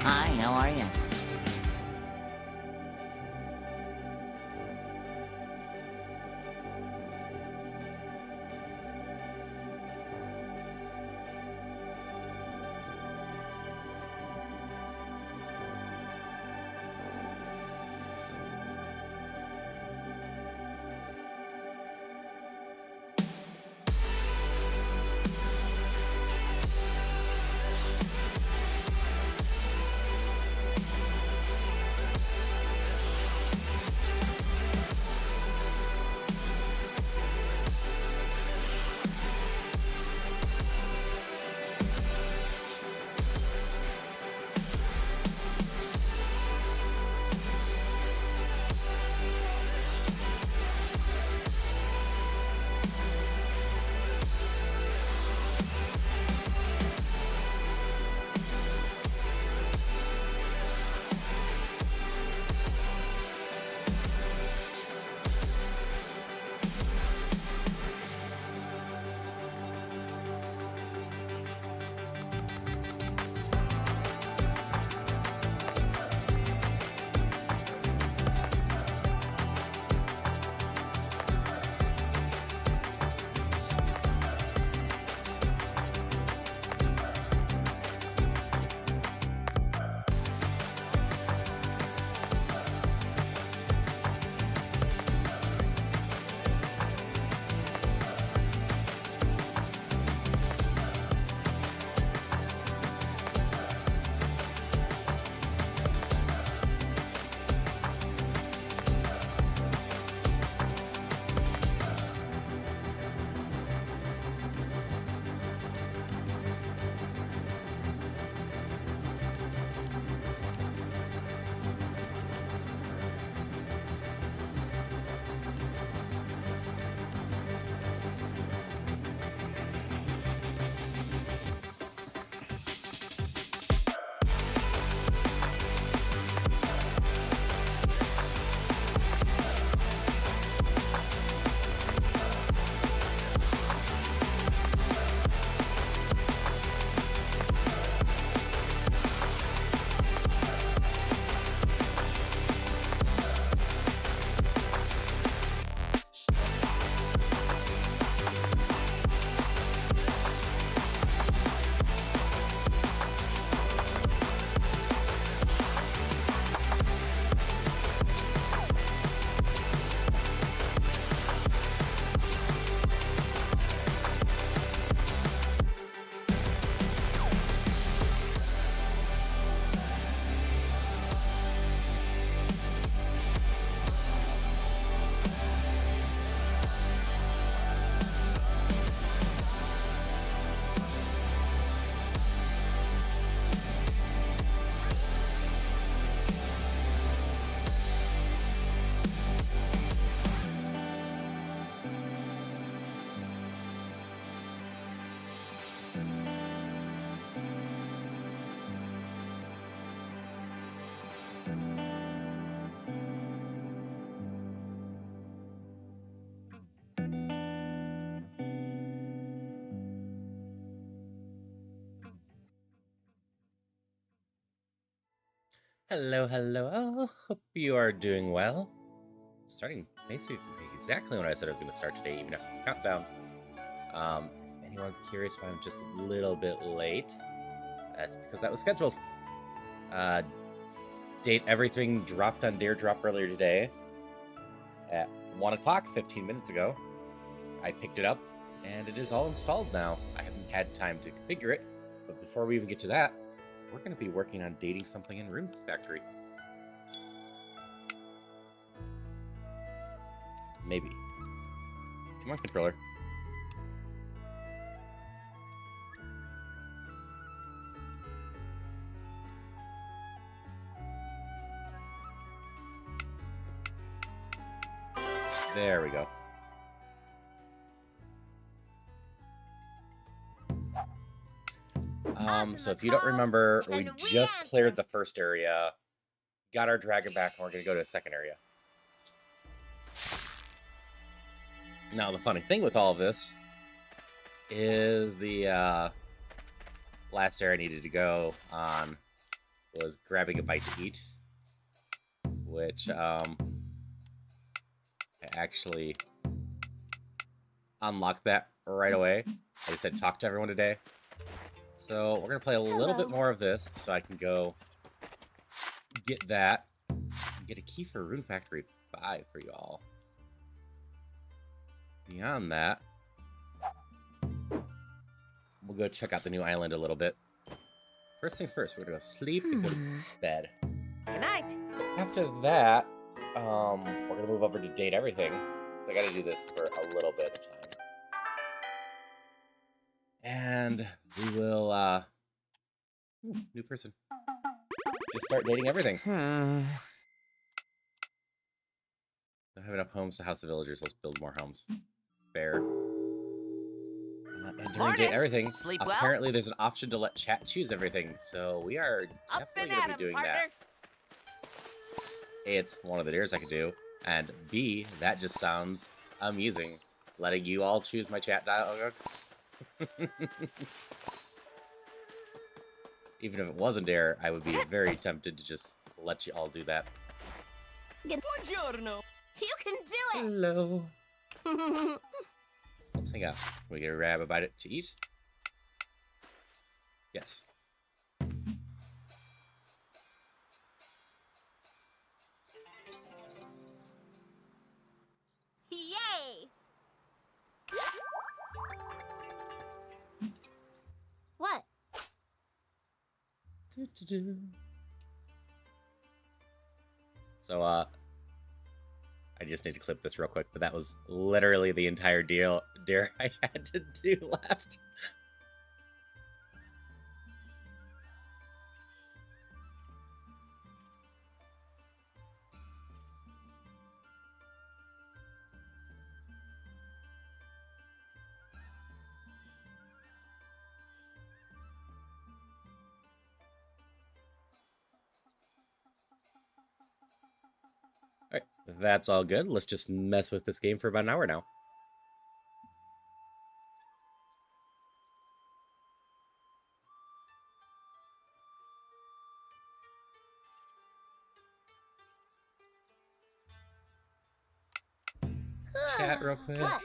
Hi, how are you? Hello, hello. Hope you are doing well. Starting basically exactly when I said I was going to start today, even after the countdown. If anyone's curious why I'm just a little bit late, that's because that was scheduled. Uh, date everything dropped on Deirdrop earlier today at 1 o'clock, 15 minutes ago. I picked it up, and it is all installed now. I haven't had time to configure it, but before we even get to that, we're going to be working on dating something in Rune Factory. Maybe. Come on, controller. There we go. So if you don't remember, we just cleared the first area, got our dragon back, and we're going to go to the second area. Now, the funny thing with all of this is the last area I needed to go on was grabbing a bite to eat, which I actually unlocked that right away. I just said talk to everyone today. So we're going to play a little bit more of this so I can go get that. Get a key for Rune Factory 5 for y'all. Beyond that, we'll go check out the new island a little bit. First things first, we're going to go sleep and go to bed. Good night. After that, we're going to move over to date everything. So I got to do this for a little bit of time. And we will, new person. Just start dating everything. Don't have enough homes to house the villagers. Let's build more homes. Fair. And during date everything, Sleep apparently well? there's an option to let chat choose everything. So we are definitely going to be doing that. A, it's one of the dares I could do. And B, that just sounds amusing. Letting you all choose my chat dialogue. Even if it wasn't dare, I would be very tempted to just let you all do that. Buongiorno. You can do it. Hello. Let's hang out. We gonna grab a bite to eat? Yes. Yay! What? So, I just need to clip this real quick, but that was literally the entire dare I had to do left. Alright, that's all good. Let's just mess with this game for about an hour now. Chat real quick. What?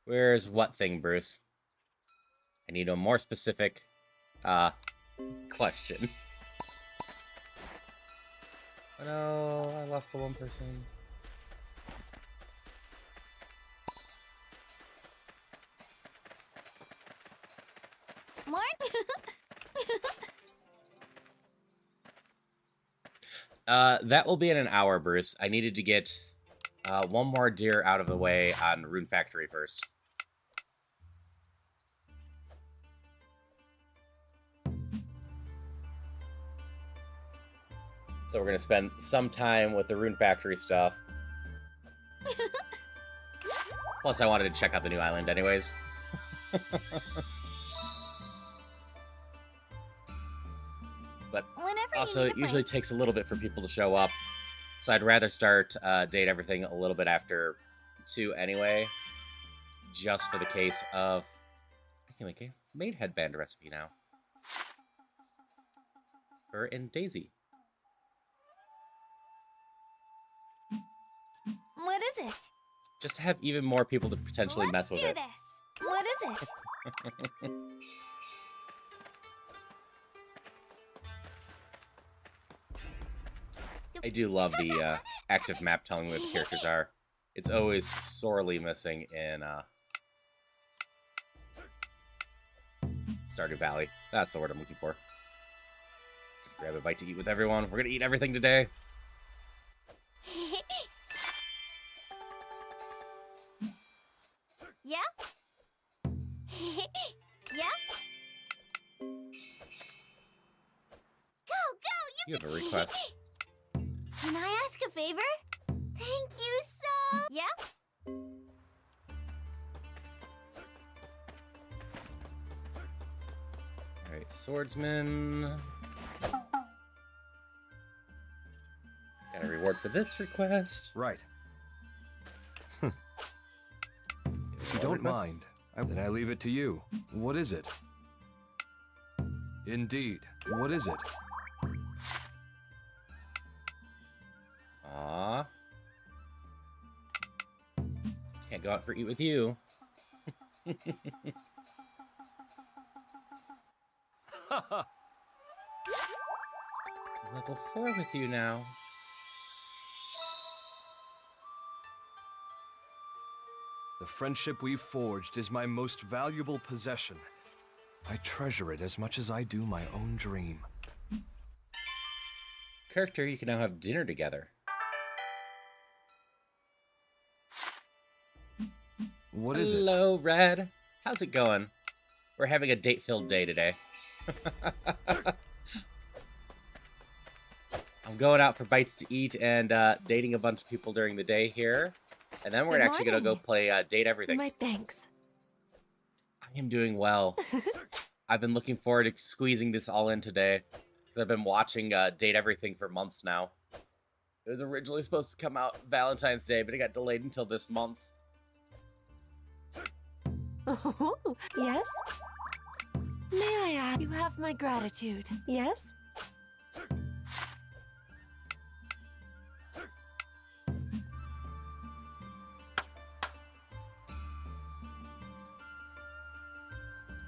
Where's what thing, Bruce? I need a more specific, question. Oh no, I lost the one person. More? That will be in an hour, Bruce. I needed to get one more deer out of the way on Rune Factory first. So we're going to spend some time with the Rune Factory stuff. Plus, I wanted to check out the new island anyways. But also, it usually takes a little bit for people to show up. So I'd rather start date everything a little bit after 2 anyway. Just for the case of... I can make a maid headband recipe now. Her and Daisy. What is it? Just to have even more people to potentially mess with it. Let's do this. What is it? I do love the active map telling where the characters are. It's always sorely missing in Stardew Valley. That's the word I'm looking for. Let's go grab a bite to eat with everyone. We're gonna eat everything today. Yeah? Yeah? Go, go! You have a request. Can I ask a favor? Thank you so... Yeah? Alright, swordsman. Got a reward for this request. Right. If you don't mind, then I leave it to you. What is it? Indeed. What is it? Aw. Can't go out for eat with you. Level 4 with you now. The friendship we've forged is my most valuable possession. I treasure it as much as I do my own dream. Character, you can now have dinner together. What is it? Hello, Red. How's it going? We're having a date-filled day today. I'm going out for bites to eat and dating a bunch of people during the day here. And then we're Good actually going to go morning. play Date Everything. My thanks. I am doing well. I've been looking forward to squeezing this all in today. Because I've been watching Date Everything for months now. It was originally supposed to come out Valentine's Day, but it got delayed until this month. Oh, yes? May I ask? You have my gratitude. Yes?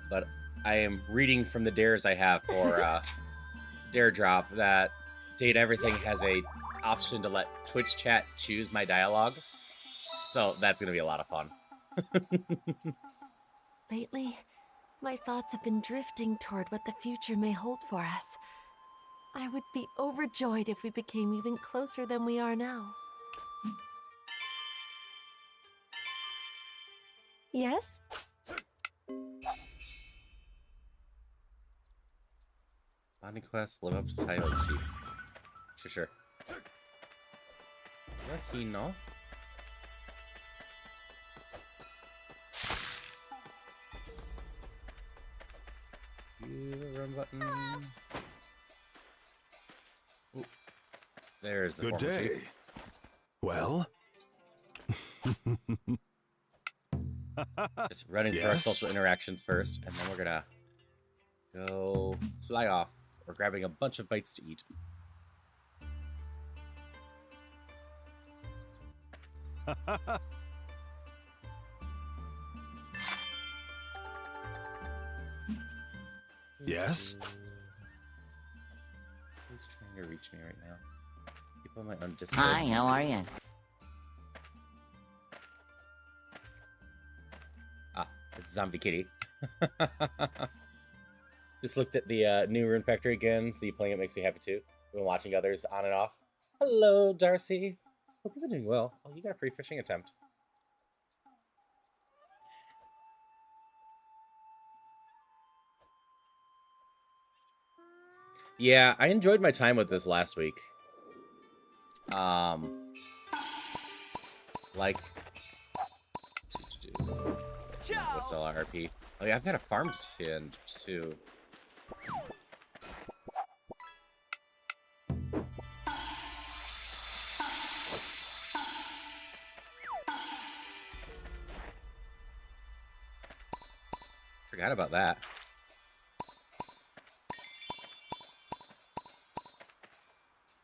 But I am reading from the dares I have for Dare Drop that Date Everything has a option to let Twitch chat choose my dialogue. So that's going to be a lot of fun. Lately, my thoughts have been drifting toward what the future may hold for us. I would be overjoyed if we became even closer than we are now. Yes? Bonding quest, live up to the title of chief. Sure. Lucky, no? Use the run button. Ooh. There's the Good former day. chief. Well? Just running through our Yes? social interactions first, and then we're gonna go fly off. We're grabbing a bunch of bites to eat. Yes? Who's trying to reach me right now? People on my own Discord. Hi, how are you? Ah, it's Zombie Kitty. Just looked at the new Rune Factory again. See, playing it makes me happy too. Been watching others on and off. Hello, Darcy. Hope you've been doing well. Oh, you got a free fishing attempt. Yeah, I enjoyed my time with this last week. Like, what's LRP? Oh yeah, I've got a farm to tend too. Forgot about that.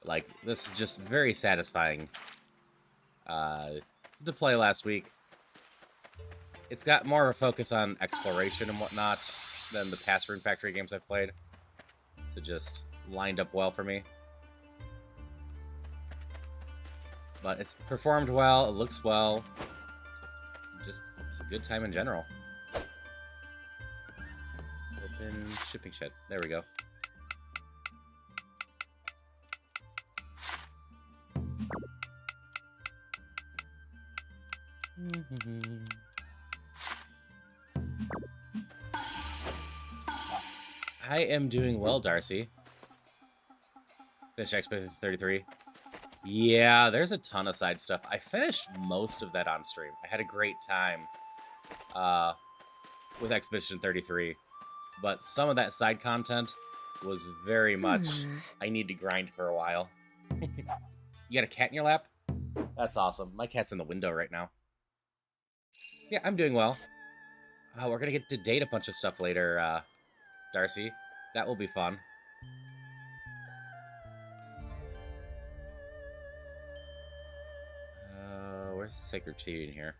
Like, this is just very satisfying to play last week. It's got more of a focus on exploration and whatnot than the past Rune Factory games I've played. So just lined up well for me. But it's performed well, it looks well. Just, it's a good time in general. Open shipping shed. There we go. I am doing well, Darcy. Finished Expedition 33. Yeah, there's a ton of side stuff. I finished most of that on stream. I had a great time with Expedition 33. But some of that side content was very much, I need to grind for a while. You got a cat in your lap? That's awesome. My cat's in the window right now. Yeah, I'm doing well. We're going to get to date a bunch of stuff later, Darcy. That will be fun. Where's the sacred tea in here?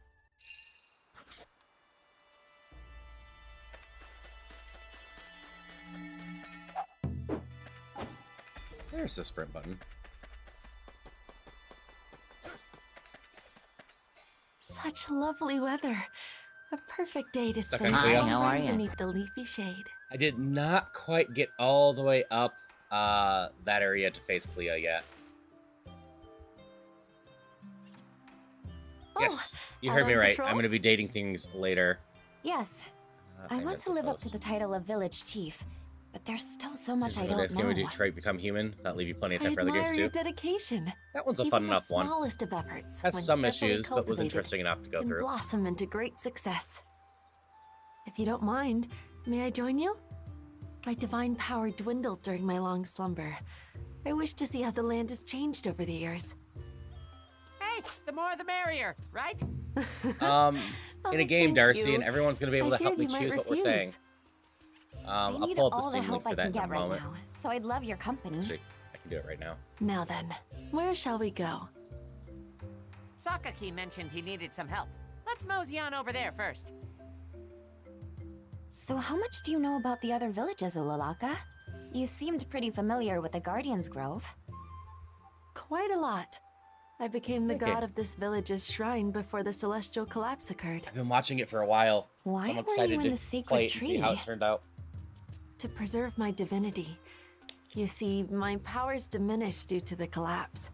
There's the sprint button. Such lovely weather. A perfect day to Stuck spend on Cleo? Hi, how are sunburn ya? beneath the leafy shade. I did not quite get all the way up that area to face Cleo yet. Yes, you out heard me on right. patrol? I'm going to be dating things later. Yes, I want missed to the live up to post. the title of village chief, but there's still so much I Seriously, don't guys, can we do know. Detroit Become Human? That'll leave you plenty of I time for other games admire too. your dedication. That one's a Even fun the enough one. smallest of efforts, Has when some carefully issues, but was cultivated, interesting enough to go can through. blossom into great success. If you don't mind, may I join you? My divine power dwindled during my long slumber. I wish to see how the land has changed over the years. Hey, the more the merrier, right? In a game, thank Darcy, you. and everyone's going to be able I to help me feared you might choose what we're saying. refuse. I I'll need pull up the all the Steam link help for I that can in a get right moment. now, so I'd love your company. Actually, I can do it right now. Now then, where shall we go? Sakaki mentioned he needed some help. Let's mosey on over there first. So how much do you know about the other villages, Ulalaka? You seemed pretty familiar with the Guardian's Grove. Quite a lot. I became the Okay. god of this village's shrine before the celestial collapse occurred. I've been watching it for a while. Why so I'm were excited you in to the sacred play it and see how it tree? turned out. To preserve my divinity. You see, my powers diminished due to the collapse,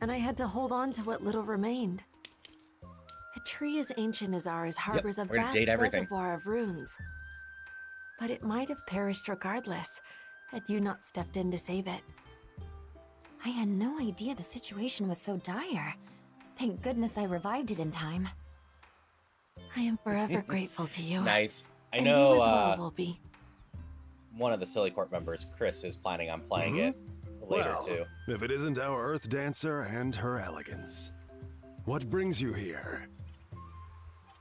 and I had to hold on to what little remained. A tree as ancient as ours harbors a we're gonna vast date everything. reservoir of runes. But it might have perished regardless, had you not stepped in to save it. I had no idea the situation was so dire. Thank goodness I revived it in time. I am forever grateful to you. Nice. I and know you as well will be. one of the Silly Court members, Chris, is planning on playing it later Well, too. if it isn't our Earth Dancer and her elegance. What brings you here?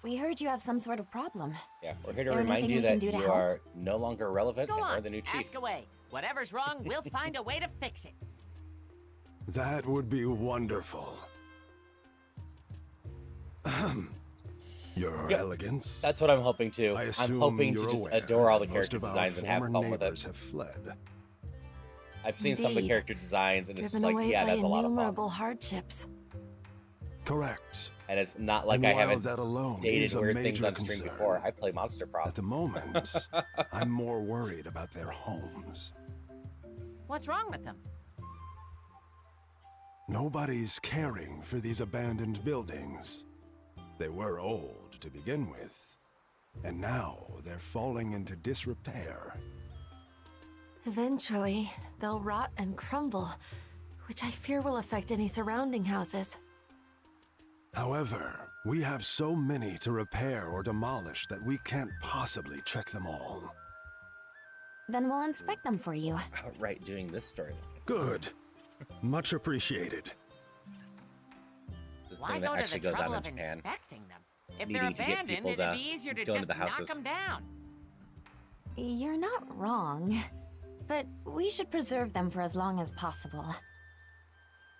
We heard you have some sort of problem. Yeah, we're Is here to there remind anything you we can that do to you help? are no longer relevant Go and are on, the new chief. ask away. Whatever's wrong, we'll find a way to fix it. That would be wonderful. Your Yep. elegance. That's what I'm hoping to. I I'm assume hoping to you're just aware adore all the that character most of our designs and have former fun with it. neighbors have fled. I've seen some of the Indeed. character designs, and it's Driven just like, away yeah, by that's a lot of fun. innumerable hardships. Correct. And it's not like And I while haven't that alone dated is a weird things major on stream concern, before. I play Monster Prop. At the moment, I'm more worried about their homes. What's wrong with them? Nobody's caring for these abandoned buildings. They were old to begin with, and now they're falling into disrepair. Eventually, they'll rot and crumble, which I fear will affect any surrounding houses. However, we have so many to repair or demolish that we can't possibly check them all. Then we'll inspect them for you. Outright doing this storyline. Good. Much appreciated. It's a Why thing go that to actually the goes trouble on of in Japan. inspecting them? If Needing they're to get abandoned, people it'd to be easier to go into just the knock houses. them down. You're not wrong, but we should preserve them for as long as possible.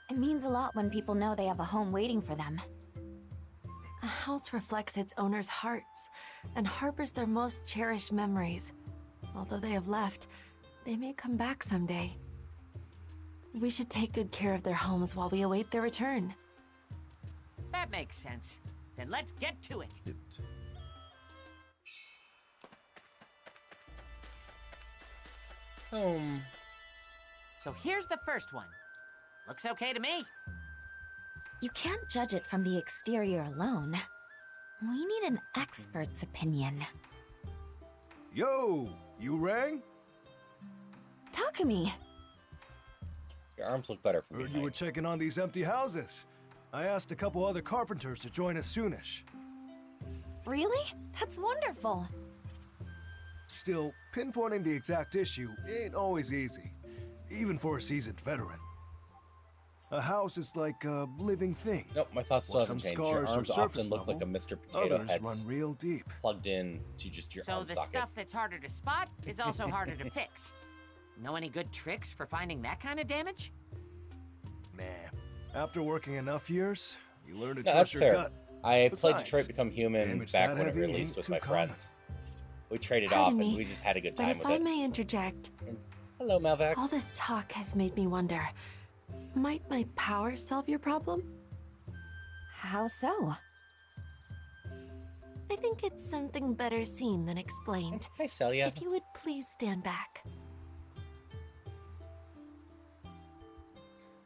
It means a lot when people know they have a home waiting for them. A house reflects its owner's hearts and harbors their most cherished memories. Although they have left, they may come back someday. We should take good care of their homes while we await their return. That makes sense. Then let's get to it. Home. So here's the first one. Looks okay to me. You can't judge it from the exterior alone. We need an expert's opinion. Yo, you rang? Takumi! Your arms look better from Heard you behind. were checking on these empty houses. I asked a couple other carpenters to join us soonish. Really? That's wonderful. Still, pinpointing the exact issue ain't always easy, even for a seasoned veteran. A house is like a living thing. Nope, my thoughts still Well, haven't some changed. Your scars are arms surface often look like a level, Mr. Potato Others Head run real deep. plugged in to just your So arm the sockets. stuff that's harder to spot is also harder to fix. Know any good tricks for finding that kind of damage? Nah. After working enough years, you learn to No, trust that's your fair. gut. I played Besides, Detroit Become Human damage back that when it heavy released ain't with too my common. friends. We traded Pardon off, and me, we just had a good But time if with I it. may interject, And, hello, Malvex. all this talk has made me wonder, might my power solve your problem? How so? I think it's something better seen than explained. Hi, Celia. If you would please stand back.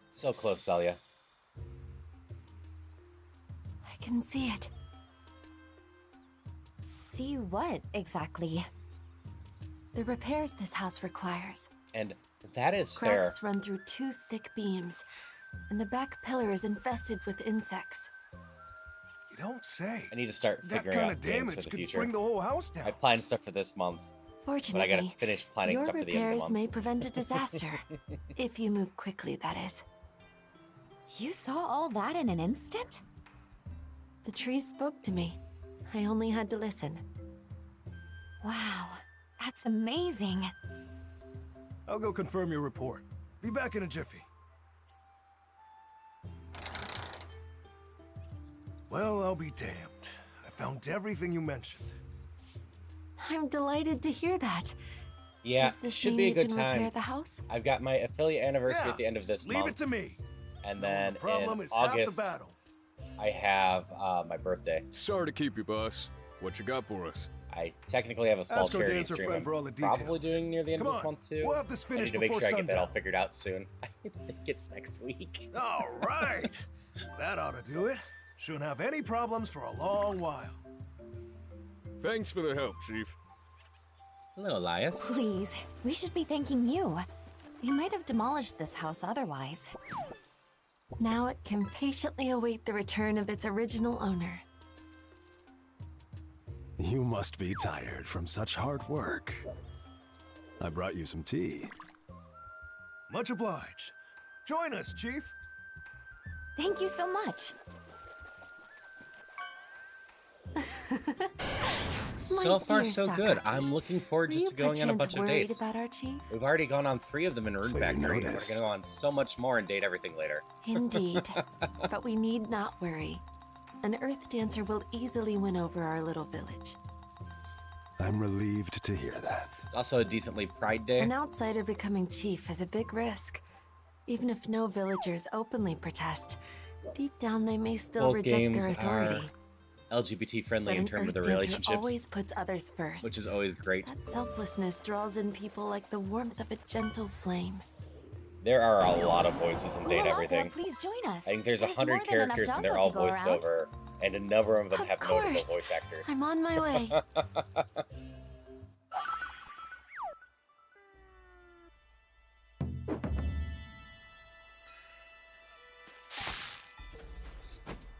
So close, Celia. I can see it. See what, exactly? The repairs this house requires. And that is fair. Cracks run through 2 thick beams, and the back pillar is infested with insects. You don't say. I need to start That figuring kind out of games for damage the could future. bring the whole house down. I planned stuff for this month, but I Fortunately, gotta finish planning your stuff for the end of repairs the month. may prevent a disaster. If you move quickly, that is. You saw all that in an instant? The trees spoke to me. I only had to listen. Wow, that's amazing. I'll go confirm your report. Be back in a jiffy. Well, I'll be damned. I found everything you mentioned. I'm delighted to hear that. Yeah, Does this should mean be a you good can repair time. the house? I've got my affiliate anniversary Yeah, at the end of this just leave month, it to me. and Knowing then the problem in is half August the battle. I have my birthday. Sorry to keep you, boss. What you got for us? I technically have a small Ask our charity dancer stream friend I'm for all the probably details. doing near the end Come of this on, month too. we'll have this I need finished to make before sure I get that all sundown. figured out soon. I think it's next week. All right. That ought to do it. Shouldn't have any problems for a long while. Thanks for the help, Chief. Hello, Elias. Please, we should be thanking you. We might have demolished this house otherwise. Now it can patiently await the return of its original owner. You must be tired from such hard work. I brought you some tea. Much obliged. Join us, Chief. Thank you so much. So My far, dear so Sokka, good. I'm looking forward Were just you to going on a perchance bunch of worried dates. about our chief? We've already gone on 3 of them in Rune So you Factory, and we're noticed. gonna go on so much more and date everything later. Indeed. But we need not worry. An Earth Dancer will easily win over our little village. I'm relieved to hear that. It's also a decently Pride Day. An outsider becoming chief is a big risk. Even if no villagers openly protest, deep down they may still Both reject games their authority. are LGBT friendly But in an terms of the Earth Dancer relationships, always puts others first. which is always great. That selflessness draws in people like the warmth of a gentle flame. There are a lot of voices in Go Date along, Everything. please join us. I think there's 100 more than enough characters and they're Doggo all to go voiced around. over, and a number of them Of have notable course. voice actors. I'm on my way.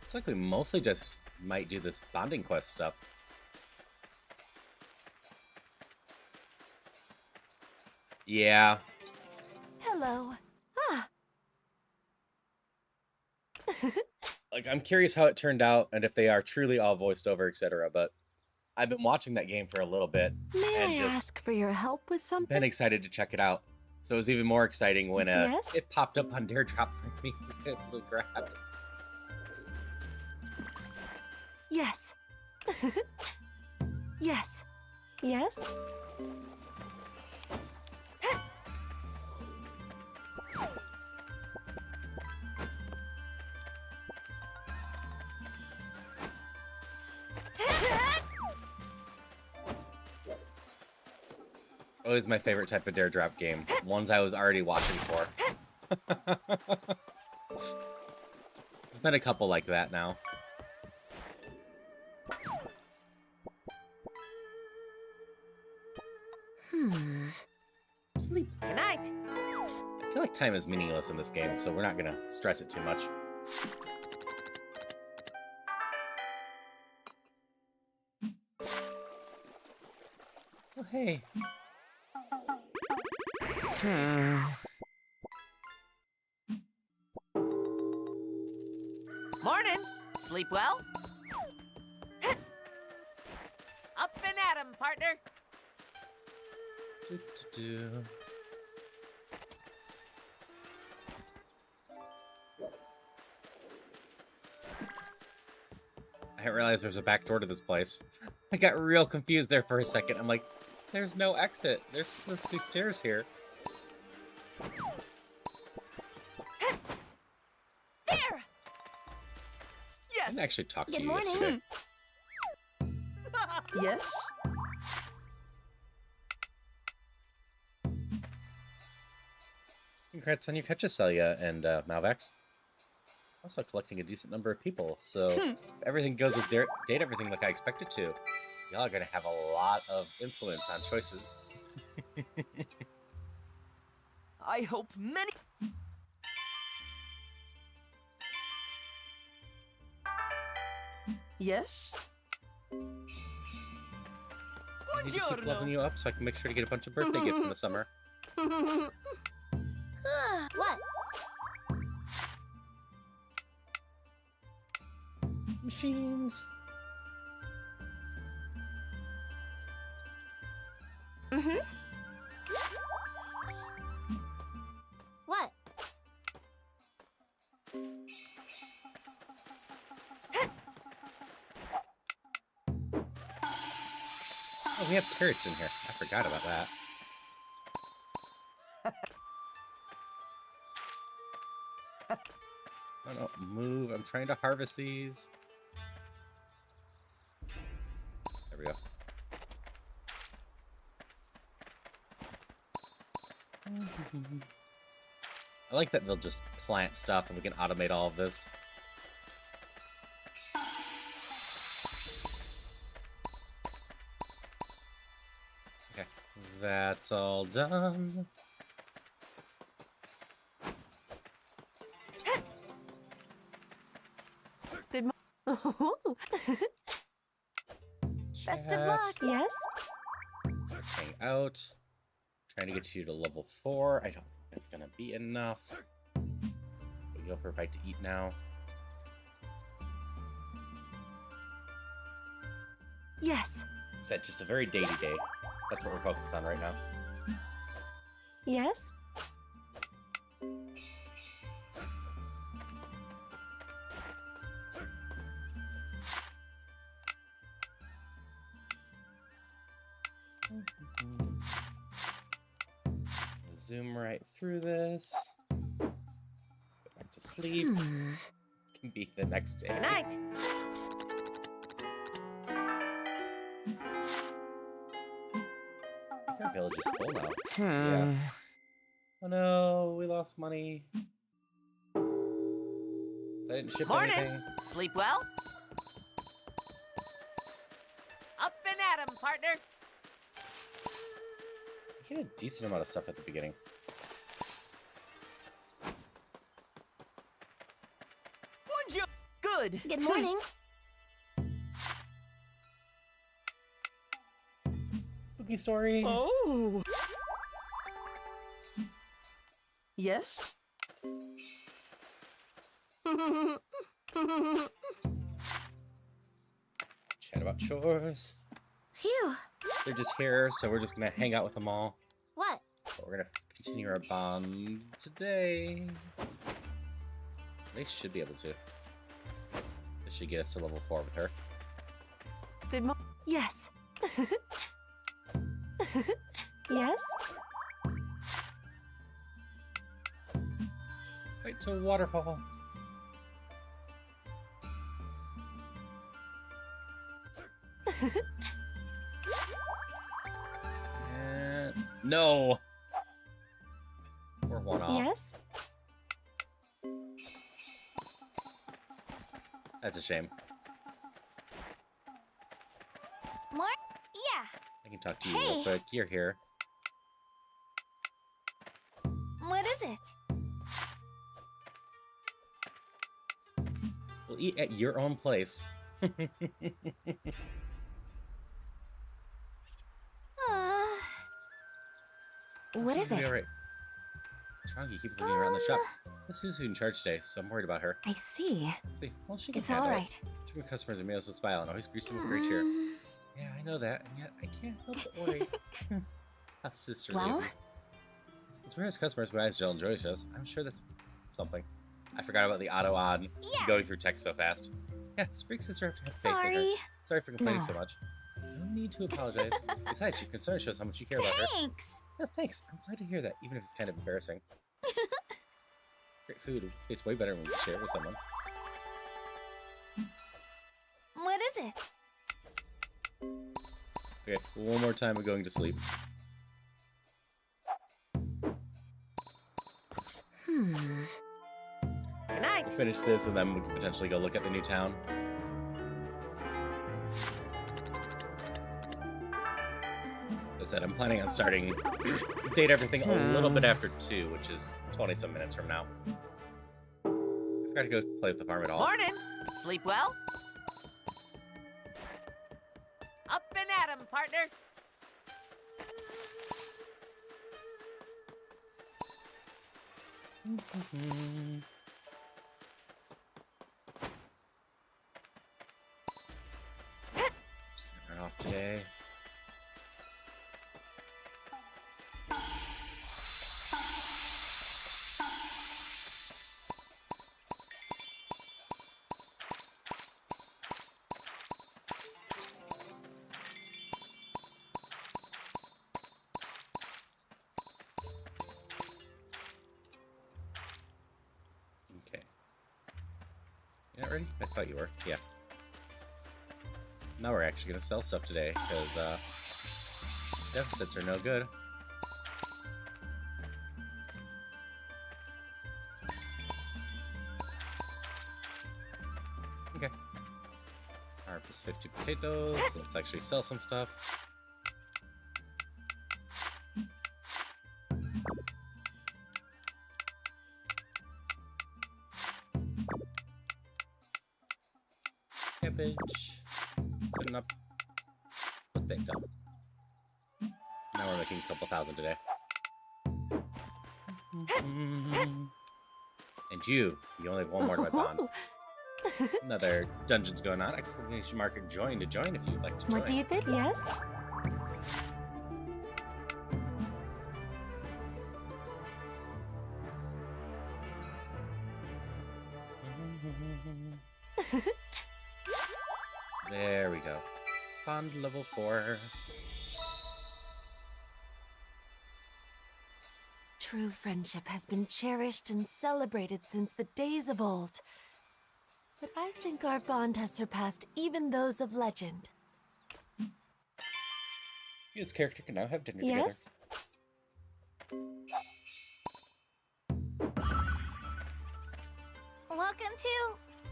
Looks like we mostly just might do this bonding quest stuff. Yeah, Hello. Ah, like I'm curious how it turned out and if they are truly all voiced over, etc. But I've been watching that game for a little bit may and I just ask for your help with something? been excited to check it out. So it was even more exciting when Yes? it popped up on Dare Drop for me to be able to grab. Yes. Yes. Yes? It's always my favorite type of Dare Drop game. Ones I was already watching for. There's been a couple like that now. Sleep. Good night. I feel like time is meaningless in this game, so we're not gonna stress it too much. Oh, hey. Morning. Sleep well? Up and at 'em, partner. Do. I didn't realize there was a back door to this place. I got real confused there for a second. I'm like, there's no exit. There's just 2 stairs here. There! I Yes! didn't actually talk to Good you morning. yesterday. Yes? Congrats on your catch, Celia and Malvex. Also collecting a decent number of people, so if everything goes with date everything like I expect it to, y'all are gonna have a lot of influence on choices. I hope many. Yes? I need to keep leveling you up so I can make sure to get a bunch of birthday gifts in the summer. What? Machines. What? Oh, we have carrots in here. I forgot about that. No, move. I'm trying to harvest these. There we go. I like that they'll just plant stuff and we can automate all of this. Okay, that's all done. Good Best of Chat. luck. Yes? Let's hang out. Trying to get you to level 4. I don't think that's gonna be enough. We go for a bite to eat now. Yes. Is that just a very datey day? That's what we're focused on right now. Yes? Just gonna zoom right through this. Go back to sleep. Can be the next day. Good night. Our village is full now. Yeah. Oh no, we lost money. 'Cause I didn't ship Morning. anything. Sleep well? Up and at 'em, partner. We had a decent amount of stuff at the beginning. Bonjour. Good. Good morning. Spooky story. Oh. Yes? Chat about chores. Phew. They're just here, so we're just gonna hang out with them all. What? But we're gonna continue our bond today. They should be able to. This should get us to level 4 with her. Good mo- Yes. Yes? Wait till waterfall. No. We're one off. Yes? That's a shame. More? Yeah. I can talk to you real Hey. quick. You're here. What is it? We'll eat at your own place. What is You'll be it? alright. What's wrong? You keep looking around the shop. This is in charge today, so I'm worried about her. I see. See, well, she can It's handle all it. right. Treating customers and meals with smile and always grease them with great cheer. Yeah, I know that, and yet I can't help but worry. How sisterly. of Well? you. Since we're his customers, but I still enjoy shows. I'm sure that's something. I forgot about the auto on going through text so fast. Yeah, Sprig sister have to have faith in her. Sorry. Sorry for complaining so No. much. No need to apologize. Besides, she concerns shows how much you care about her. Thanks. Yeah, thanks. I'm glad to hear that, even if it's kind of embarrassing. Great food. It's way better when you share it with someone. What is it? Okay, one more time we're going to sleep. Good night. We'll finish this and then we can potentially go look at the new town. As I said, I'm planning on starting date everything a little bit after 2, which is 20-some minutes from now. I forgot to go play with the farm at all. Morning. Sleep well? Up and at 'em, partner. Just gonna run off today. Okay. You not ready? I thought you were. Yeah. Now we're actually gonna sell stuff today, because deficits are no good. Okay. Harvest 50 potatoes. Let's actually sell some stuff. Cabbage. Good enough. Potato. Now we're making a couple thousand today. And you only have one more to my bond. Another dungeon's going on. Exclamation mark and join to join if you'd like to join. What do you think? Yes? There we go. Bond level 4. True friendship has been cherished and celebrated since the days of old. But I think our bond has surpassed even those of legend. This character can now have dinner Yes? Welcome to...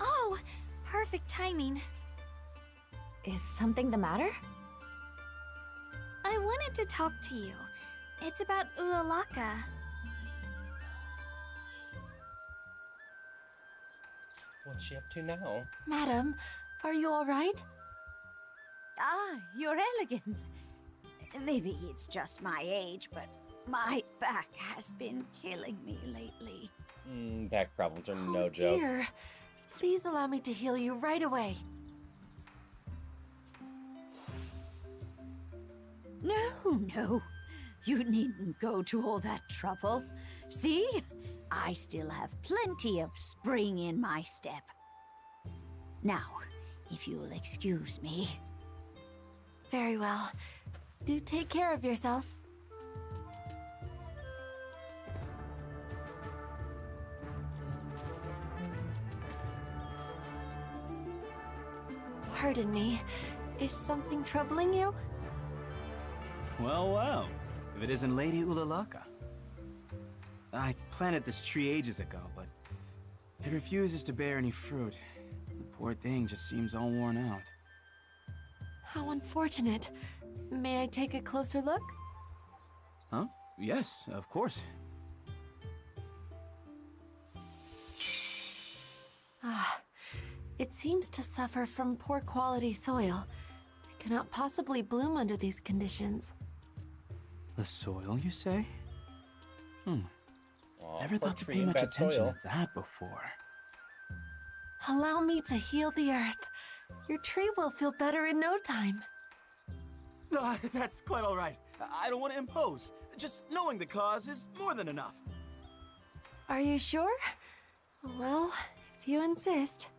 Oh, perfect timing. Is something the matter? I wanted to talk to you. It's about Ulalaka. What's she up to now? Madam, are you all right? Ah, Your Elegance. Maybe it's just my age, but my back has been killing me lately. Back problems are Oh, no joke. dear. Please allow me to heal you right away. No. You needn't go to all that trouble. See? I still have plenty of spring in my step. Now, if you'll excuse me. Very well. Do take care of yourself. Pardon me. Is something troubling you? Well, if it isn't Lady Ulalaka. I planted this tree ages ago, but it refuses to bear any fruit. The poor thing just seems all worn out. How unfortunate. May I take a closer look? Huh? Yes, of course. Ah, it seems to suffer from poor quality soil. It cannot possibly bloom under these conditions. The soil, you say? Aw, Never poor thought to tree pay and much bad attention soil. to that before. Allow me to heal the earth. Your tree will feel better in no time. No, that's quite all right. I don't want to impose. Just knowing the cause is more than enough. Are you sure? Well, if you insist.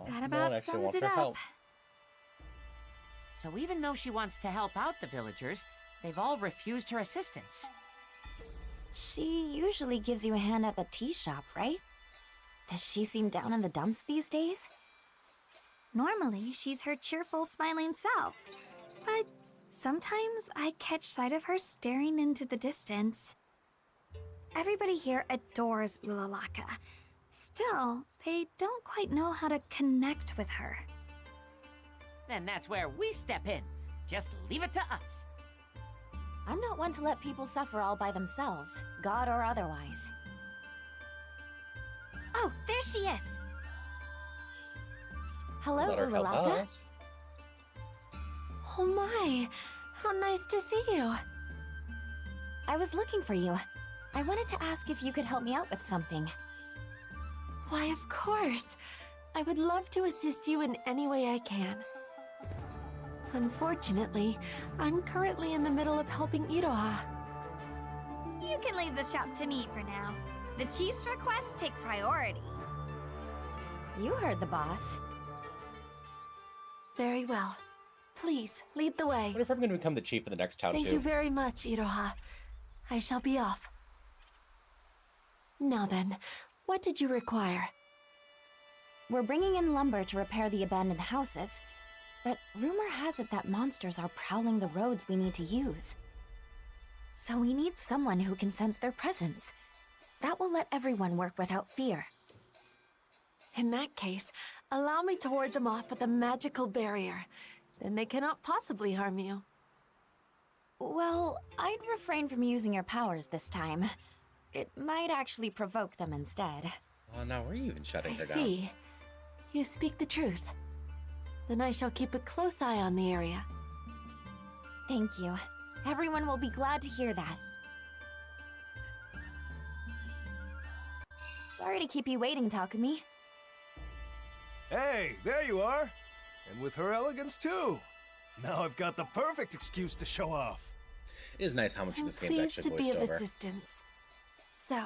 That no one about actually sums wants it her up. help. So even though she wants to help out the villagers, they've all refused her assistance. She usually gives you a hand at the tea shop, right? Does she seem down in the dumps these days? Normally, she's her cheerful, smiling self. But sometimes I catch sight of her staring into the distance. Everybody here adores Ulalaka. Still, they don't quite know how to connect with her. Then that's where we step in. Just leave it to us. I'm not one to let people suffer all by themselves, God or otherwise. Oh, there she is! Hello, Let her help Ulalaka. us. Oh my, how nice to see you. I was looking for you. I wanted to ask if you could help me out with something. Why, of course. I would love to assist you in any way I can. Unfortunately, I'm currently in the middle of helping Iroha. You can leave the shop to me for now. The chief's requests take priority. You heard the boss. Very well. Please, lead the way. What if I'm going to become the chief of the next town, Thank too? you very much, Iroha. I shall be off. Now then, what did you require? We're bringing in lumber to repair the abandoned houses, but rumor has it that monsters are prowling the roads we need to use. So we need someone who can sense their presence. That will let everyone work without fear. In that case, allow me to ward them off with a magical barrier. Then they cannot possibly harm you. Well, I'd refrain from using your powers this time. It might actually provoke them instead. Oh, now we're even shutting I her down. see. You speak the truth. Then I shall keep a close eye on the area. Thank you. Everyone will be glad to hear that. Sorry to keep you waiting, Takumi. Hey, there you are! And with her elegance, too! Now I've got the perfect excuse to show off. It is nice how much of I'm this game's pleased actually to be voiced of over. assistance. So,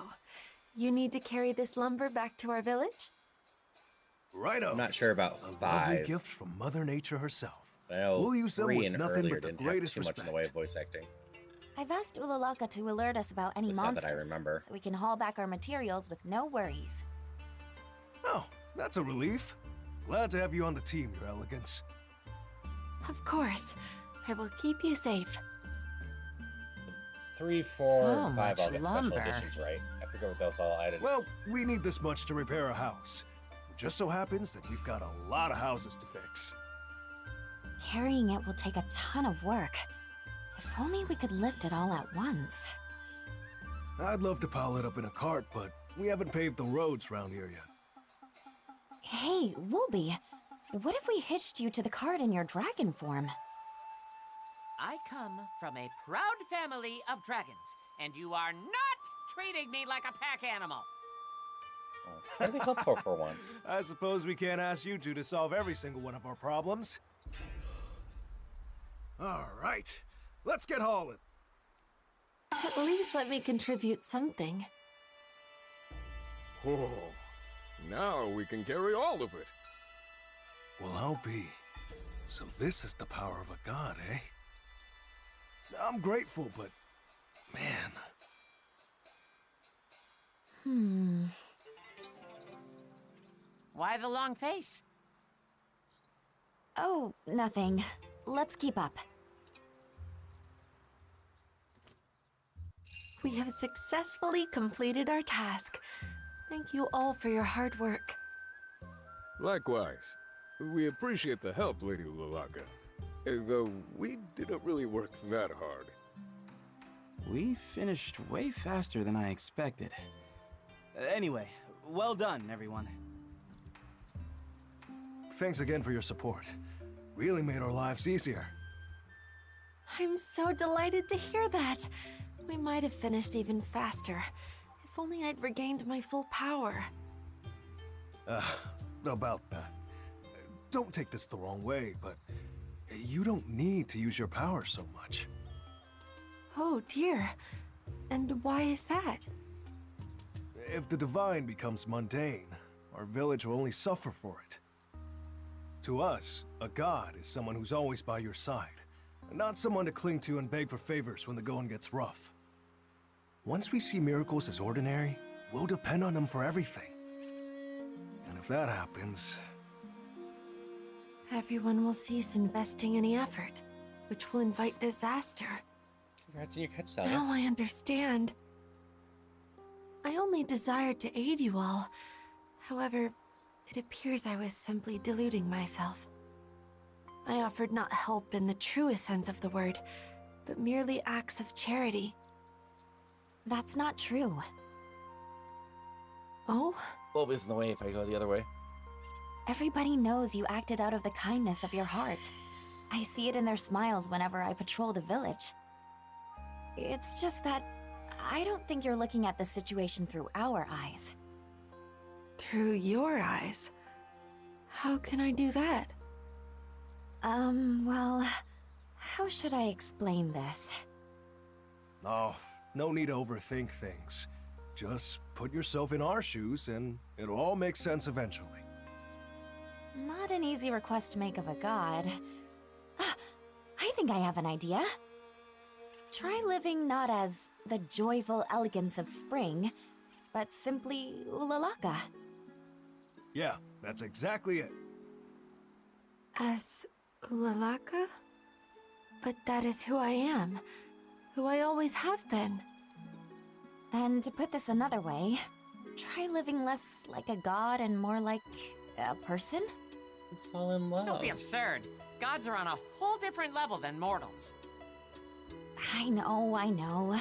you need to carry this lumber back to our village? Righto. I'm not sure about A lovely 5. gift from Mother Nature herself. I know We'll use them 3 with and nothing earlier but the didn't have greatest too much in the way of respect. voice acting. I've asked Ulalaka to alert us about any It's not that I monsters, remember. so we can haul back our materials with no worries. Oh, that's a relief. Glad to have you on the team, Your Elegance. Of course. I will keep you safe. 3, 4, So and 5 all much get special lumber. editions, right? I forget what those all added. Well, we need this much to repair a house. It just so happens that we've got a lot of houses to fix. Carrying it will take a ton of work. If only we could lift it all at once. I'd love to pile it up in a cart, but we haven't paved the roads around here yet. Hey, Woolby, what if we hitched you to the cart in your dragon form? I come from a proud family of dragons, and you are not treating me like a pack animal. Oh, try to be helpful for once. I suppose we can't ask you two to solve every single one of our problems. All right, let's get hauling. At least let me contribute something. Oh, now we can carry all of it. Well, I'll be. So this is the power of a god, eh? I'm grateful, but man, Why the long face? Oh, nothing. Let's keep up. We have successfully completed our task. Thank you all for your hard work. Likewise. We appreciate the help, Lady Ulalaka. Though we didn't really work that hard. We finished way faster than I expected. Anyway, well done, everyone. thanks again for your support. Really made our lives easier. I'm so delighted to hear that. We might have finished even faster. If only I'd regained my full power. About that. Don't take this the wrong way, but you don't need to use your power so much. Oh dear. And why is that? If the divine becomes mundane, our village will only suffer for it. To us, a god is someone who's always by your side, and not someone to cling to and beg for favors when the going gets rough. Once we see miracles as ordinary, we'll depend on them for everything. And if that happens... Everyone will cease investing any effort, which will invite disaster. Congrats on your catch, Sally. Now I understand. I only desired to aid you all. However, it appears I was simply deluding myself. I offered not help in the truest sense of the word, but merely acts of charity. That's not true. Oh? Always in the way if I go the other way. Everybody knows you acted out of the kindness of your heart. I see it in their smiles whenever I patrol the village. It's just that I don't think you're looking at the situation through our eyes. Through your eyes? How can I do that? Well, how should I explain this? Oh, no need to overthink things. Just put yourself in our shoes and it'll all make sense eventually. Not an easy request to make of a god. I think I have an idea. Try living not as the joyful elegance of spring, but simply Ulalaka. Yeah, that's exactly it. As Ulalaka? But that is who I am. Who I always have been. Then to put this another way, try living less like a god and more like a person? Fall in love. Don't be absurd. Gods are on a whole different level than mortals. I know.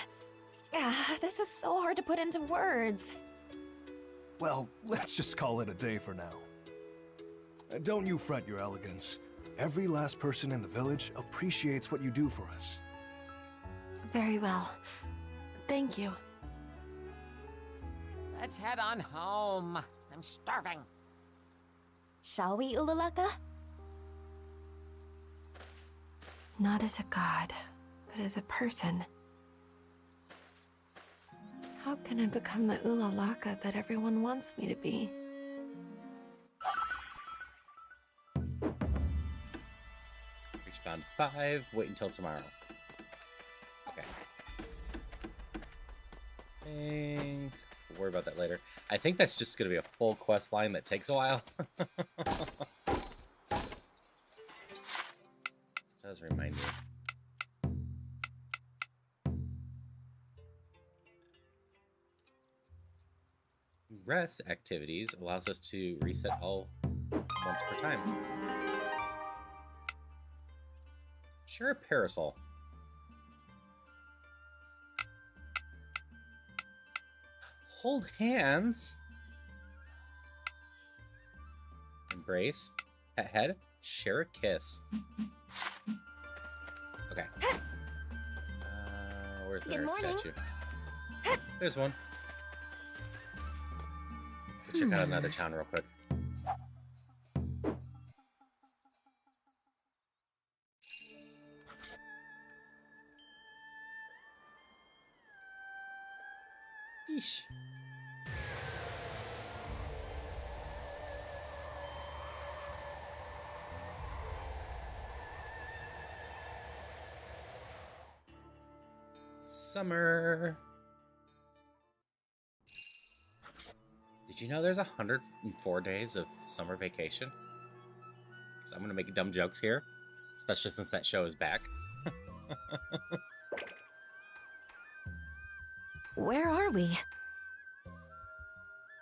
This is so hard to put into words. Well, let's just call it a day for now. Don't you fret, your elegance. Every last person in the village appreciates what you do for us. Very well. Thank you. Let's head on home. I'm starving. Shall we, Ulalaka? Not as a god, but as a person. How can I become the Ulalaka that everyone wants me to be? Reach bound 5, wait until tomorrow. Okay. We'll worry about that later. I think that's just going to be a full quest line that takes a while. This does remind me. Rest activities allows us to reset all once per time. Sure, a parasol. Hold hands. Embrace. Pet head. Share a kiss. Okay. Where's the statue? There's one. Let's go check out another town real quick. Yeesh. Summer. Did you know there's 104 days of summer vacation? So I'm gonna make dumb jokes here, especially since that show is back. Where are we?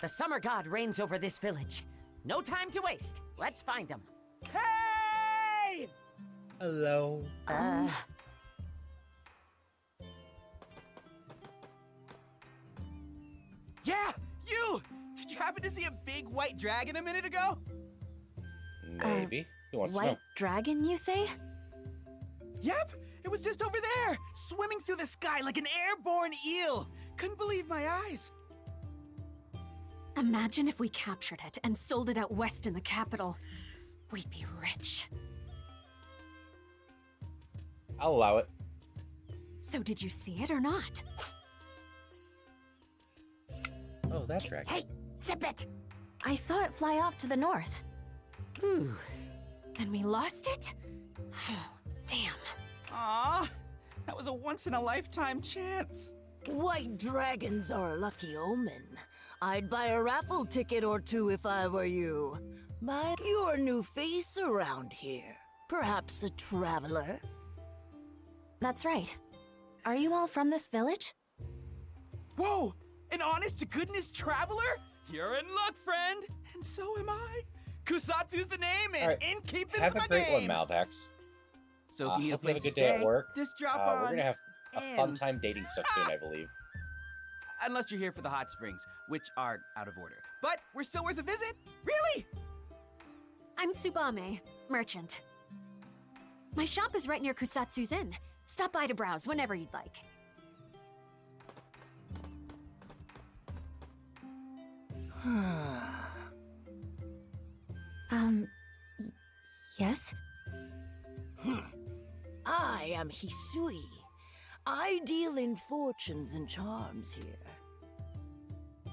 The summer god reigns over this village. No time to waste. Let's find him. Hey! Hello. Yeah, you! Did you happen to see a big white dragon a minute ago? Maybe. Who wants to know? White dragon, you say? Yep, it was just over there, swimming through the sky like an airborne eel. Couldn't believe my eyes. Imagine if we captured it and sold it out west in the capital. We'd be rich. I'll allow it. So did you see it or not? Oh, that dragon. Hey, zip it! I saw it fly off to the north. Whew. Then we lost it? Damn. Aw, that was a once-in-a-lifetime chance. White dragons are a lucky omen. I'd buy a raffle ticket or two if I were you. But you're a new face around here. Perhaps a traveler? That's right. Are you all from this village? Whoa! An honest-to-goodness traveler? You're in luck, friend. And so am I. Kusatsu's the name, and All right. innkeeping's Have my a great game. one, Malvex. So if you need a Hope you have place a to good day stay, at work. just drop We're on. gonna have a fun in. time dating stuff soon, I believe. Unless you're here for the hot springs, which are out of order. But we're still worth a visit. Really? I'm Tsubame, merchant. My shop is right near Kusatsu's inn. Stop by to browse whenever you'd like. Yes? I am Hisui. I deal in fortunes and charms here.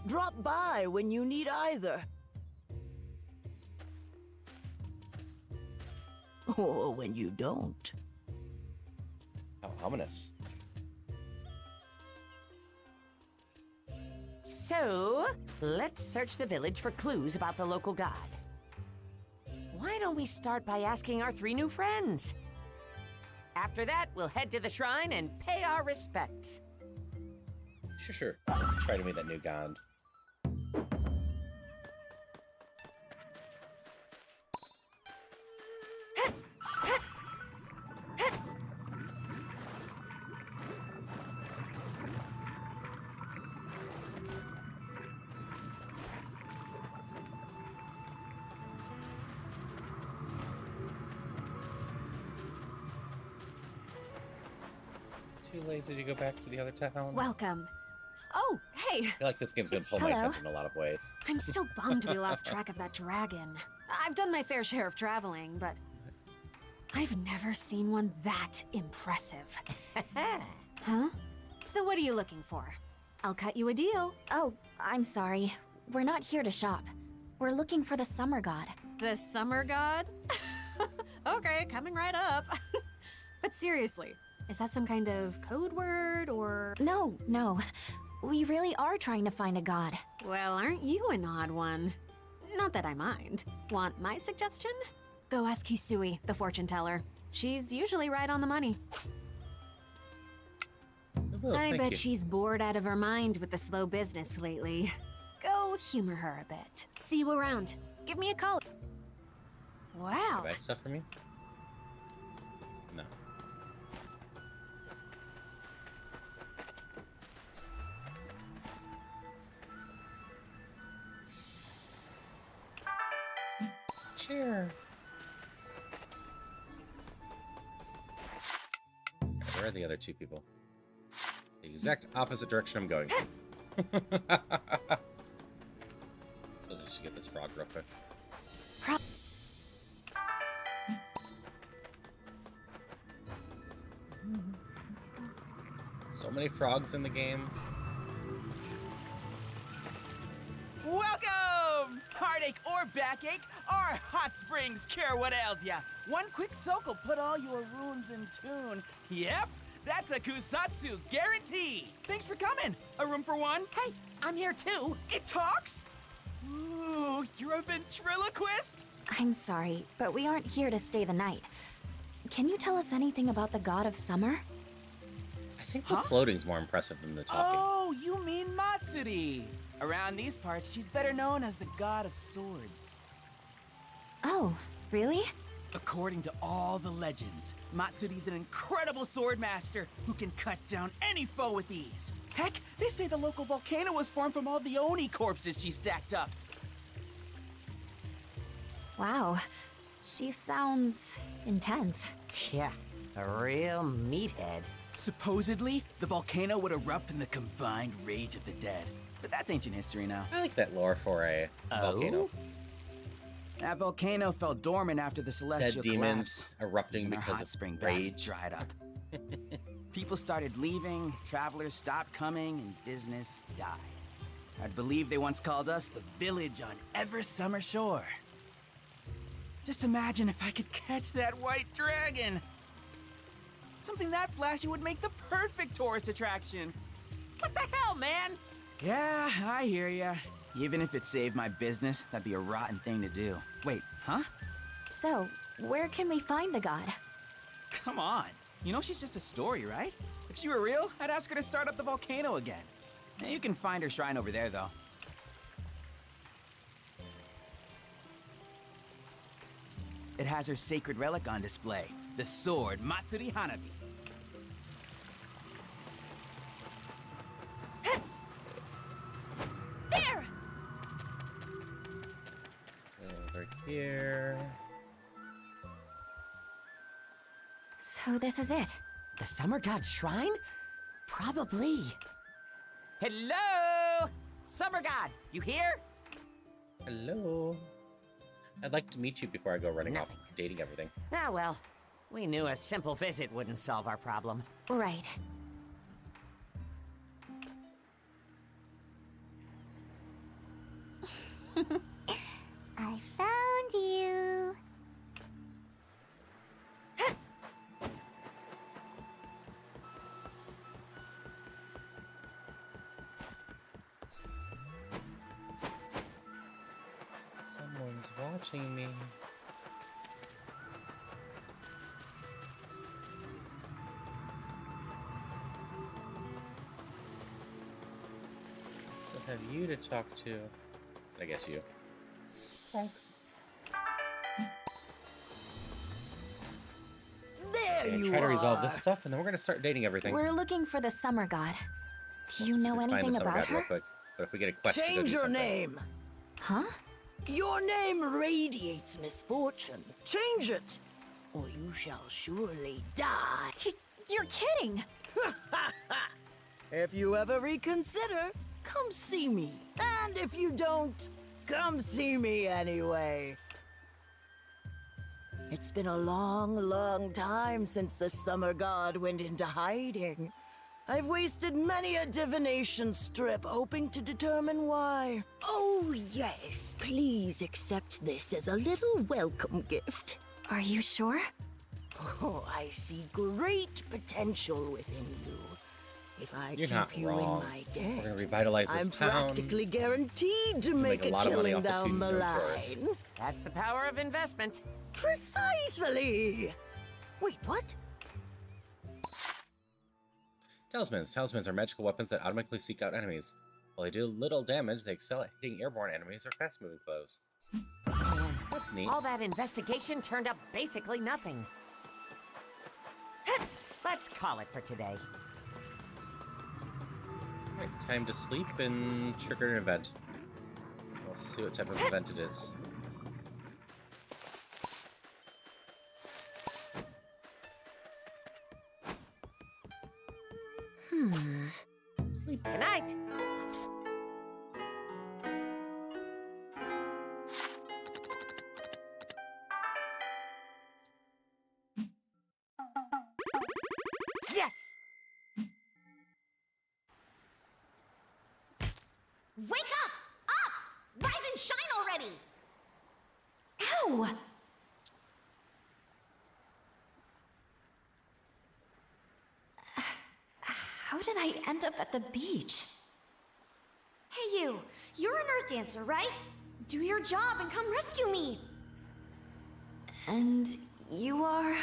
Drop by when you need either. Or when you don't. How ominous. So, let's search the village for clues about the local god. Why don't we start by asking our 3 new friends? After that, we'll head to the shrine and pay our respects. Sure. Let's try to meet that new god. Too lazy to go back to the other town. Welcome. Oh, hey! I feel like this game's gonna It's- pull my hello. attention in a lot of ways. I'm still bummed we lost track of that dragon. I've done my fair share of traveling, but I've never seen one that impressive. Huh? So what are you looking for? I'll cut you a deal. Oh, I'm sorry. We're not here to shop. We're looking for the summer god. The summer god? Okay, coming right up. But seriously, is that some kind of code word or... No. We really are trying to find a god. Well, aren't you an odd one? Not that I mind. Want my suggestion? Go ask Hisui, the fortune teller. She's usually right on the money. Oh, I thank bet you. she's bored out of her mind with the slow business lately. Go humor her a bit. See you around. Give me a call. Wow. Buy stuff for me? No. Chair. Where are the other 2 people? The exact opposite direction I'm going. Suppose I should get this frog real quick. So many frogs in the game. Welcome! Heartache or backache, our hot springs cure what ails ya. One quick soak will put all your wounds in tune. Yep, that's a Kusatsu guarantee. Thanks for coming. A room for one? Hey, I'm here too. It talks? Ooh, you're a ventriloquist? I'm sorry, but we aren't here to stay the night. Can you tell us anything about the god of summer? I think the floating's more impressive than the talking. Oh, you mean Matsuri. Around these parts, she's better known as the god of swords. Oh, really? According to all the legends, Matsuri's an incredible sword master who can cut down any foe with ease. Heck, they say the local volcano was formed from all the Oni corpses she stacked up. Wow. She sounds intense. Yeah, a real meathead. Supposedly, the volcano would erupt in the combined rage of the dead. But that's ancient history now. I like that lore for a volcano. That volcano fell dormant after the celestial Dead demons collapse. erupting And our because hot of spring baths rage. dried up. People started leaving, travelers stopped coming, and business died. I believe they once called us the village on ever summer shore. Just imagine if I could catch that white dragon. Something that flashy would make the perfect tourist attraction. What the hell, man? Yeah, I hear ya. Even if it saved my business, that'd be a rotten thing to do. Wait, huh? So, where can we find the god? Come on. You know she's just a story, right? If she were real, I'd ask her to start up the volcano again. Now, you can find her shrine over there, though. It has her sacred relic on display. The sword, Matsuri Hanabi. There! Over here. So this is it. The Summer God Shrine? Probably. Hello! Summer God, you here? Hello. I'd like to meet you before I go running off dating everything. Ah, well. We knew a simple visit wouldn't solve our problem. Right. I found you. Someone's watching me. So have you to talk to. I guess you. There Okay, you try to are. resolve this stuff, and then we're gonna start dating everything. We're looking for the summer god. Do you Let's know find the anything Summer about God real her? quick. But if we get a quest to go Change do your something. name. Huh? Your name radiates misfortune. Change it, or you shall surely die. You're kidding! If you ever reconsider, come see me. And if you don't, come see me anyway. It's been a long, long time since the summer god went into hiding. I've wasted many a divination strip hoping to determine why. Oh, yes, please accept this as a little welcome gift. Are you sure? Oh, I see great potential within you. If I You're keep not you wrong. in my We're debt, gonna revitalize this I'm town. practically guaranteed to We'll make make a a lot of money killing off the down the Tombstone tours. line. That's the power of investment. Precisely! Wait, what? Talismans. Talismans are magical weapons that automatically seek out enemies. While they do little damage, they excel at hitting airborne enemies or fast-moving foes. That's neat. All that investigation turned up basically nothing. Let's call it for today. Alright, time to sleep and trigger an event. We'll see what type of event it is. Sleep. Good night. Yes! Wake up! Up! Rise and shine already! Ow! How did I end up at the beach? Hey you! You're an earth dancer, right? Do your job and come rescue me! And you are...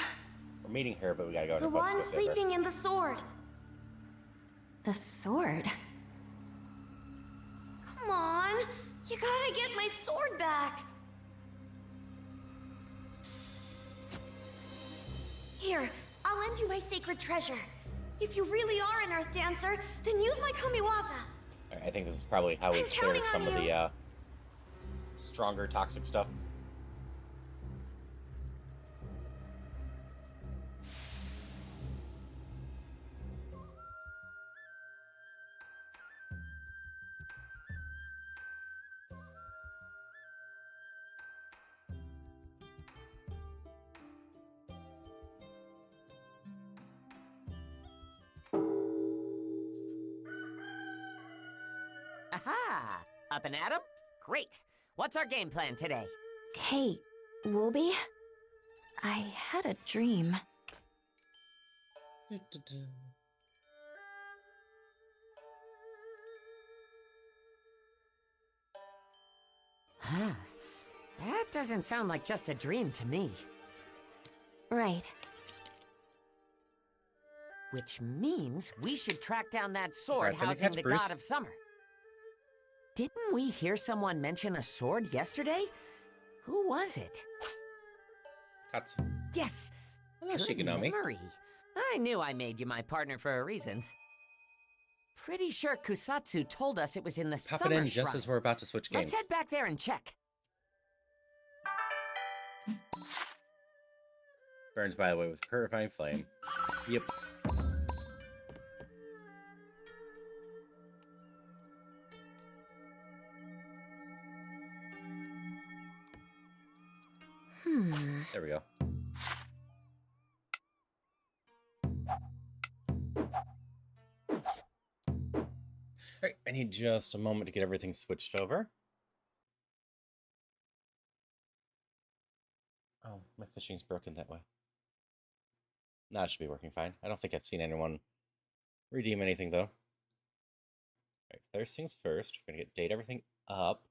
We're meeting her, but we gotta go The to one sleeping in the sword. the sword. Come on! You gotta get my sword back! Here, I'll lend you my sacred treasure. If you really are an earth dancer, then use my kamiwaza. I think this is probably how we I'm clear counting some on of you. the stronger toxic stuff. Aha! Up and at 'em? Great. What's our game plan today? Hey, Wooby? I had a dream. Huh. That doesn't sound like just a dream to me. Right. Which means we should track down that sword Congrats on your housing catch, the Bruce. god of summer. Didn't we hear someone mention a sword yesterday? Who was it? Katsu. Yes. Hello, Good Shigenami. memory. I knew I made you my partner for a reason. Pretty sure Kusatsu told us it was in the Pop it summer in just shrine. as we're about to switch games. Let's head back there and check. Burns, by the way, with purifying flame. Yep. There we go. Alright, I need just a moment to get everything switched over. Oh, my fishing's broken that way. Nah, it should be working fine. I don't think I've seen anyone redeem anything, though. Alright, first things first, we're gonna date everything up.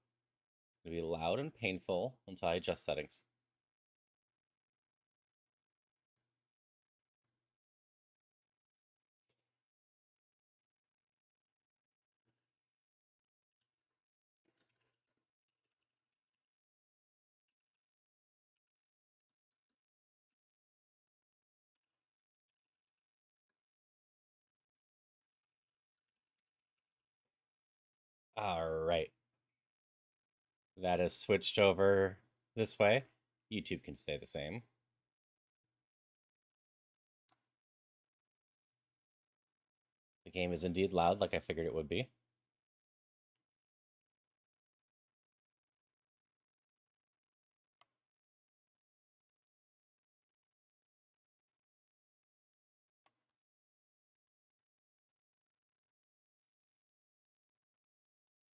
It's gonna be loud and painful until I adjust settings. Alright. That is switched over this way. YouTube can stay the same. The game is indeed loud, like I figured it would be.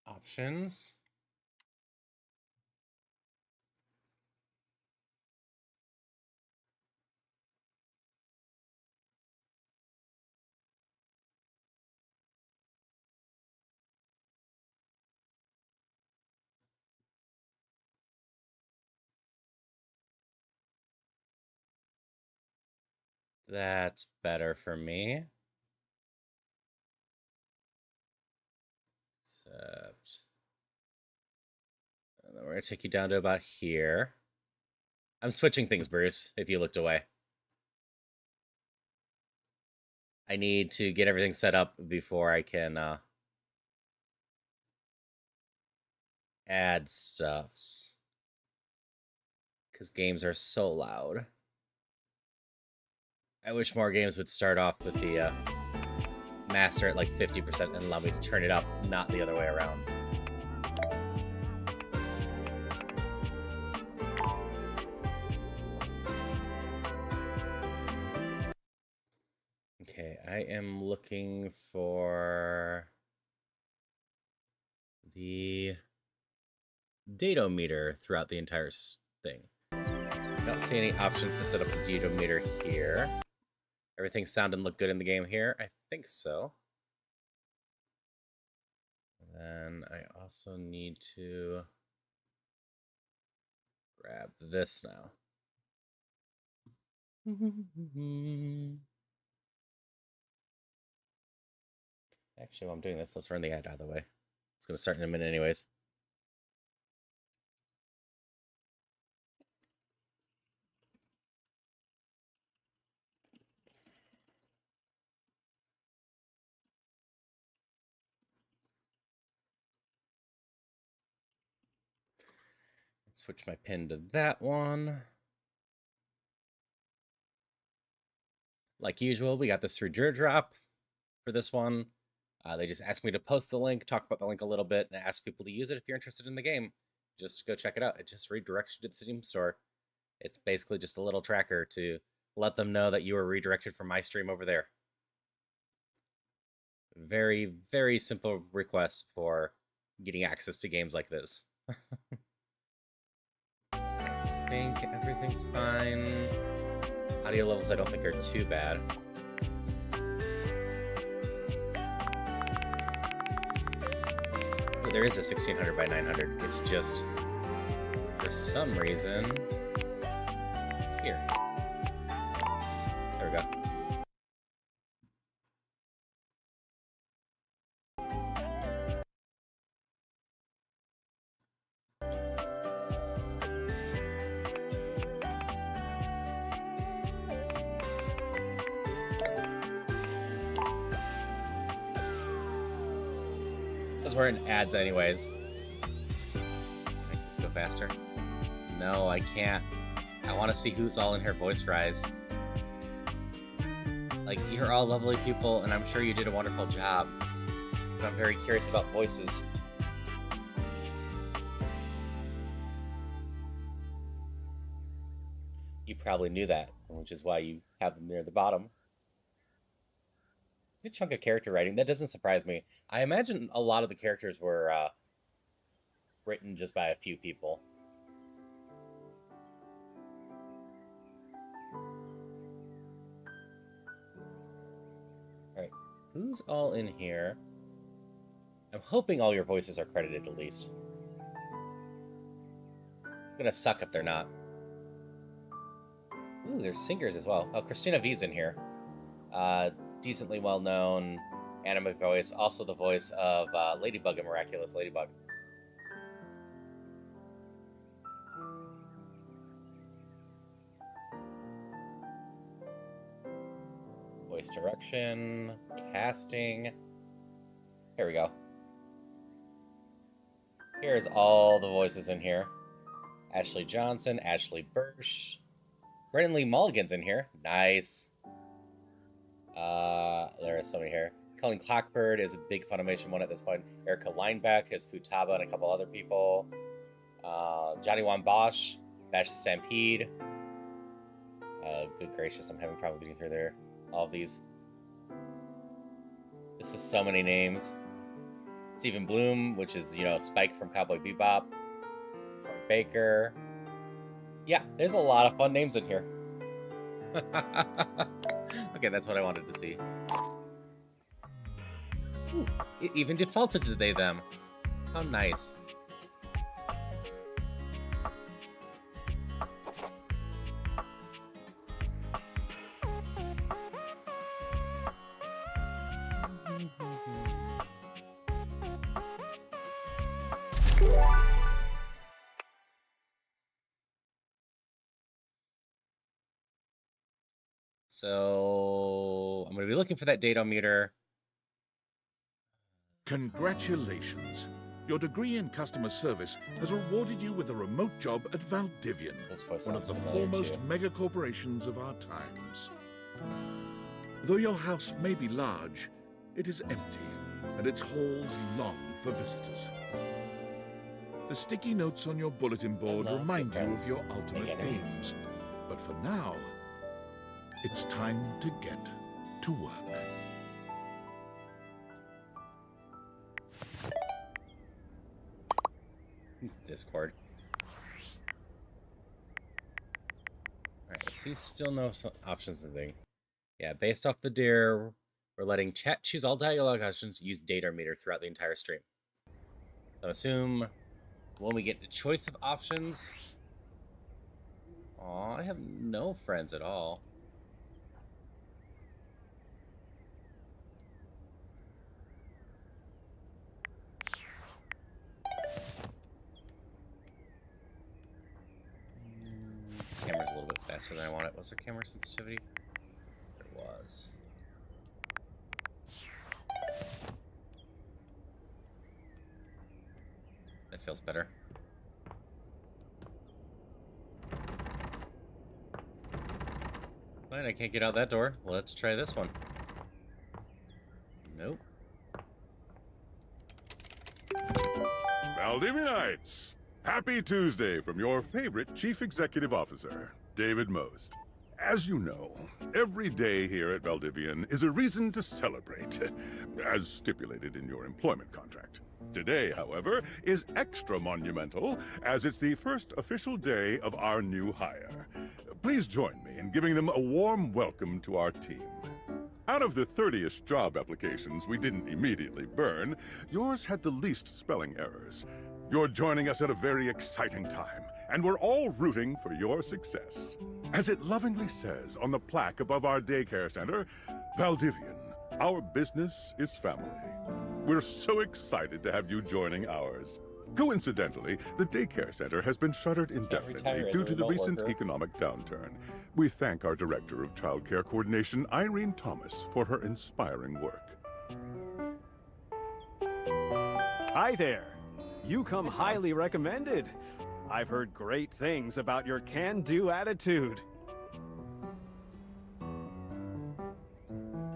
Options. That's better for me. Except... And then we're going to take you down to about here. I'm switching things, Bruce, if you looked away. I need to get everything set up before I can add stuffs. Because games are so loud. I wish more games would start off with the master at like 50% and allow me to turn it up, not the other way around. Okay, I am looking for the datometer throughout the entire thing. I don't see any options to set up a datometer here. Everything sound and look good in the game here? I think so. Then I also need to grab this now. Actually, while I'm doing this, let's run the ad out of the way. It's going to start in a minute anyways. Switch my pin to that one. Like usual, we got this through Drop for this one. They just asked me to post the link, talk about the link a little bit, and ask people to use it if you're interested in the game. Just go check it out. It just redirects you to the Steam store. It's basically just a little tracker to let them know that you were redirected from my stream over there. Very, very simple request for getting access to games like this. I think everything's fine. Audio levels I don't think are too bad. Oh, there is a 1600 by 900. It's just, for some reason, here. There we go. We're in ads anyways. Let's go faster. No, I can't. I want to see who's all in here voice rise. Like, you're all lovely people, and I'm sure you did a wonderful job. But I'm very curious about voices. You probably knew that, which is why you have them near the bottom. Good chunk of character writing. That doesn't surprise me. I imagine a lot of the characters were written just by a few people. Alright, who's all in here? I'm hoping all your voices are credited at least. I'm gonna suck if they're not. Ooh, there's singers as well. Oh, Christina V's in here. Decently well-known anime voice, also the voice of Ladybug in Miraculous Ladybug. Voice direction, casting. Here we go. Here's all the voices in here. Ashley Johnson, Ashley Bursch. Brennan Lee Mulligan's in here. Nice. There are so many here. Colleen Clockbird is a big Funimation one at this point. Erica Lineback is Futaba and a couple other people. Johnny Wan Bosch, Bash the Stampede. Good gracious, I'm having problems getting through there. All of these. This is so many names. Stephen Bloom, which is, you know, Spike from Cowboy Bebop. Troy Baker. Yeah, there's a lot of fun names in here. Okay, that's what I wanted to see. Ooh, it even defaulted to they, them. How nice. So I'm going to be looking for that datometer. Congratulations. Your degree in customer service has rewarded you with a remote job at Valdivian, one of the foremost mega corporations of our times. Though your house may be large, it is empty, and its halls long for visitors. The sticky notes on your bulletin board remind you of your ultimate aims. But for now, it's time to get to work. Discord. Alright, let's see. Still no options and thing. Yeah, based off the deer, we're letting chat choose all dialogue options, use data meter throughout the entire stream. So assume when we get the choice of options. Aw, I have no friends at all. Camera's a little bit faster than I want it. Was there camera sensitivity? There was. That feels better. Fine, I can't get out that door. Well, let's try this one. Nope. Valdivianites! Happy Tuesday from your favorite Chief Executive Officer, David Most. As you know, every day here at Valdivian is a reason to celebrate, as stipulated in your employment contract. Today, however, is extra monumental, as it's the first official day of our new hire. Please join me in giving them a warm welcome to our team. Out of the 30-ish job applications we didn't immediately burn, yours had the least spelling errors. You're joining us at a very exciting time, and we're all rooting for your success. As it lovingly says on the plaque above our daycare center, Valdivian, our business is family. We're so excited to have you joining ours. Coincidentally, the daycare center has been shuttered indefinitely due to the recent economic downturn. We thank our Director of Child Care Coordination, Irene Thomas, for her inspiring work. Hi there. You come highly recommended. I've heard great things about your can-do attitude.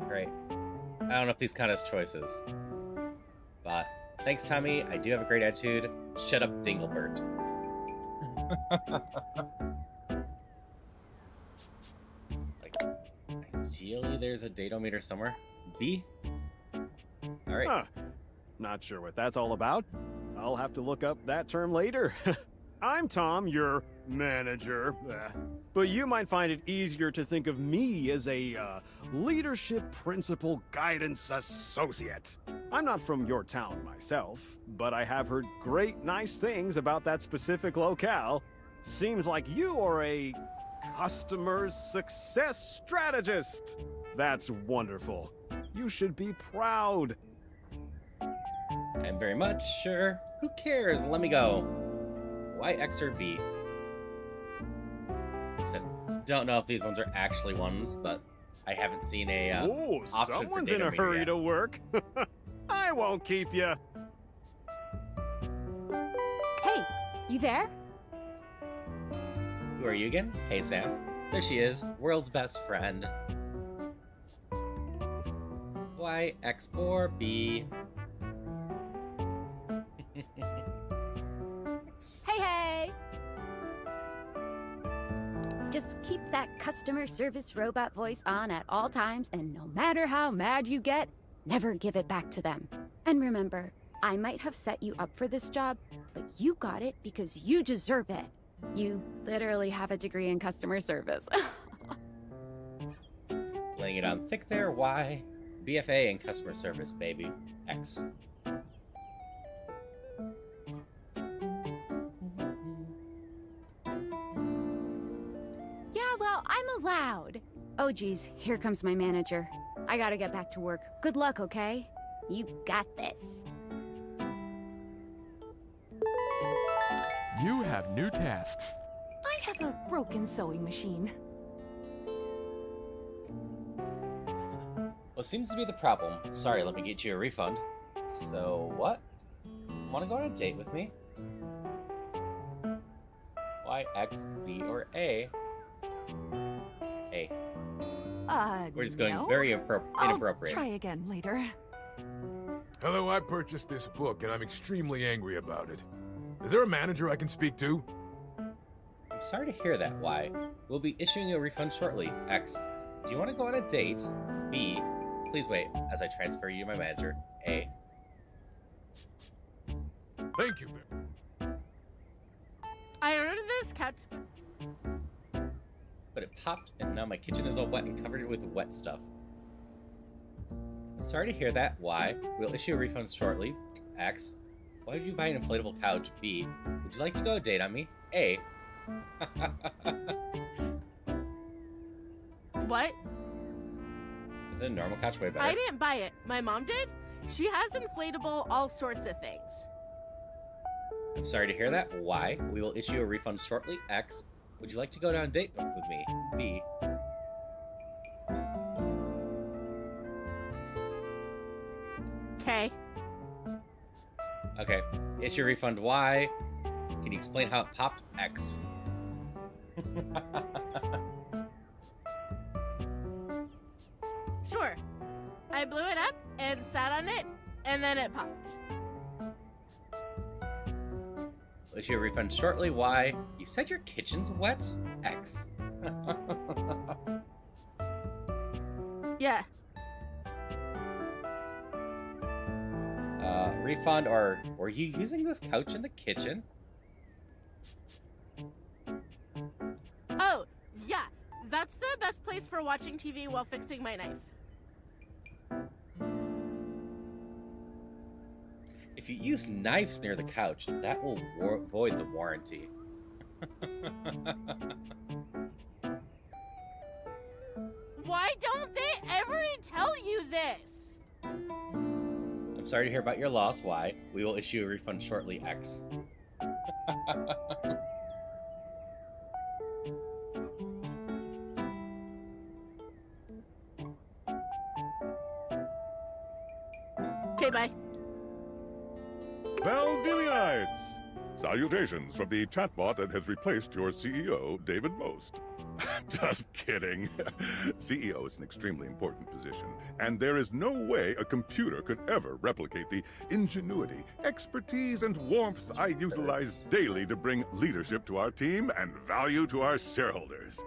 Great. I don't know if these count as choices. But thanks, Tommy. I do have a great attitude. Shut up, Dinglebert. Like, ideally, there's a datometer somewhere. B? Alright. Huh. Not sure what that's all about. I'll have to look up that term later. I'm Tom, your manager. But you might find it easier to think of me as a leadership principal guidance associate. I'm not from your town myself, but I have heard great nice things about that specific locale. Seems like you are a customer success strategist. That's wonderful. You should be proud. I'm very much sure. Who cares? Let me go. Why X or B? I said, don't know if these ones are actually ones, but I haven't seen a option someone's for in a datometer hurry yet. to work. I won't keep you. Hey, you there? Who are you again? Hey, Sam. There she is, world's best friend. Y, X, or B? Hey! Just keep that customer service robot voice on at all times, and no matter how mad you get, never give it back to them. And remember, I might have set you up for this job, but you got it because you deserve it. You literally have a degree in customer service. Laying it on thick there, Y. BFA in customer service, baby. X. Yeah, well, I'm allowed. Oh geez, here comes my manager. I gotta get back to work. Good luck, okay? You got this. You have new tasks. I have a broken sewing machine. What seems to be the problem? Sorry, let me get you a refund. So, what? Want to go on a date with me? Y, X, B, or A? A. We're just going no. very inappropriate. I'll try again later. Hello, I purchased this book and I'm extremely angry about it. Is there a manager I can speak to? I'm sorry to hear that, Y. We'll be issuing you a refund shortly. X. Do you want to go on a date? B. Please wait as I transfer you to my manager. A. Thank you. I ordered this couch. But it popped, and now my kitchen is all wet and covered with wet stuff. Sorry to hear that, Y. We'll issue a refund shortly. X. Why did you buy an inflatable couch? B. Would you like to go on a date on me? A. What? Is it a normal couch? Way better. I didn't buy it. My mom did. She has inflatable all sorts of things. I'm sorry to hear that. Y. We will issue a refund shortly. X. Would you like to go down a date with me? B. Okay. Okay. Issue a refund. Y. Can you explain how it popped? X. Sure. I blew it up and sat on it, and then it popped. We'll issue a refund shortly. Y. You said your kitchen's wet? X. Yeah. Refund, or were you using this couch in the kitchen? Oh, yeah. That's the best place for watching TV while fixing my knife. If you use knives near the couch, that will void the warranty. Why don't they ever tell you this? I'm sorry to hear about your loss. Why? We will issue a refund shortly, X. Okay, bye. Valdivianites! Salutations from the chatbot that has replaced your CEO, David Most. Just kidding. CEO is an extremely important position, and there is no way a computer could ever replicate the ingenuity, expertise, and warmth I utilize daily to bring leadership to our team and value to our shareholders.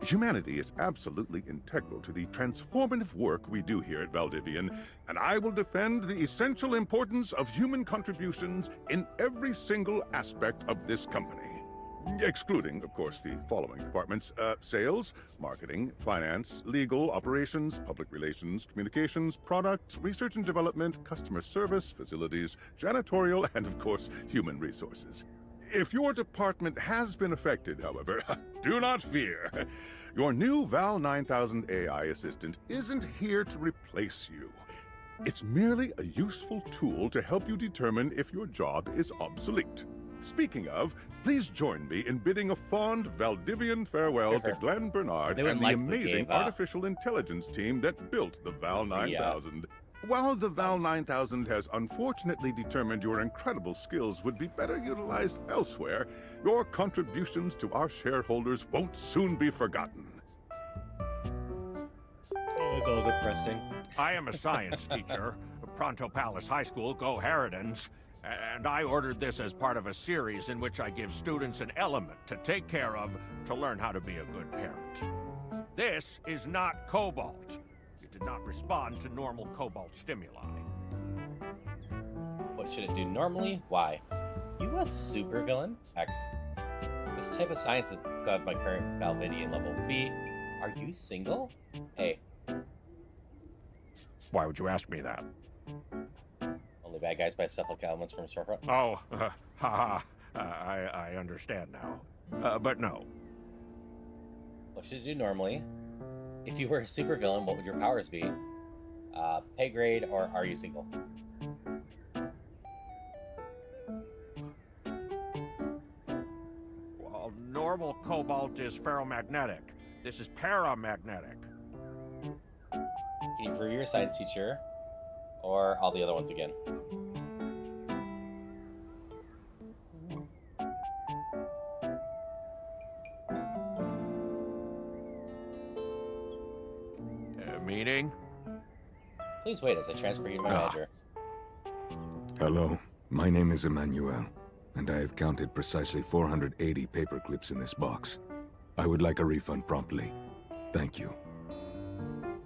Humanity is absolutely integral to the transformative work we do here at Valdivian, and I will defend the essential importance of human contributions in every single aspect of this company. Excluding, of course, the following departments: sales, marketing, finance, legal, operations, public relations, communications, product, research and development, customer service, facilities, janitorial, and of course, human resources. If your department has been affected, however, do not fear. Your new Val 9000 AI assistant isn't here to replace you. It's merely a useful tool to help you determine if your job is obsolete. Speaking of, please join me in bidding a fond Valdivian farewell to Glenn Bernard and the amazing artificial intelligence team that built the Val 9000. While the Val 9000 has unfortunately determined your incredible skills would be better utilized elsewhere, your contributions to our shareholders won't soon be forgotten. Oh, it's all depressing. I am a science teacher, Pronto Palace High School, Go Harridans, and I ordered this as part of a series in which I give students an element to take care of to learn how to be a good parent. This is not cobalt. It did not respond to normal cobalt stimuli. What should it do normally? Why? You a supervillain? X. This type of science has got my current Valvidian level. B. Are you single? A. Why would you ask me that? Only bad guys buy stuff like elements from storefront. Oh, I understand now. But no. What should it do normally? If you were a supervillain, what would your powers be? Pay grade, or are you single? Well, normal cobalt is ferromagnetic. This is paramagnetic. Can you prove you're a science teacher? Or all the other ones again? Meeting? Please wait as I transfer you to my manager. Hello, my name is Emmanuel, and I have counted precisely 480 paper clips in this box. I would like a refund promptly. Thank you.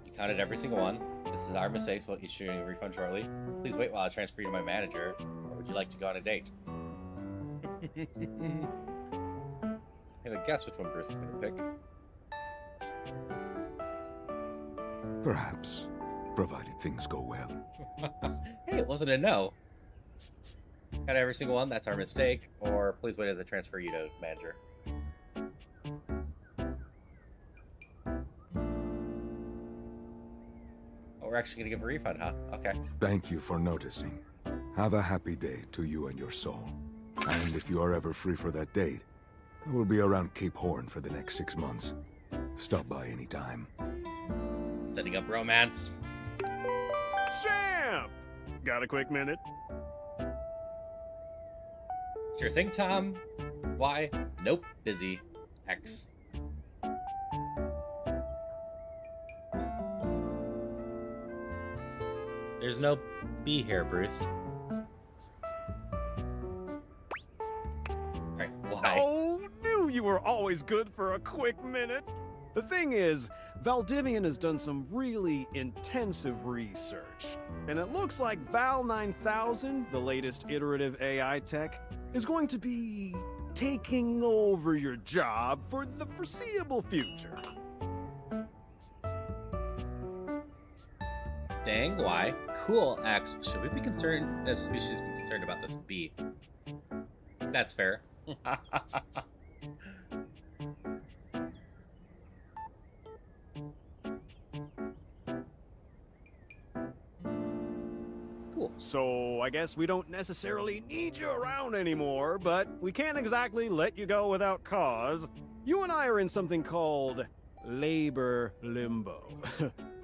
You counted every single one. This is our mistakes. We'll issue a refund shortly. Please wait while I transfer you to my manager. Or would you like to go on a date? I have a guess which one Bruce is going to pick. Perhaps, provided things go well. Hey, it wasn't a no. Got every single one. That's our mistake. Or please wait as I transfer you to manager. Oh, we're actually gonna give a refund, huh? Okay. Thank you for noticing. Have a happy day to you and your soul. And if you are ever free for that date, I will be around Cape Horn for the next 6 months. Stop by anytime. Setting up romance. Champ! Got a quick minute? Sure thing, Tom. Why? Nope. Busy. X. There's no B here, Bruce. Alright, why? Oh, knew you were always good for a quick minute. The thing is, Valdivian has done some really intensive research, and it looks like Val 9000, the latest iterative AI tech, is going to be taking over your job for the foreseeable future. Dang, why? Cool, X. Should we be concerned, as a species, be concerned about this B? That's fair. Cool. So, I guess we don't necessarily need you around anymore, but we can't exactly let you go without cause. You and I are in something called labor limbo.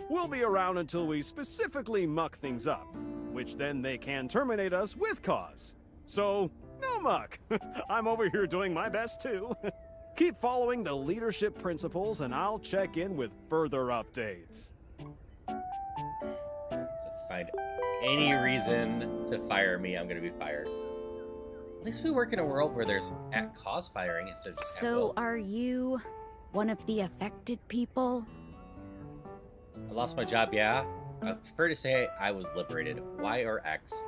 We'll be around until we specifically muck things up, which then they can terminate us with cause. So, no muck. I'm over here doing my best too. Keep following the leadership principles and I'll check in with further updates. So find any reason to fire me, I'm gonna be fired. At least we work in a world where there's at-cause firing instead of just at will. So, are you one of the affected people? I lost my job, yeah. I prefer to say I was liberated. Y or X?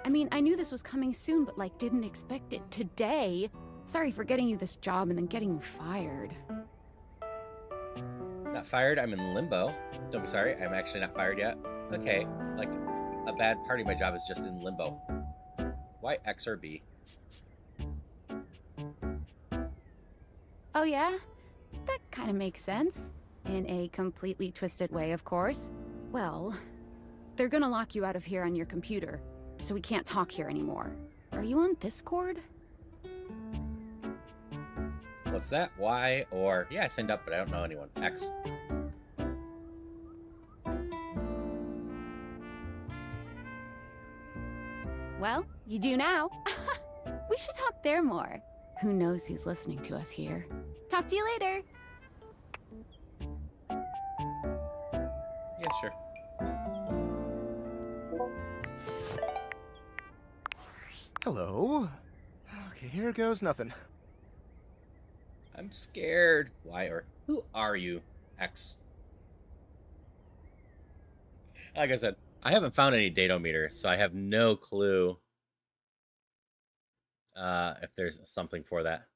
I mean, I knew this was coming soon, but like didn't expect it today. Sorry for getting you this job and then getting you fired. Not fired, I'm in limbo. Don't be sorry, I'm actually not fired yet. It's okay. Like, a bad part of my job is just in limbo. Why X or B? Oh yeah? That kind of makes sense. In a completely twisted way, of course. Well, they're gonna lock you out of here on your computer, so we can't talk here anymore. Are you on Discord? What's that? Y or... Yeah, I signed up, but I don't know anyone. X. Well, you do now. We should talk there more. Who knows who's listening to us here. Talk to you later. Yeah, sure. Hello. Okay, here goes nothing. I'm scared. Y or... Who are you? X. Like I said, I haven't found any datometer, so I have no clue if there's something for that.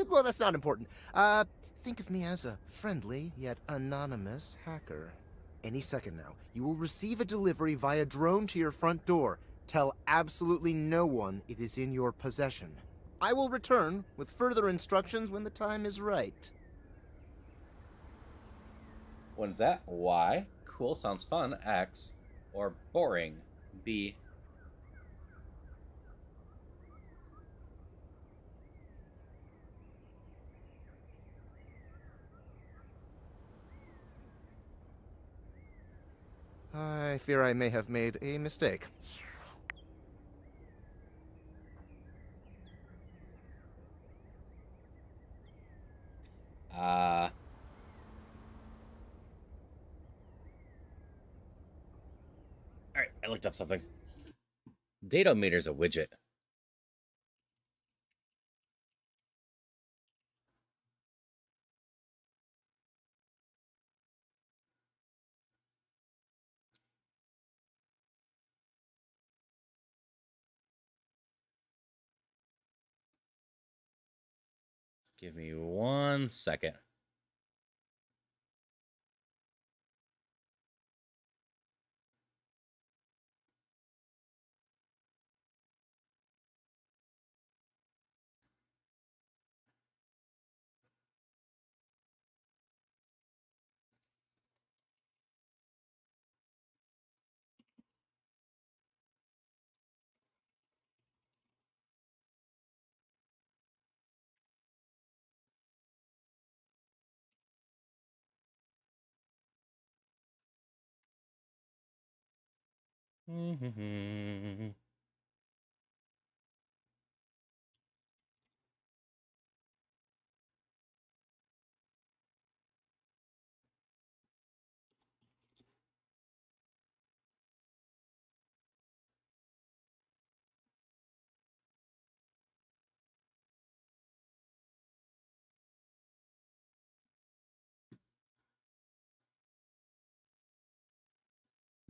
Well, that's not important. Think of me as a friendly, yet anonymous hacker. Any second now, you will receive a delivery via drone to your front door. Tell absolutely no one it is in your possession. I will return with further instructions when the time is right. When's that? Y. Cool, sounds fun. X. Or boring. B. I fear I may have made a mistake. Alright, I looked up something. Datometer's a widget. Give me 1 second.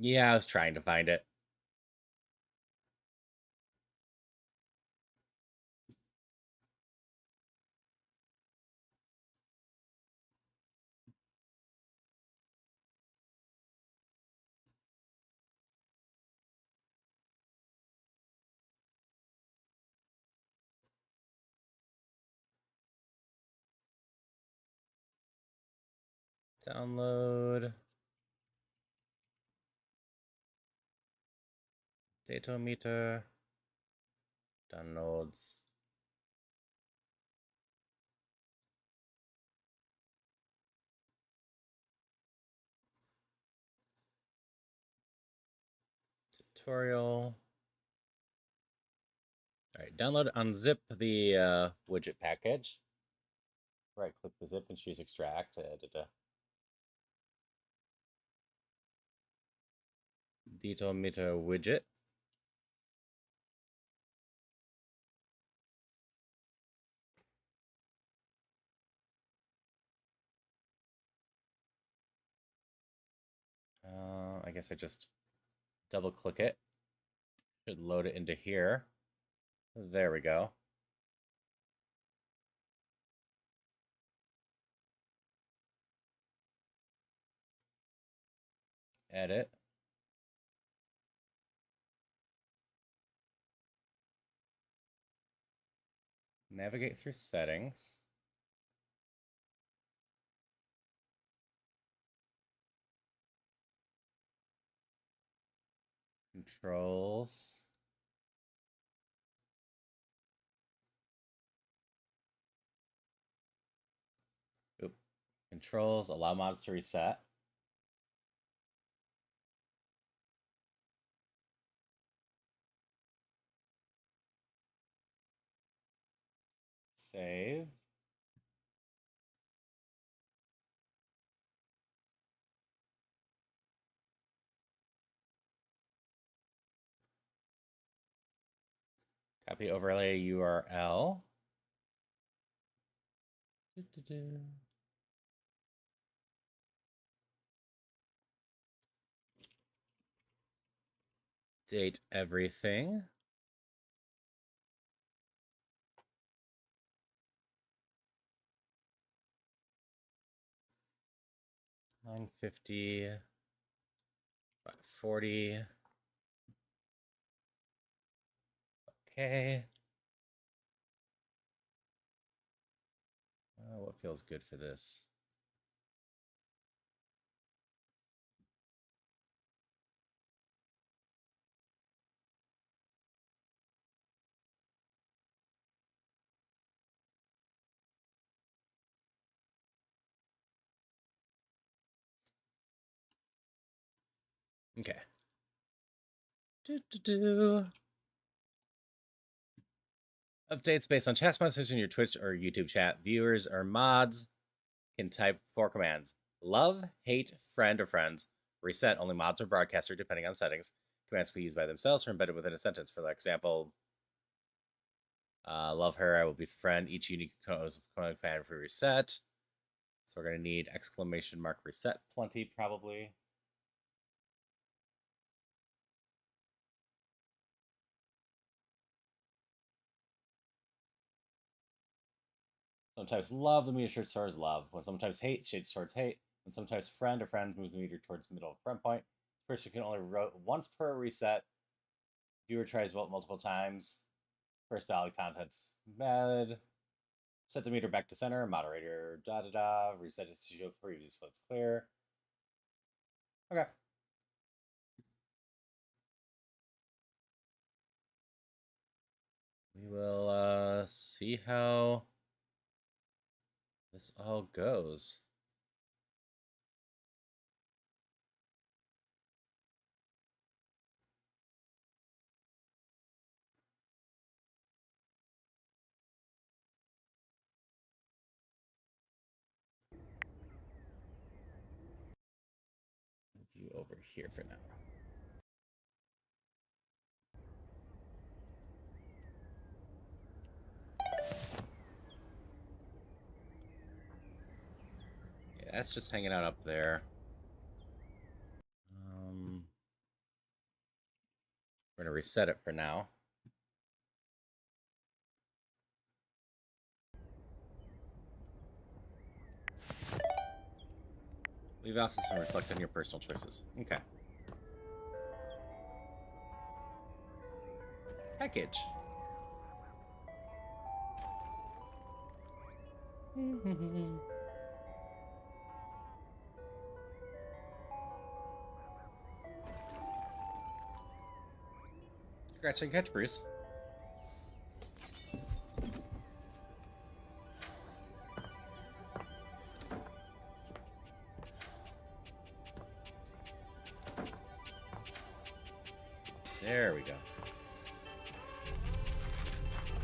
Yeah, I was trying to find it. Download. Datometer. Downloads. Tutorial. All right, download, unzip the widget package. Right click the zip and choose extract. Datometer widget. I guess I just double click it. Should load it into here. There we go. Edit. Navigate through settings. Controls. Oop. Controls, allow mods to reset. Save. Copy overlay URL. Date everything. $9.50. $5.40. Okay. What feels good for this? Okay. Updates based on chat messages in your Twitch or YouTube chat. Viewers or mods can type 4 commands: love, hate, friend, or friends. Reset, only mods or broadcaster, depending on settings. Commands can be used by themselves or embedded within a sentence. For example, love her, I will befriend. Each unique command for reset. So we're going to need exclamation mark reset plenty, probably. Sometimes love, the meter shirt towards love. When sometimes hate shades towards hate. When sometimes friend or friends moves the meter towards the middle of front point. Person can only vote once per reset. Viewer tries vote multiple times. First valid contents valid. Set the meter back to center. Moderator reset it to show preview so it's clear. Okay. We will see how this all goes. Move you over here for now. Yeah, that's just hanging out up there. gonna reset it for now. Leave office and reflect on your personal choices. Okay. Package. Congrats on your catch, Bruce. There we go.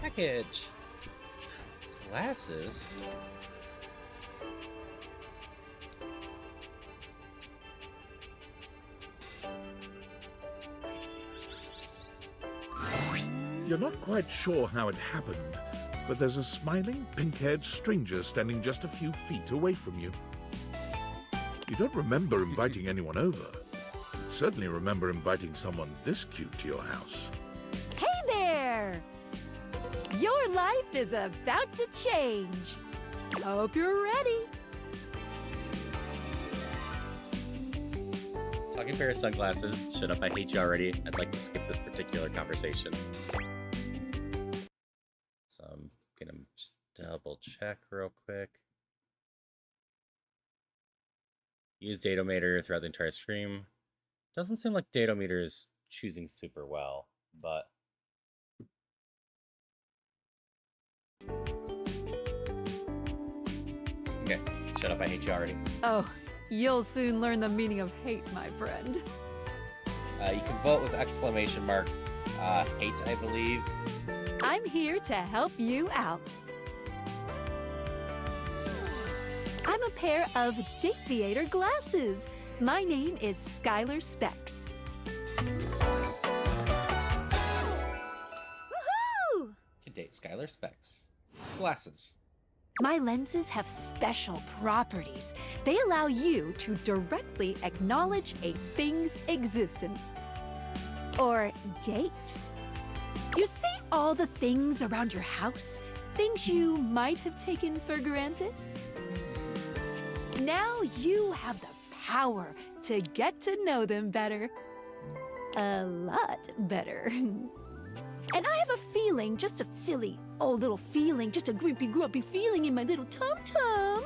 Package. Glasses. You're not quite sure how it happened, but there's a smiling, pink-haired stranger standing just a few feet away from you. You don't remember inviting anyone over. You certainly remember inviting someone this cute to your house. Hey there! Your life is about to change. Hope you're ready. Talking pair of sunglasses. Shut up, I hate you already. I'd like to skip this particular conversation. So I'm gonna just double check real quick. Use Datometer throughout the entire stream. Doesn't seem like Datometer is choosing super well, but okay. Shut up, I hate you already. Oh, you'll soon learn the meaning of hate, my friend. You can vote with exclamation mark hate, I believe. I'm here to help you out. I'm a pair of Date Theater glasses. My name is Skylar Specs. Woohoo! To date Skylar Specs. Glasses. My lenses have special properties. They allow you to directly acknowledge a thing's existence. Or date. You see all the things around your house? Things you might have taken for granted? Now you have the power to get to know them better. A lot better. And I have a feeling, just a silly old little feeling, just a grumpy feeling in my little tum-tum,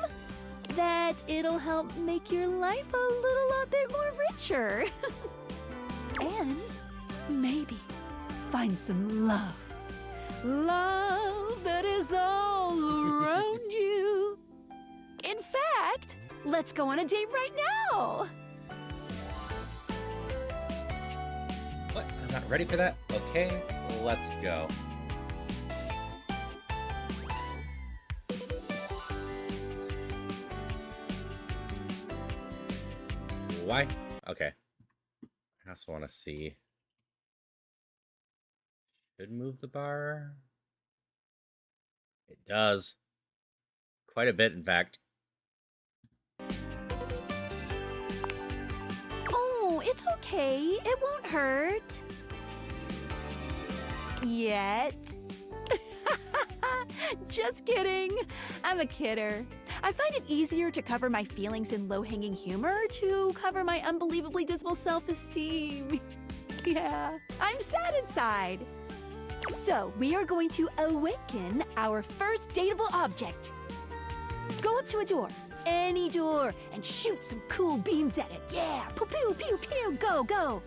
that it'll help make your life a little bit more richer. And maybe find some love. Love that is all around you. In fact, let's go on a date right now. What? I'm not ready for that? Okay, let's go. Why? Okay. I also want to see. Should move the bar. It does. Quite a bit, in fact. Oh, it's okay. It won't hurt. Yet. Just kidding. I'm a kidder. I find it easier to cover my feelings in low-hanging humor to cover my unbelievably dismal self-esteem. Yeah, I'm sad inside. So, we are going to awaken our first dateable object. Go up to a door, any door, and shoot some cool beams at it. Yeah, pew pew pew pew, go, go.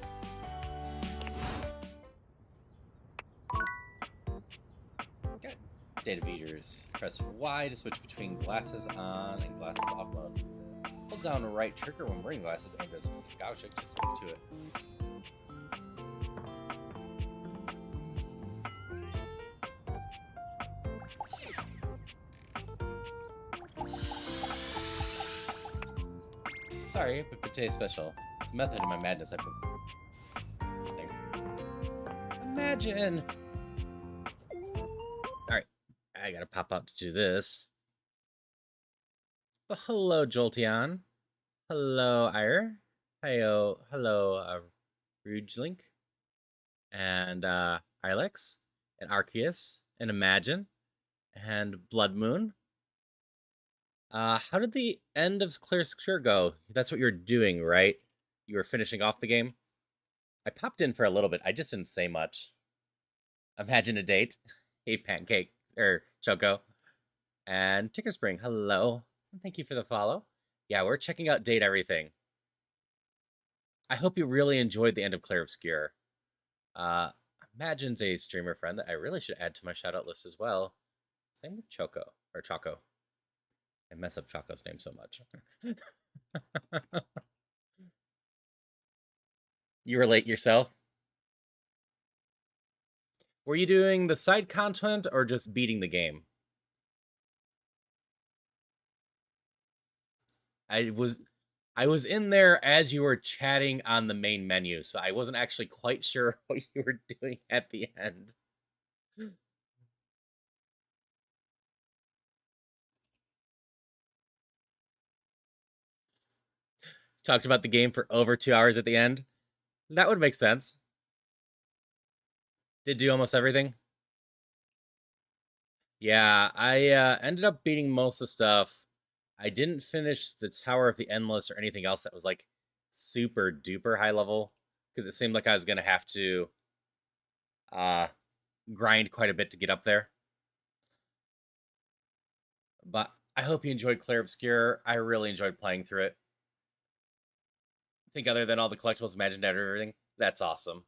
Okay. Data meters. Press Y to switch between glasses on and glasses off modes. Hold down right trigger when wearing glasses and a specific object to speak to it. Sorry, but today's special. It's a method in my madness. Imagine! Alright, I gotta pop out to do this. But hello, Jolteon. Hello, Ire. Hello, Rugelink. and Ilex, and Arceus, and Imagine, and Blood Moon. How did the end of Clear Secure go? That's what you're doing, right? You were finishing off the game? I popped in for a little bit. I just didn't say much. Imagine a date. Hey, Pancake, or Choco. And Ticker Spring, hello. Thank you for the follow. Yeah, we're checking out Date Everything. I hope you really enjoyed the end of Clair Obscure. Imagine's a streamer friend that I really should add to my shoutout list as well. Same with Choco, or Choco. I mess up Choco's name so much. You relate yourself? Were you doing the side content or just beating the game? I was in there as you were chatting on the main menu, so I wasn't actually quite sure what you were doing at the end. Talked about the game for over 2 hours at the end. That would make sense. Did do almost everything. Yeah, I ended up beating most of the stuff. I didn't finish the Tower of the Endless or anything else that was like super duper high level, because it seemed like I was gonna have to grind quite a bit to get up there. But I hope you enjoyed Clair Obscure. I really enjoyed playing through it. I think other than all the collectibles, Imagined and everything, that's awesome.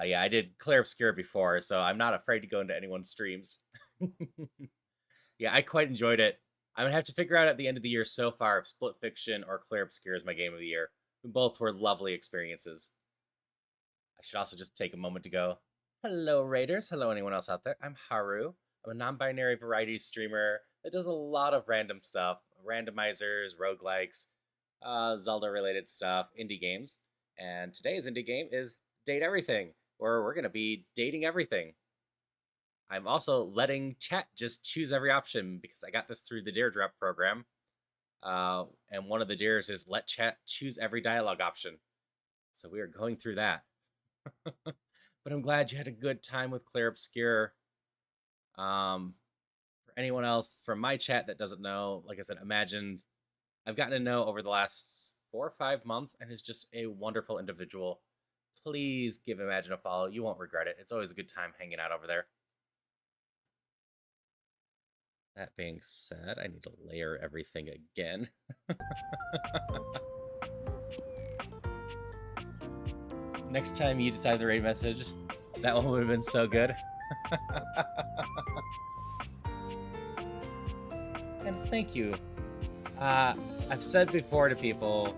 Yeah, I did Clair Obscure before, so I'm not afraid to go into anyone's streams. Yeah, I quite enjoyed it. I'm gonna have to figure out at the end of the year so far if Split Fiction or Clair Obscure is my game of the year. Both were lovely experiences. I should also just take a moment to go, hello Raiders, hello anyone else out there. I'm Haru. I'm a non-binary variety streamer that does a lot of random stuff, randomizers, roguelikes, Zelda-related stuff, indie games. And today's indie game is Date Everything, where we're gonna be dating everything. I'm also letting chat just choose every option because I got this through the Dare Drop program. And one of the dares is let chat choose every dialogue option. So we are going through that. But I'm glad you had a good time with Clair Obscure. For anyone else from my chat that doesn't know, like I said, Imagined, I've gotten to know over the last 4 or 5 months and is just a wonderful individual. Please give Imagine a follow. You won't regret it. It's always a good time hanging out over there. That being said, I need to layer everything again. Next time you decide the raid message, that one would have been so good. And thank you. I've said before to people,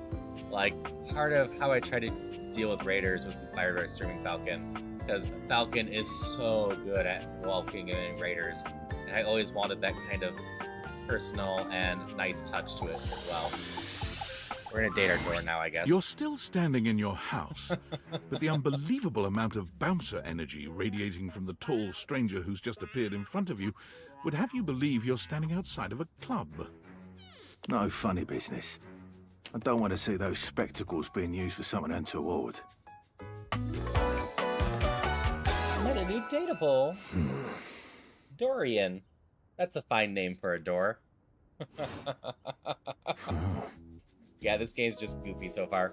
like, part of how I try to deal with raiders was inspired by streaming Falcon, because Falcon is so good at welcoming raiders, and I always wanted that kind of personal and nice touch to it as well. We're gonna date our door now, I guess. You're still standing in your house, but the unbelievable amount of bouncer energy radiating from the tall stranger who's just appeared in front of you would have you believe you're standing outside of a club. No funny business. I don't want to see those spectacles being used for something untoward. I met a new dateable. Dorian. That's a fine name for a door. Yeah, this game's just goofy so far.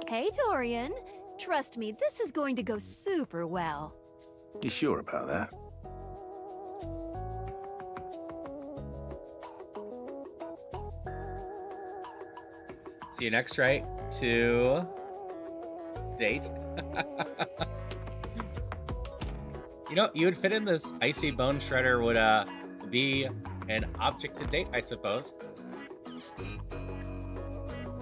Hey, Dorian. Trust me, this is going to go super well. You sure about that? See you next, right? To date. You know, you would fit in this icy bone shredder would be an object to date, I suppose.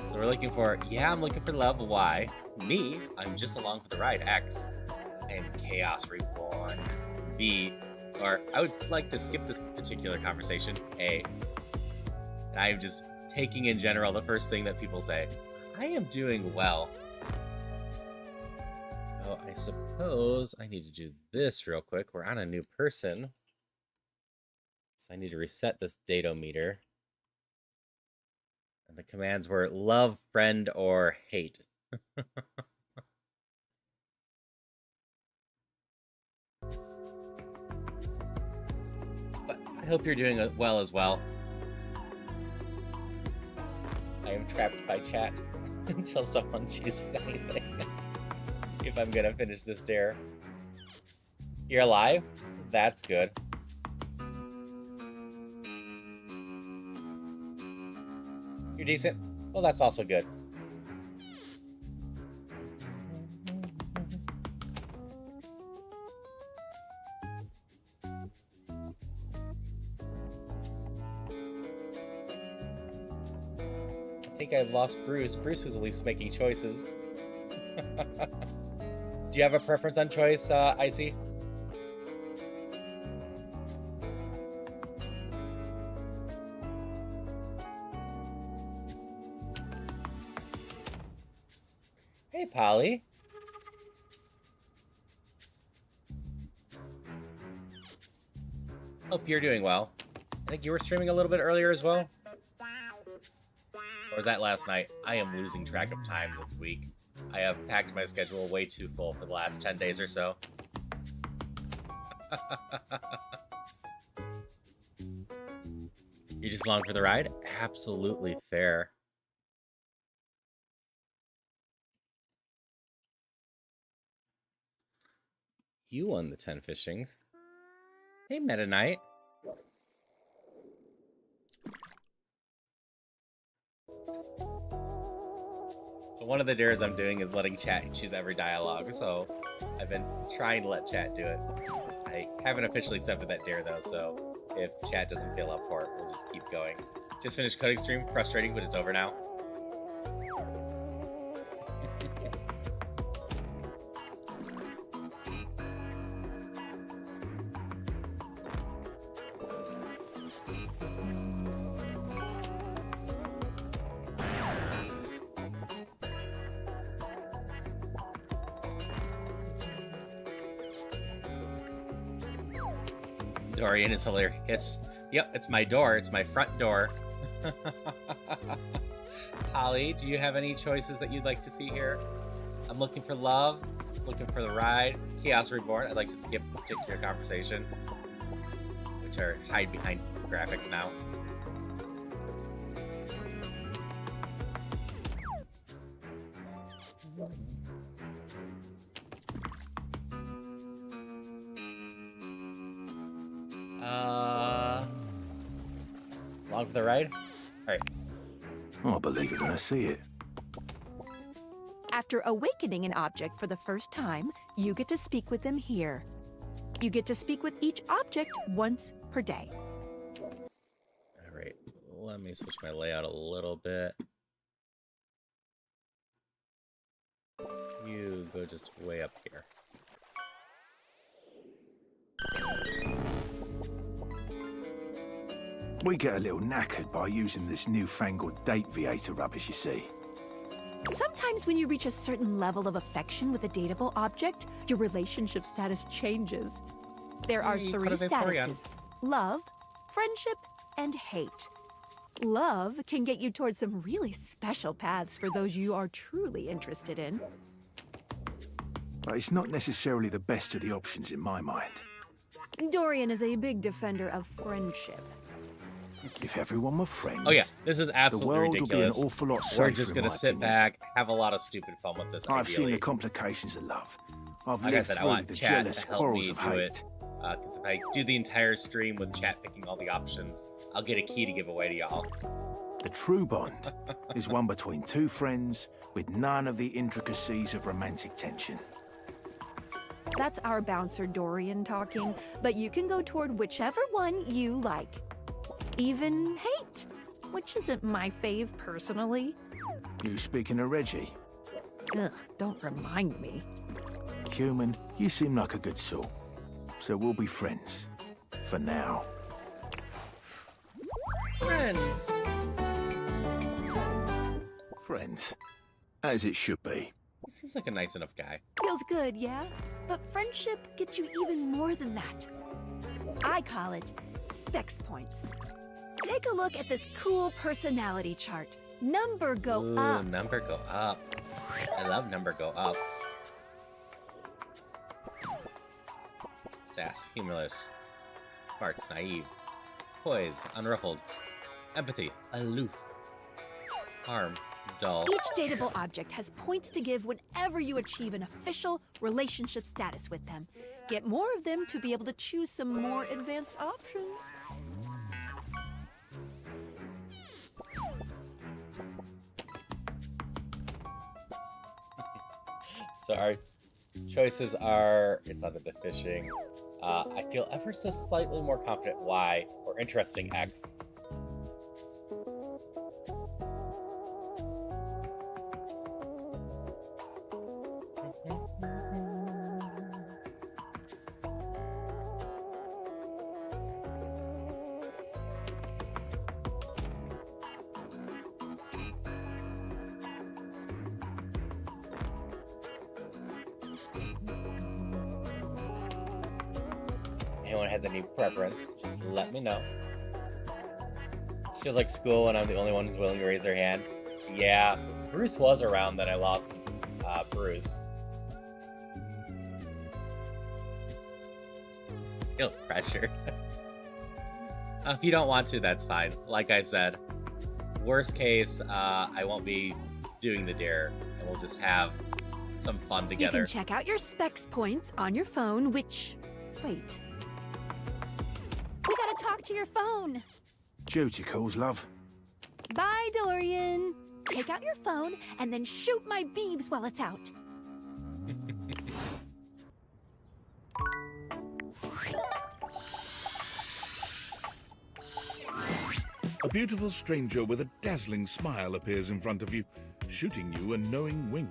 So we're looking for, yeah, I'm looking for love, Y. Me, I'm just along for the ride, X. And Chaos Reborn, B. Or I would like to skip this particular conversation, A. And I'm just taking in general the first thing that people say. I am doing well. So I suppose I need to do this real quick. We're on a new person. So I need to reset this datometer. And the commands were love, friend, or hate. I hope you're doing well as well. I am trapped by chat until someone chooses anything. If I'm gonna finish this dare. You're alive? That's good. You're decent? Well, that's also good. I think I've lost Bruce. Bruce was at least making choices. Do you have a preference on choice, Icy? Hey, Polly. Hope you're doing well. I think you were streaming a little bit earlier as well. Or was that last night? I am losing track of time this week. I have packed my schedule way too full for the last 10 days or so. You just long for the ride? Absolutely fair. You won the 10 fishings. Hey, Meta Knight. So one of the dares I'm doing is letting chat choose every dialogue, so I've been trying to let chat do it. I haven't officially accepted that dare though, so if chat doesn't feel up for it, we'll just keep going. Just finished coding stream, frustrating, but it's over now. Dorian is hilarious. Yep, it's my door. It's my front door. Holly, do you have any choices that you'd like to see here? I'm looking for love, looking for the ride. Chaos Reborn, I'd like to skip particular conversation, which are hide behind graphics now. Along for the ride? Alright. I'll believe it when I see it. After awakening an object for the first time, you get to speak with them here. You get to speak with each object once per day. Alright, let me switch my layout a little bit. You go just way up here. We get a little knackered by using this newfangled date Viator rubbish, you see. Sometimes when you reach a certain level of affection with a dateable object, your relationship status changes. There are three statuses: love, friendship, and hate. Love can get you towards some really special paths for those you are truly interested in. But it's not necessarily the best of the options in my mind. Dorian is a big defender of friendship. If everyone were friends... Oh yeah, this is absolutely the world ridiculous. Would be an awful lot We're safer, just gonna in my sit opinion. back, have a lot of stupid fun with this. I've seen ideally. the complications of love. I've Like I lived said, I through want the chat jealous to help quarrels me of do hate. it. Because if I do the entire stream with chat picking all the options, I'll get a key to give away to y'all. The true bond is one between two friends with none of the intricacies of romantic tension. That's our bouncer Dorian talking, but you can go toward whichever one you like. Even hate, which isn't my fave personally. You speaking of Reggie? Ugh, don't remind me. Human, you seem like a good soul. So we'll be friends. For now. Friends. Friends. As it should be. He seems like a nice enough guy. Feels good, yeah? But friendship gets you even more than that. I call it specs points. Take a look at this cool personality chart. Number go Ooh, up. number go up. I love number go up. Sass, humorless, smarts, naive, poise, unruffled. Empathy, aloof. Harm, dull. Each dateable object has points to give whenever you achieve an official relationship status with them. Get more of them to be able to choose some more advanced options. So our choices are, it's under the fishing. I feel ever so slightly more confident Y, or interesting X. Anyone has any preference, just let me know. This feels like school when I'm the only one who's willing to raise their hand. Yeah, Bruce was around, then I lost Bruce. Feel pressured. If you don't want to, that's fine. Like I said, worst case, I won't be doing the dare, and we'll just have some fun together. You can check out your specs points on your phone, which... Wait. We gotta talk to your phone. Duty calls, love. Bye, Dorian. Take out your phone and then shoot my beebs while it's out. A beautiful stranger with a dazzling smile appears in front of you, shooting you a knowing wink.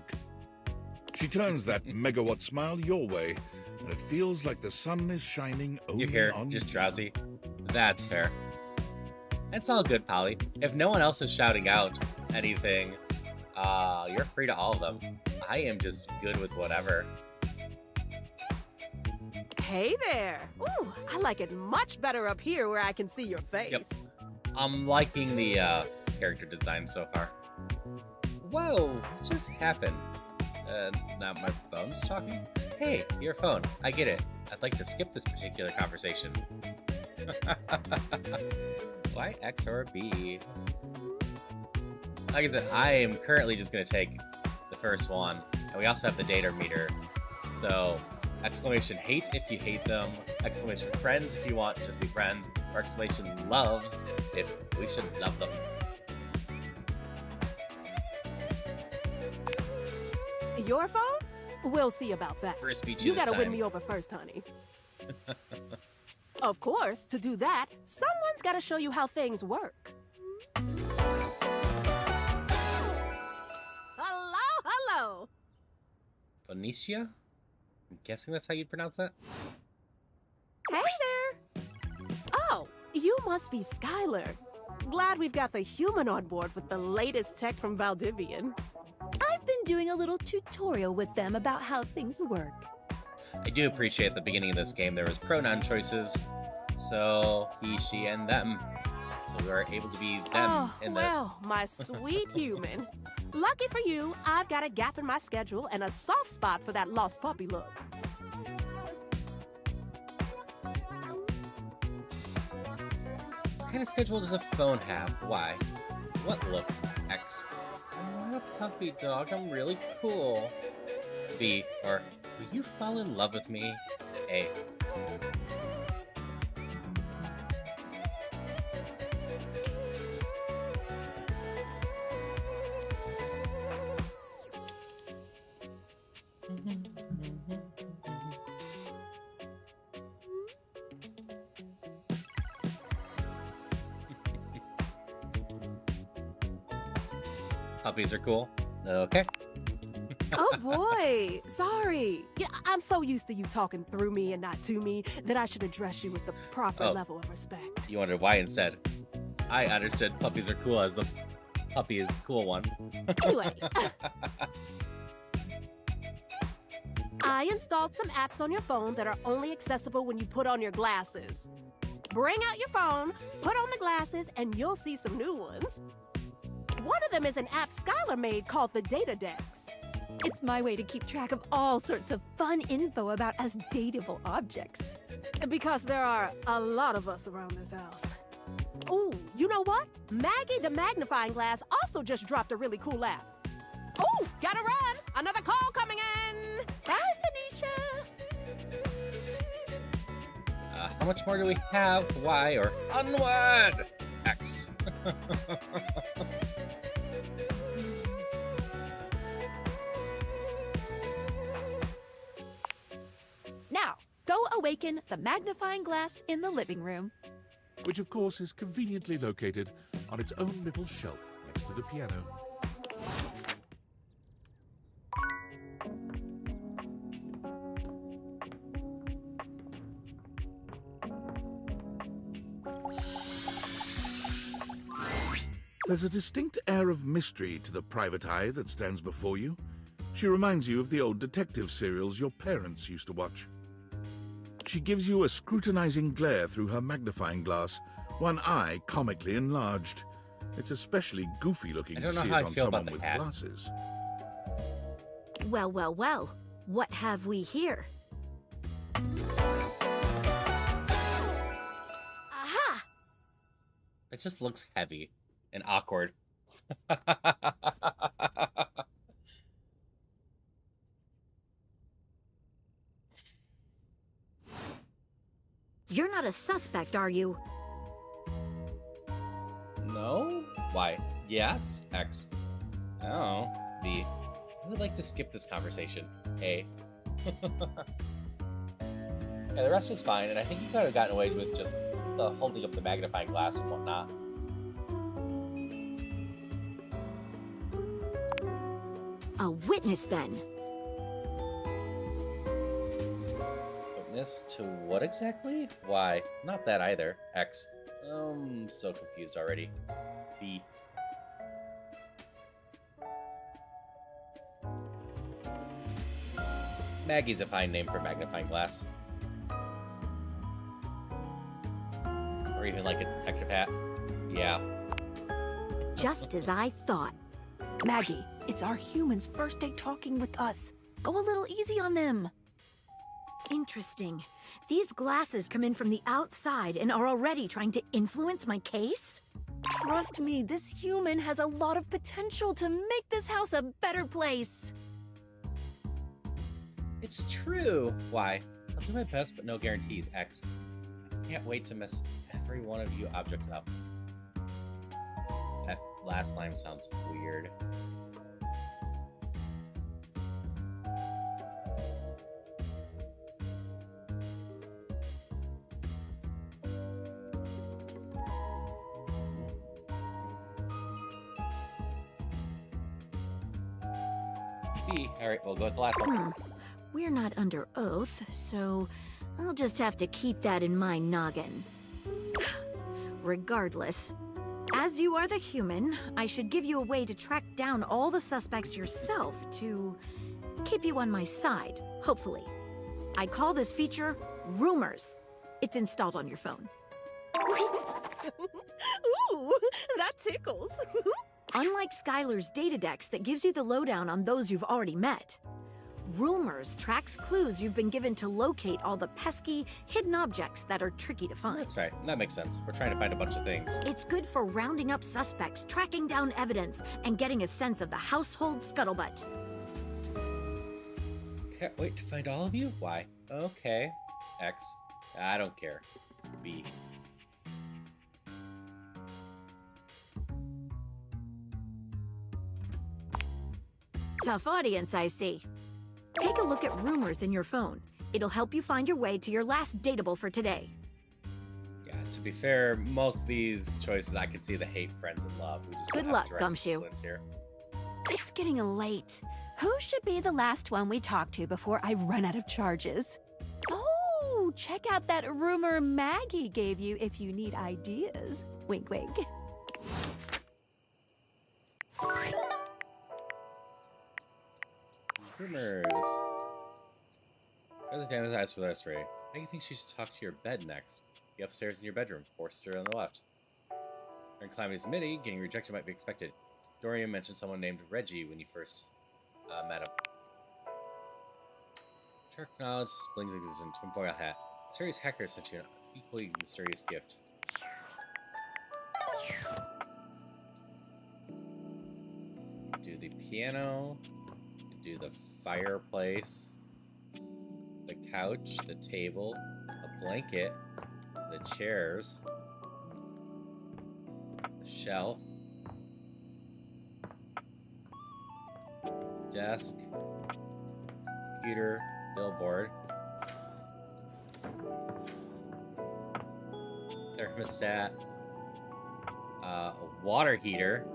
She turns that megawatt smile your way, and it feels like the sun is shining only You hear, on just you. drowsy. That's fair. It's all good, Polly. If no one else is shouting out anything, you're free to all of them. I am just good with whatever. Hey there! Ooh, I like it much better up here where I can see your face. Yep. I'm liking the character design so far. Whoa, what just happened? Now my phone's talking? Hey, your phone. I get it. I'd like to skip this particular conversation. Why X or B? Like I said, I am currently just going to take the first one. And we also have the data meter. So, exclamation hate if you hate them. Exclamation friends if you want to just be friends. Or exclamation love if we should love them. Your phone? We'll see about that. First speech You this gotta win time. me over first, honey. Of course, to do that, someone's gotta show you how things work. Hello! Phoenicia? I'm guessing that's how you'd pronounce that? Hey there! Oh, you must be Skylar. Glad we've got the human on board with the latest tech from Valdivian. I've been doing a little tutorial with them about how things work. I do appreciate at the beginning of this game there was pronoun choices. So, he, she, and them. So we are able to be them in this. Well, my sweet human. Lucky for you, I've got a gap in my schedule and a soft spot for that lost puppy look. What kind of schedule does a phone have? Why? What look? X. I'm not a puppy dog, I'm really cool. B. Or, will you fall in love with me? A. Puppies are cool. Okay. Oh boy, sorry. Yeah, I'm so used to you talking through me and not to me that I should address you with the proper Oh. level of respect. You wondered why instead. I understood puppies are cool as the puppy is cool one. Anyway. I installed some apps on your phone that are only accessible when you put on your glasses. Bring out your phone, put on the glasses, and you'll see some new ones. One of them is an app Skylar made called the Data Dex. It's my way to keep track of all sorts of fun info about us dateable objects. Because there are a lot of us around this house. Ooh, you know what? Maggie the magnifying glass also just dropped a really cool app. Oh, gotta run! Another call coming in! Bye, Phoenicia! How much more do we have? Y or unwed? X. Now, go awaken the magnifying glass in the living room. Which, of course, is conveniently located on its own little shelf next to the piano. There's a distinct air of mystery to the private eye that stands before you. She reminds you of the old detective serials your parents used to watch. She gives you a scrutinizing glare through her magnifying glass, one eye comically enlarged. It's especially goofy looking to see it on someone with glasses. Well, well, well. What have we here? Aha! It just looks heavy and awkward. You're not a suspect, are you? No? Why? Yes? X. Oh. B. I would like to skip this conversation. A. Yeah, the rest is fine, and I think you could have gotten away with just the holding up the magnifying glass and whatnot. A witness, then. Witness to what exactly? Why? Not that either. X. I'm so confused already. B. Maggie's a fine name for magnifying glass. Or even like a detective hat. Yeah. Just as I thought. Maggie, it's our humans' first day talking with us. Go a little easy on them. Interesting. These glasses come in from the outside and are already trying to influence my case? Trust me, this human has a lot of potential to make this house a better place. It's true. Why? I'll do my best, but no guarantees. X. I can't wait to mess every one of you objects up. That last line sounds weird. B. Alright, we'll go with the last one. We're not under oath, so I'll just have to keep that in my noggin. Regardless, as you are the human, I should give you a way to track down all the suspects yourself to keep you on my side, hopefully. I call this feature Rumors. It's installed on your phone. Ooh, that tickles. Unlike Skylar's Datadex that gives you the lowdown on those you've already met, Rumors tracks clues you've been given to locate all the pesky, hidden objects that are tricky to find. That's right. That makes sense. We're trying to find a bunch of things. It's good for rounding up suspects, tracking down evidence, and getting a sense of the household scuttlebutt. Can't wait to find all of you? Why? Okay. X. I don't care. B. Tough audience, I see. Take a look at Rumors in your phone. It'll help you find your way to your last dateable for today. Yeah, to be fair, most of these choices I can see the hate, friends, and love. We just Good don't have luck, direct Gumshoe. influence here. It's getting late. Who should be the last one we talk to before I run out of charges? Oh, check out that rumor Maggie gave you if you need ideas. Wink, wink. Rumors. Other times I asked for the rest rate. How do you think she should talk to your bed next? Be upstairs in your bedroom. Forster on the left. During Calamity's Mini, getting rejected might be expected. Dorian mentioned someone named Reggie when you first met him. Shark knowledge, Bling's existence, tinfoil hat. Mysterious hacker sent you an equally mysterious gift. piano. Do the fireplace. The couch, the table, a blanket, the chairs, the shelf, desk, computer, billboard, thermostat, a water heater,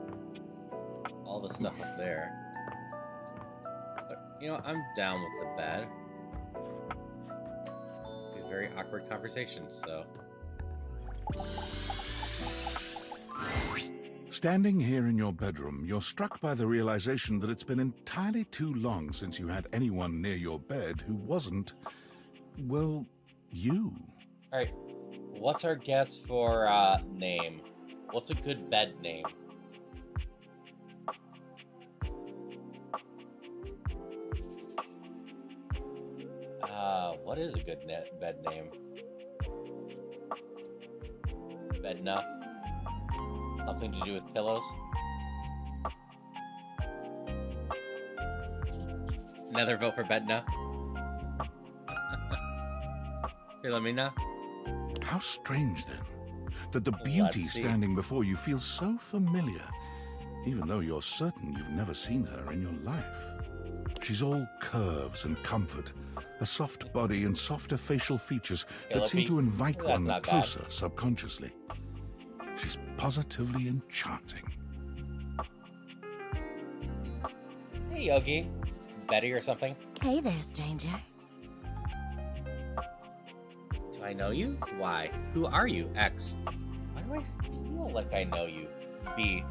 all the stuff up there. But, you know, I'm down with the bed. Be a very awkward conversation, so... Standing here in your bedroom, you're struck by the realization that it's been entirely too long since you had anyone near your bed who wasn't, well, you. Alright, what's our guess for name? What's a good bed name? What is a good bed name? Bedna? Something to do with pillows? Another vote for Bedna? Philomena? How strange, then, that the beauty standing before you feels so familiar, even though you're certain you've never seen her in your life. She's all curves and comfort, a soft body and softer facial features that seem to invite one closer subconsciously. She's positively enchanting. Hey, Yogi. Betty or something? Hey there, stranger. Do I know you? Y. Who are you? X. Why do I feel like I know you? B.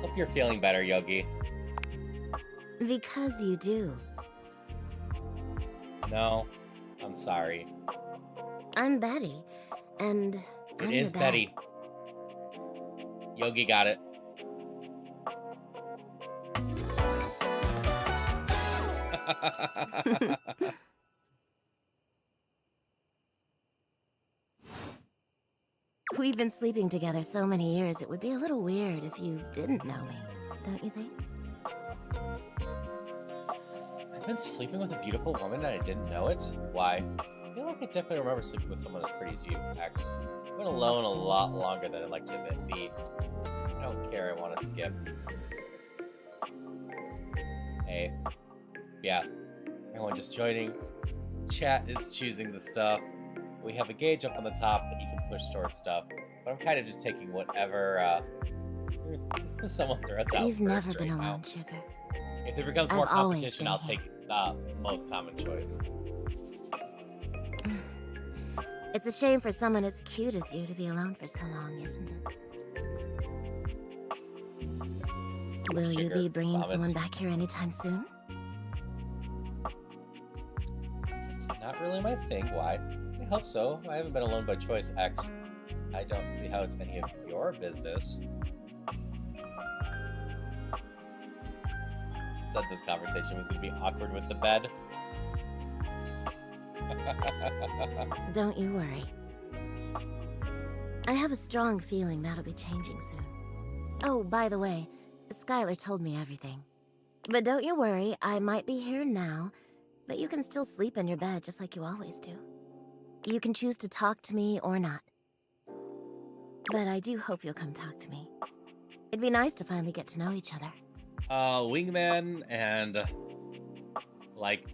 Hope you're feeling better, Yogi. Because you do. No, I'm sorry. I'm Betty, and It is Betty. Yogi got it. We've been sleeping together so many years, it would be a little weird if you didn't know me, don't you think? I've been sleeping with a beautiful woman and I didn't know it? Why? I feel like I definitely remember sleeping with someone as pretty as you, X. I've been alone a lot longer than I'd like to admit. B. I don't care, I want to skip. A. Yeah. Everyone just joining. Chat is choosing the stuff. We have a gauge up on the top that you can push towards stuff. But I'm kind of just taking whatever someone throws out. You've never been alone, sugar. If there becomes more competition, I'll take most common choice. It's a shame for someone as cute as you to be alone for so long, isn't it? Will you be bringing someone back here anytime soon? It's not really my thing. Why? I hope so. I haven't been alone by choice, X. I don't see how it's any of your business. Said this conversation was going to be awkward with the bed. Don't you worry. I have a strong feeling that'll be changing soon. Oh, by the way, Skylar told me everything. But don't you worry, I might be here now, but you can still sleep in your bed just like you always do. You can choose to talk to me or not. But I do hope you'll come talk to me. It'd be nice to finally get to know each other. Wingman and, like,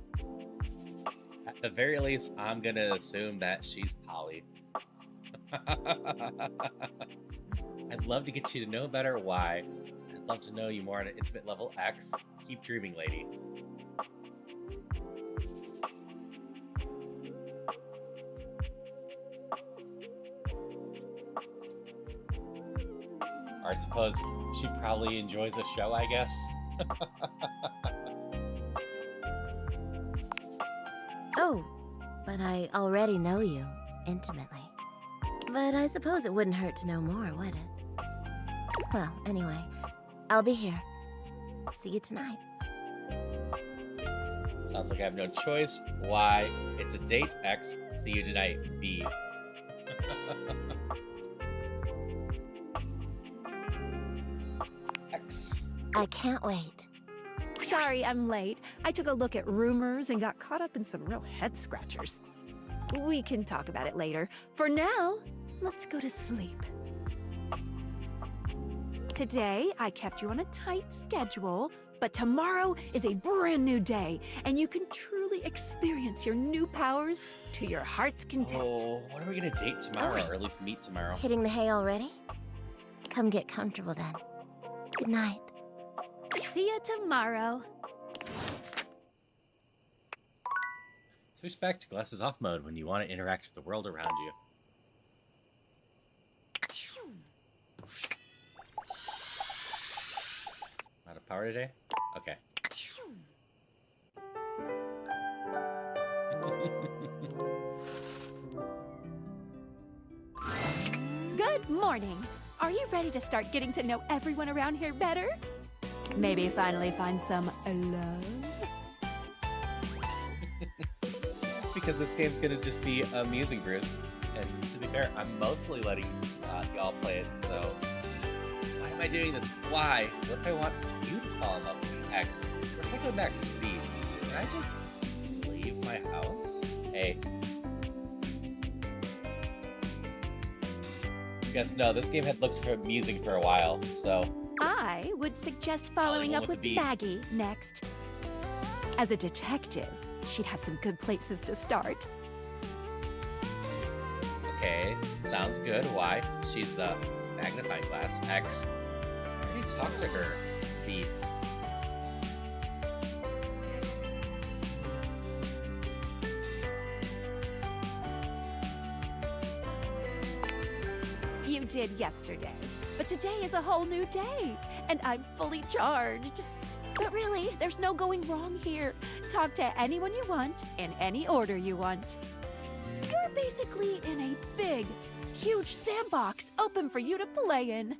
at the very least, I'm gonna assume that she's poly. I'd love to get you to know better. Why? I'd love to know you more on an intimate level. X. Keep dreaming, lady. Or I suppose she probably enjoys a show, I guess. Oh, but I already know you, intimately. But I suppose it wouldn't hurt to know more, would it? Well, anyway, I'll be here. See you tonight. Sounds like I have no choice. Why? It's a date, X. See you tonight, B. I can't wait. Sorry I'm late. I took a look at rumors and got caught up in some real head scratchers. We can talk about it later. For now, let's go to sleep. Today, I kept you on a tight schedule, but tomorrow is a brand new day, and you can truly experience your new powers to your heart's content. Oh, what are we gonna date tomorrow, or at least meet tomorrow? Hitting the hay already? Come get comfortable then. Good night. See you tomorrow. Switch back to glasses off mode when you want to interact with the world around you. Out of power today? Okay. Good morning. Are you ready to start getting to know everyone around here better? Maybe finally find some love? Because this game's gonna just be amusing, Bruce. And to be fair, I'm mostly letting y'all play it, so... Why am I doing this? Why? What if I want you to fall in love with me? X. Where should I go next? B. Can I just leave my house? A. Guess no, this game had looked amusing for a while, so... I would suggest following up with Maggie next. As a detective, she'd have some good places to start. Okay, sounds good. Why? She's the magnifying glass. X. I already talked to her. B. You did yesterday, but today is a whole new day, and I'm fully charged. But really, there's no going wrong here. Talk to anyone you want, in any order you want. You're basically in a big, huge sandbox open for you to play in.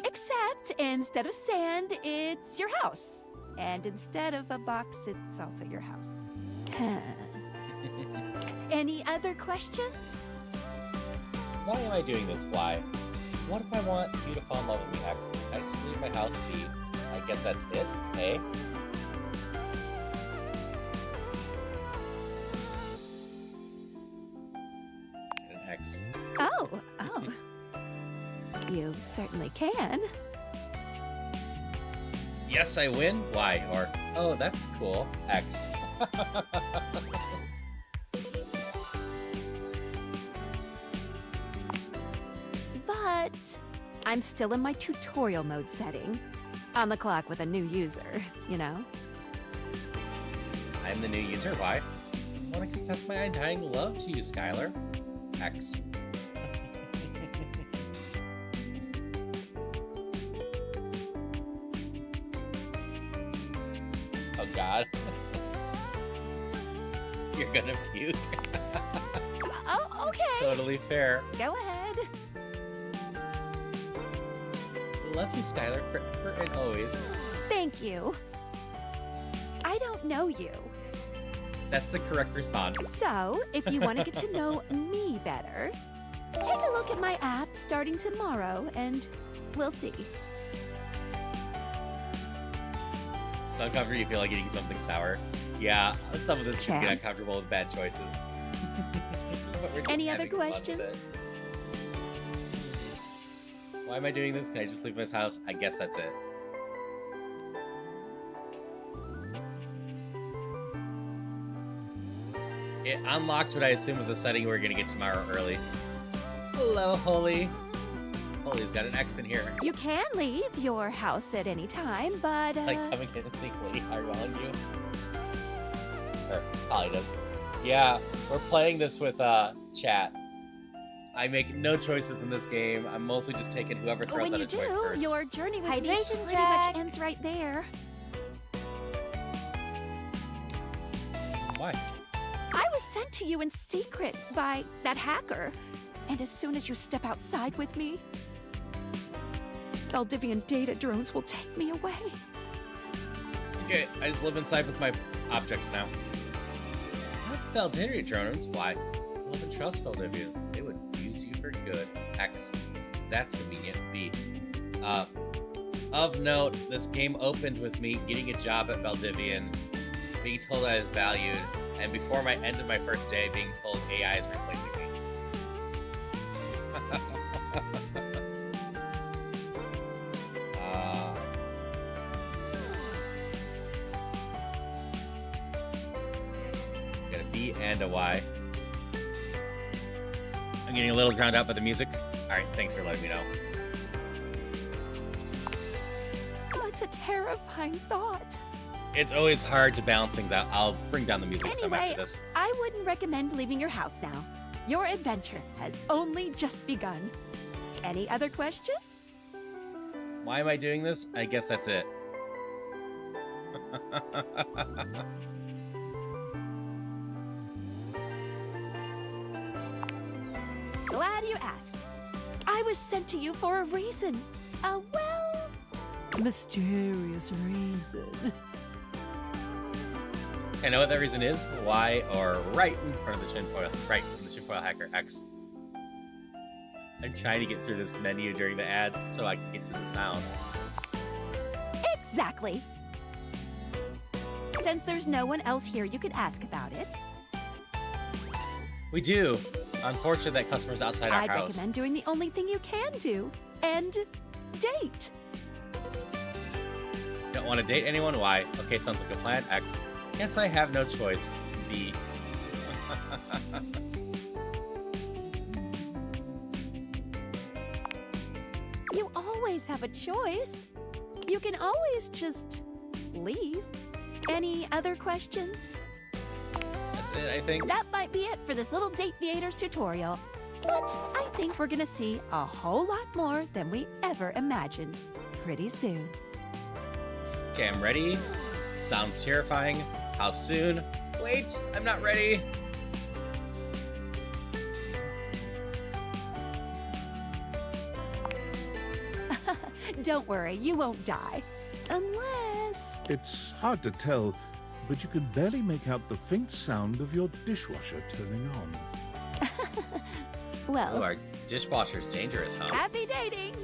Except instead of sand, it's your house. And instead of a box, it's also your house. Any other questions? Why am I doing this? Why? What if I want you to fall in love with me? X. I just leave my house. B. I guess that's it. A. And an X. Oh. You certainly can. Yes, I win. Y. Or, oh, that's cool. X. But I'm still in my tutorial mode setting. On the clock with a new user, you know? I'm the new user. Why? I want to confess my undying love to you, Skylar. X. Oh god. You're gonna puke. Oh, okay. Totally fair. Go ahead. Love you, Skylar, forever and always. Thank you. I don't know you. That's the correct response. So, if you want to get to know me better, take a look at my app starting tomorrow, and we'll see. So uncomfortable, you feel like eating something sour. Yeah, some of the can get uncomfortable with bad choices. Any other questions? Why am I doing this? Can I just leave this house? I guess that's it. It unlocked what I assume was a setting we're gonna get tomorrow early. Hello, Holy. Holy's got an X in here. You can leave your house at any time, but Like coming in secretly eyeballing you. Or Holly does. Yeah, we're playing this with chat. I make no choices in this game. I'm mostly just taking whoever throws out a choice first. Your journey with me Hydration pretty check. much ends right there. Why? I was sent to you in secret by that hacker. And as soon as you step outside with me, Valdivian data drones will take me away. Okay, I just live inside with my objects now. What Valdivian drones? Why? I love and trust Valdivian. They would use you for good. X. That's convenient. B. Of note, this game opened with me getting a job at Valdivian, being told I was valued, and before my end of my first day, being told AI is replacing me. Got a B and a Y. I'm getting a little drowned out by the music. Alright, thanks for letting me know. That's a terrifying thought. It's always hard to balance things out. I'll bring down the music some Anyway, after this. I wouldn't recommend leaving your house now. Your adventure has only just begun. Any other questions? Why am I doing this? I guess that's it. Glad you asked. I was sent to you for a reason. A well, mysterious reason. I know what that reason is. Y or right in front of the tinfoil. Right from the tinfoil hacker X. I'm trying to get through this menu during the ads so I can get to the sound. Exactly. Since there's no one else here you could ask about it, We do. Unfortunate that customers outside our I'd house. recommend doing the only thing you can do, and date. Don't want to date anyone? Y. Okay, sounds like a plan. X. Guess I have no choice. B. You always have a choice. You can always just leave. Any other questions? That's it, I think. That might be it for this little Date Viators tutorial. But I think we're gonna see a whole lot more than we ever imagined pretty soon. Okay, I'm ready. Sounds terrifying. How soon? Wait, I'm not ready. Don't worry, you won't die. Unless... It's hard to tell, but you can barely make out the faint sound of your dishwasher turning on. Well... Oh, our dishwasher's dangerous, huh? Happy dating!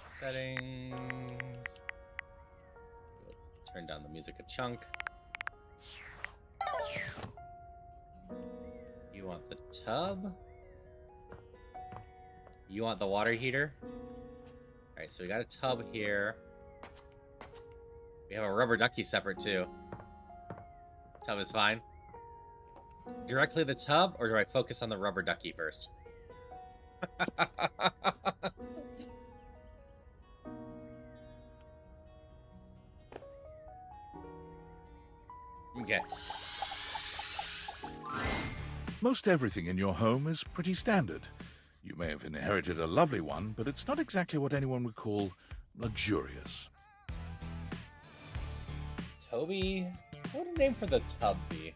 Settings. Turn down the music a chunk. You want the tub? You want the water heater? Alright, so we got a tub here. We have a rubber ducky separate too. Tub is fine. Directly the tub, or do I focus on the rubber ducky first? Okay. Most everything in your home is pretty standard. You may have inherited a lovely one, but it's not exactly what anyone would call luxurious. Toby? What would a name for the tub be?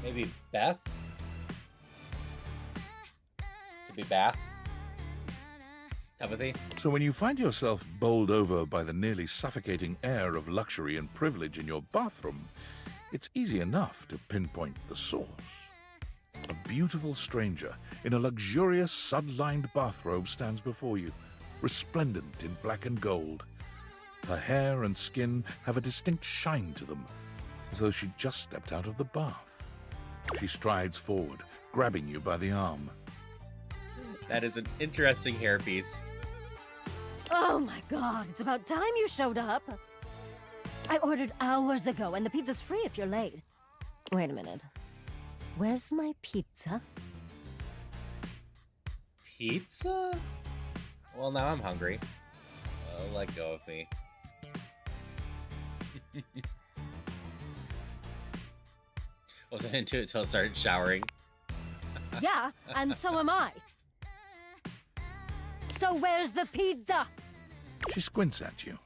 Maybe Beth? Could be Bath? Timothy? So when you find yourself bowled over by the nearly suffocating air of luxury and privilege in your bathroom, it's easy enough to pinpoint the source. A beautiful stranger in a luxurious sud-lined bathrobe stands before you, resplendent in black and gold. Her hair and skin have a distinct shine to them, as though she just stepped out of the bath. She strides forward, grabbing you by the arm. That is an interesting hairpiece. Oh my god, it's about time you showed up. I ordered hours ago, and the pizza's free if you're late. Wait a minute. Where's my pizza? Pizza? Well, now I'm hungry. Let go of me. Wasn't into it until I started showering. Yeah, and so am I. So where's the pizza? She squints at you,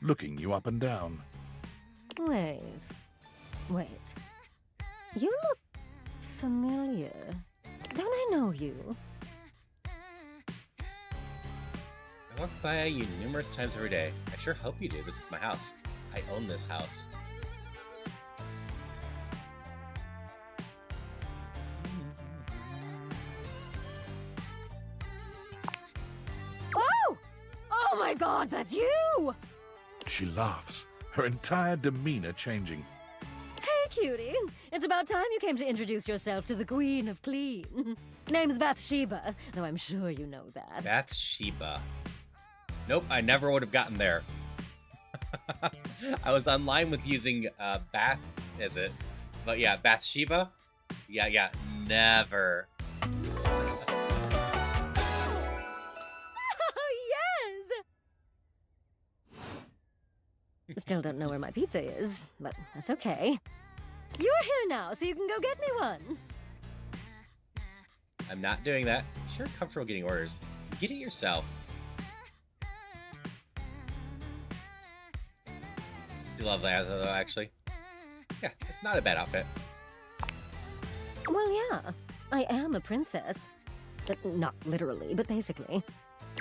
looking you up and down. Wait. You look familiar. Don't I know you? I walk by you numerous times every day. I sure hope you do. This is my house. I own this house. my god, that's you! She laughs, her entire demeanor changing. Hey, cutie. It's about time you came to introduce yourself to the Queen of Clean. Name's Bathsheba, though I'm sure you know that. Bathsheba. Nope, I never would have gotten there. I was online with using Bath, is it? But yeah, Bathsheba? Yeah, never. Still don't know where my pizza is, but that's okay. You're here now, so you can go get me one. I'm not doing that. Sure, comfortable getting orders. Get it yourself. Do love that though, actually. Yeah, it's not a bad outfit. Well, yeah, I am a princess. Not literally, but basically.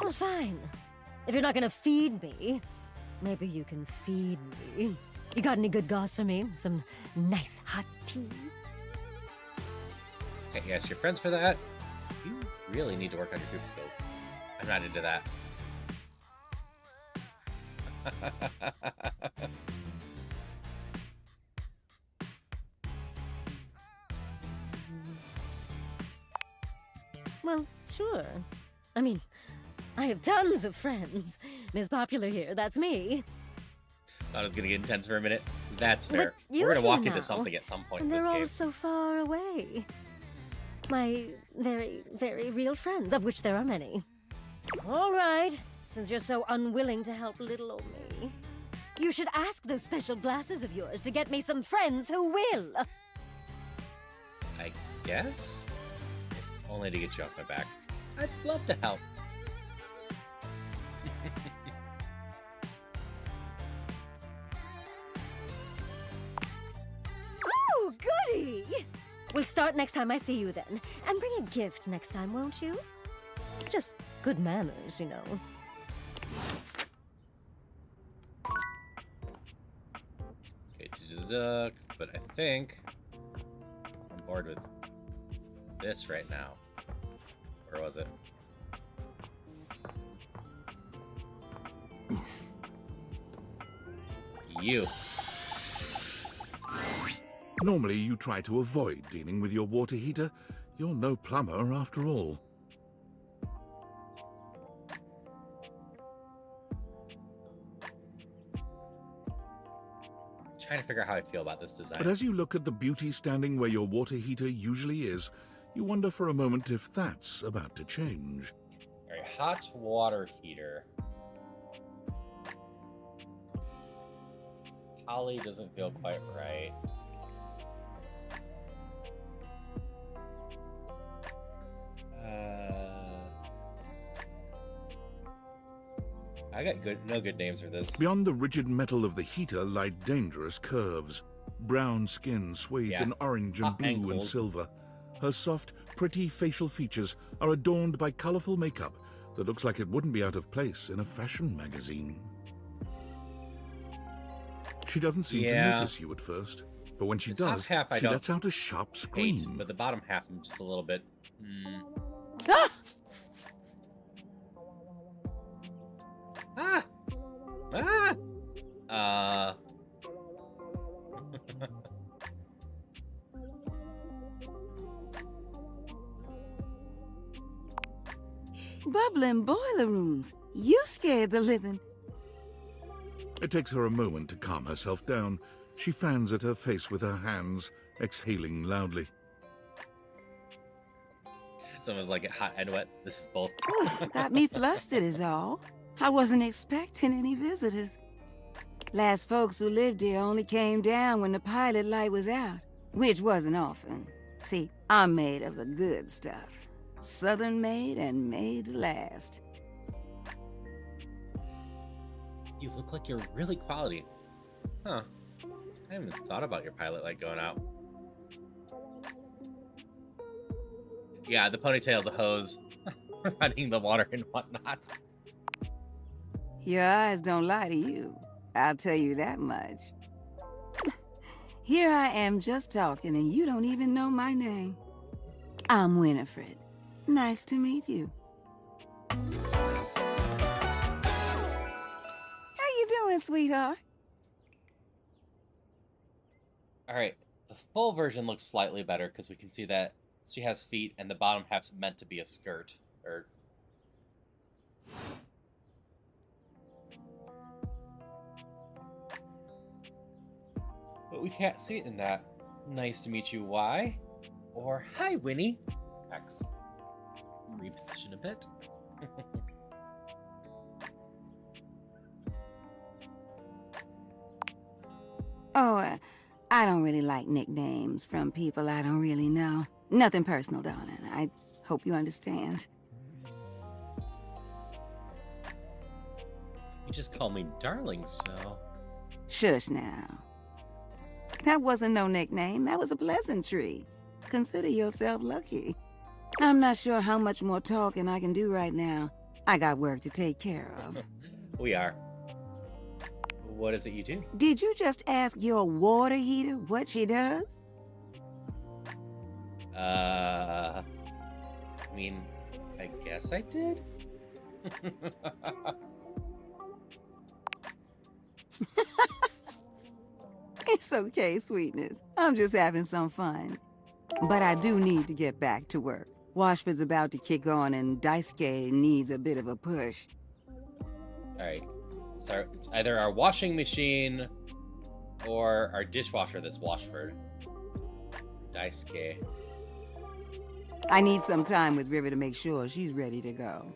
Well, fine. If you're not gonna feed me, maybe you can feed me. You got any good goss for me? Some nice hot tea? Okay, yes, you're friends for that. You really need to work on your poop skills. I'm not into that. Well, sure. I mean, I have tons of friends. Miss Popular here, that's me. Thought it was gonna get intense for a minute. That's fair. But you're We're gonna walk here into now, something at some point in and this they're all game. so far away. My very, very real friends, of which there are many. All right, since you're so unwilling to help little old me, you should ask those special glasses of yours to get me some friends who will. I guess? If only to get you off my back. I'd love to help. Oh, goody! We'll start next time I see you then. And bring a gift next time, won't you? It's just good manners, you know. Okay, duck, but I think I'm bored with this right now. Where was it? You. Normally, you try to avoid dealing with your water heater. You're no plumber, after all. Trying to figure out how I feel about this design. But as you look at the beauty standing where your water heater usually is, you wonder for a moment if that's about to change. Alright, hot water heater. Holly doesn't feel quite right. I got no good names for this. Beyond the rigid metal of the heater lie dangerous curves. Brown skin swathed in orange and blue and silver. Her soft, pretty facial features are adorned by colorful makeup that looks like it wouldn't be out of place in a fashion magazine. She doesn't seem to notice you at first, but when she does, half I she lets out a sharp scream. hate, but the bottom half I'm just a little bit. Ah! Ah! Ah! Bubbling boiler rooms. You scared the living. It takes her a moment to calm herself down. She fans at her face with her hands, exhaling loudly. Someone's like hot and wet. This is both. Got me flustered is all. I wasn't expecting any visitors. Last folks who lived here only came down when the pilot light was out, which wasn't often. See, I'm made of the good stuff. Southern made and made to last. You look like you're really quality. Huh. I haven't even thought about your pilot light going out. Yeah, the ponytail's a hose. Running the water and whatnot. Your eyes don't lie to you. I'll tell you that much. Here I am just talking and you don't even know my name. I'm Winifred. Nice to meet you. sweetheart. All right, the full version looks slightly better because we can see that she has feet and the bottom half's meant to be a skirt. Or but we can't see it in that. Nice to meet you, Y. Or hi, Winnie. X. Reposition a bit. Oh, I don't really like nicknames from people I don't really know. Nothing personal, darling. I hope you understand. You just call me darling, so... Shush now. That wasn't no nickname. That was a pleasantry. Consider yourself lucky. I'm not sure how much more talking I can do right now. I got work to take care of. We are. What is it you do? Did you just ask your water heater what she does? I mean, I guess I did? It's okay, sweetness. I'm just having some fun. But I do need to get back to work. Washford's about to kick on and Daisuke needs a bit of a push. Alright. So it's either our washing machine or our dishwasher that's Washford. Daisuke. I need some time with River to make sure she's ready to go.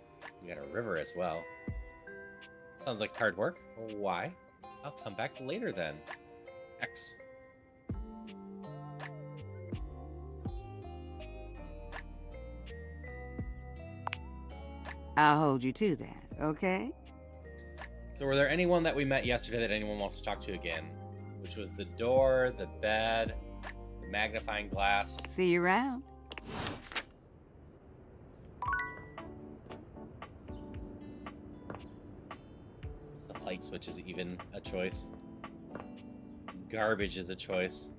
We got a river as well. Sounds like hard work. Why? I'll come back later then. X. I'll hold you to that, okay? So were there anyone that we met yesterday that anyone wants to talk to again? Which was the door, the bed, the magnifying glass. See you around. The light switch is even a choice. Garbage is a choice.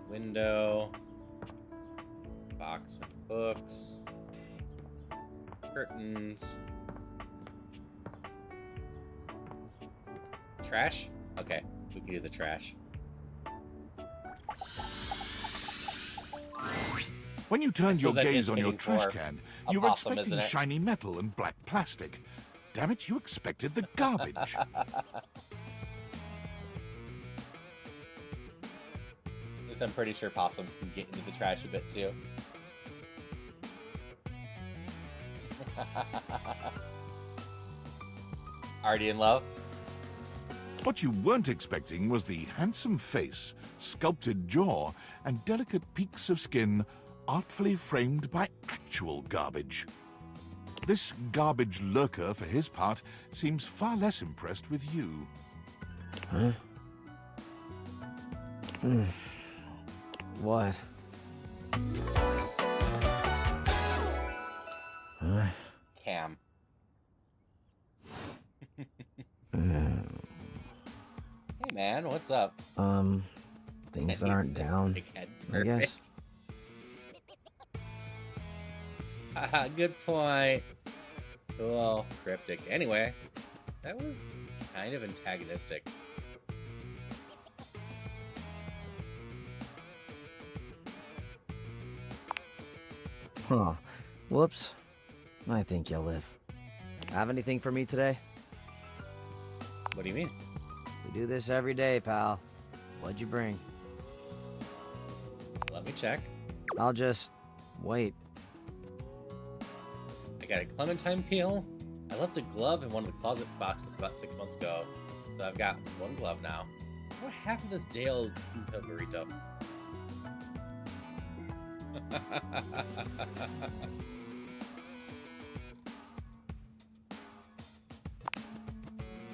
Window. Box of books. Curtains. Trash? Okay, we can do the trash. When you turned your that is gaze on your fitting trash for can, a you were possum, expecting isn't it? shiny metal and black plastic. Damn it, you expected the garbage. At least I'm pretty sure possums can get into the trash a bit too. Already in love? What you weren't expecting was the handsome face, sculpted jaw, and delicate peaks of skin artfully framed by actual garbage. This garbage lurker, for his part, seems far less impressed with you. Huh? What? Huh? Cam. Hey man, what's up? Things that aren't down, I guess. Haha, good point. Cool, cryptic. Anyway, that was kind of antagonistic. Huh. Whoops. I think you'll live. Have anything for me today? What do you mean? We do this every day, pal. What'd you bring? Let me check. I'll just wait. I got a clementine peel. I left a glove in one of the closet boxes about 6 months ago, so I've got one glove now. What half of this day-old Pinto burrito?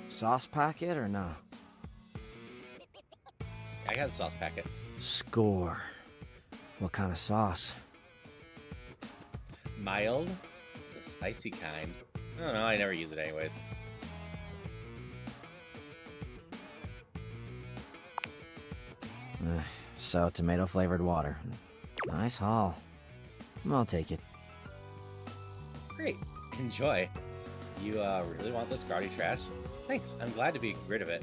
Sauce packet or no? I got a sauce packet. Score. What kind of sauce? Mild, the spicy kind. I don't know, I never use it anyways. So, tomato flavored water. Nice haul. I'll take it. Great, enjoy. You really want this grotty trash? Thanks, I'm glad to be rid of it.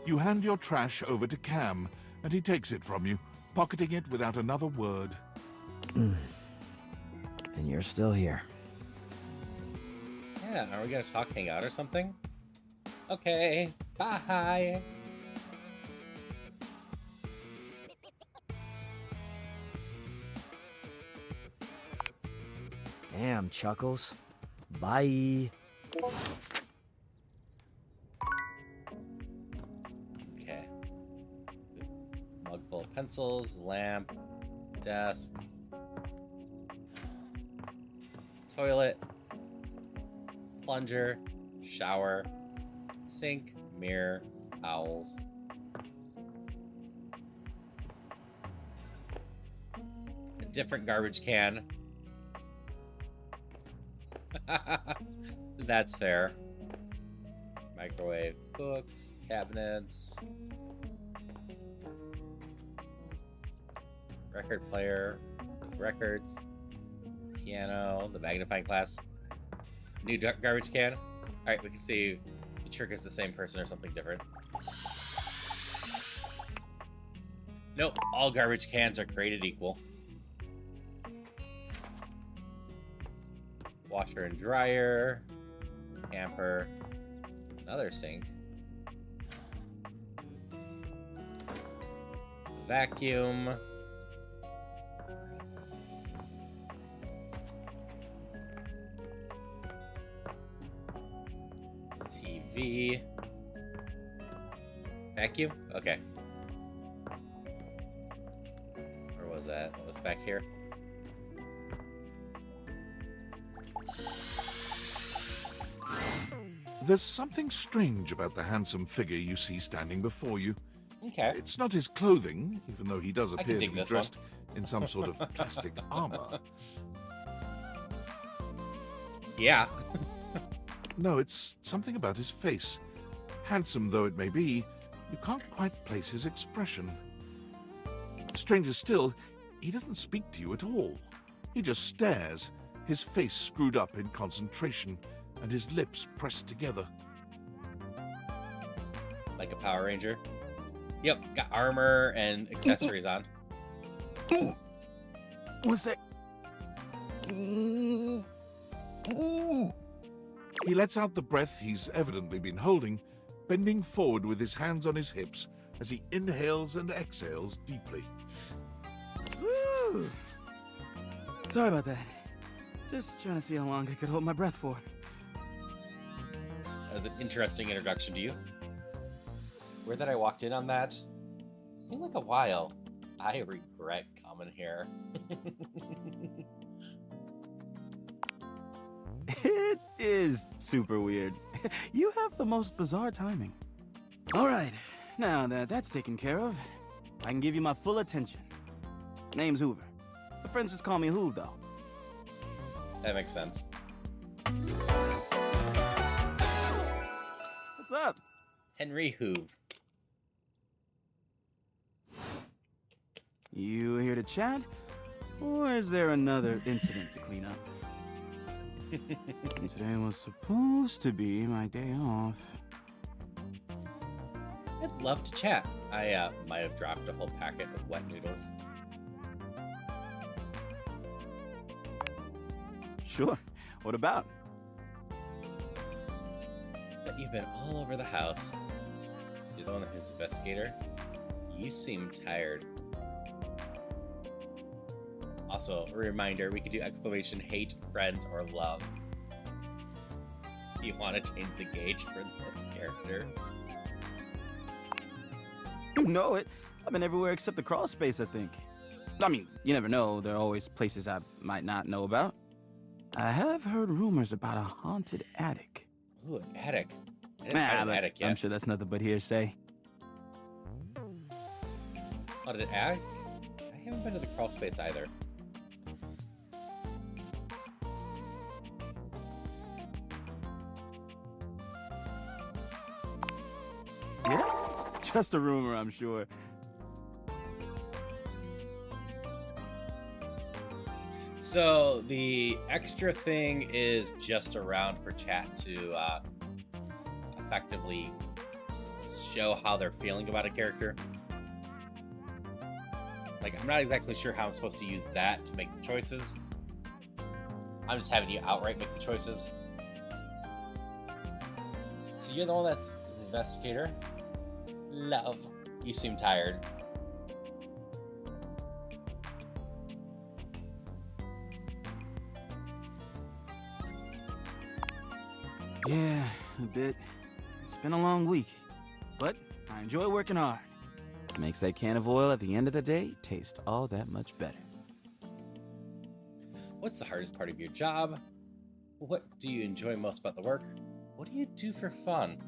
You hand your trash over to Cam, and he takes it from you, pocketing it without another word. And you're still here. Yeah, are we gonna talk, hang out, or something? Okay, bye! Damn, Chuckles. Bye. Okay. Mug full of pencils, lamp, desk, toilet, plunger, shower, sink, mirror, owls. A different garbage can. That's fair. Microwave, books, cabinets, record player, records, piano, the magnifying glass, new garbage can. All right, we can see if the trigger's the same person or something different. Nope, all garbage cans are created equal. Washer and dryer, hamper, another sink, vacuum, TV, vacuum, okay. Where was that? What was back here? There's something strange about the handsome figure you see standing before you. Okay. It's not his clothing, even though he does I can appear to dig be this dressed in some sort of plastic armor. Yeah. No, it's something about his face. Handsome though it may be, you can't quite place his expression. Stranger still, he doesn't speak to you at all. He just stares, his face screwed up in concentration, and his lips pressed together. Like a Power Ranger. Yep, got armor and accessories on. What's that? He lets out the breath he's evidently been holding, bending forward with his hands on his hips as he inhales and exhales deeply. Woo! Sorry about that. Just trying to see how long I could hold my breath for. That was an interesting introduction to you. Weird that I walked in on that. Seemed like a while. I regret coming here. It is super weird. You have the most bizarre timing. All right, now that that's taken care of, I can give you my full attention. Name's Hoover. My friends just call me Hoove, though. That makes sense. What's up? Henry Hoove. You here to chat? Or is there another incident to clean up? Today was supposed to be my day off. I'd love to chat. I might have dropped a whole packet of wet noodles. Sure. What about? But you've been all over the house. So you're the one who's the best skater? You seem tired. Also, a reminder, we could do exclamation hate, friends, or love. Do you want to change the gauge for this character? You know it. I've been everywhere except the crawl space, I think. I mean, you never know. There are always places I might not know about. I have heard rumors about a haunted attic. Ooh, an attic. I didn't find an attic yet. I'm sure that's nothing but hearsay. Haunted attic? I haven't been to the crawl space either. Yeah? Just a rumor, I'm sure. So the extra thing is just around for chat to effectively show how they're feeling about a character. Like, I'm not exactly sure how I'm supposed to use that to make the choices. I'm just having you outright make the choices. So you're the one that's the investigator. Love. You seem tired. Yeah, a bit. It's been a long week, but I enjoy working hard. Makes that can of oil at the end of the day taste all that much better. What's the hardest part of your job? What do you enjoy most about the work? What do you do for fun?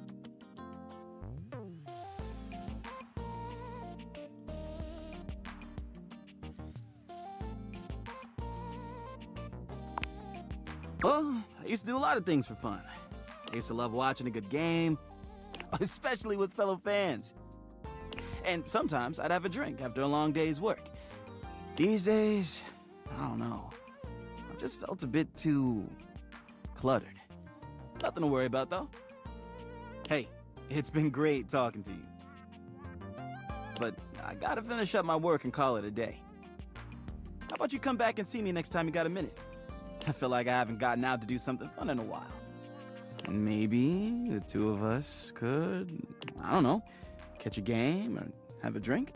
Well, I used to do a lot of things for fun. I used to love watching a good game, especially with fellow fans. And sometimes I'd have a drink after a long day's work. These days, I don't know. I've just felt a bit too cluttered. Nothing to worry about, though. Hey, it's been great talking to you. But I gotta finish up my work and call it a day. How about you come back and see me next time you got a minute? I feel like I haven't gotten out to do something fun in a while. Maybe the two of us could, I don't know, catch a game or have a drink?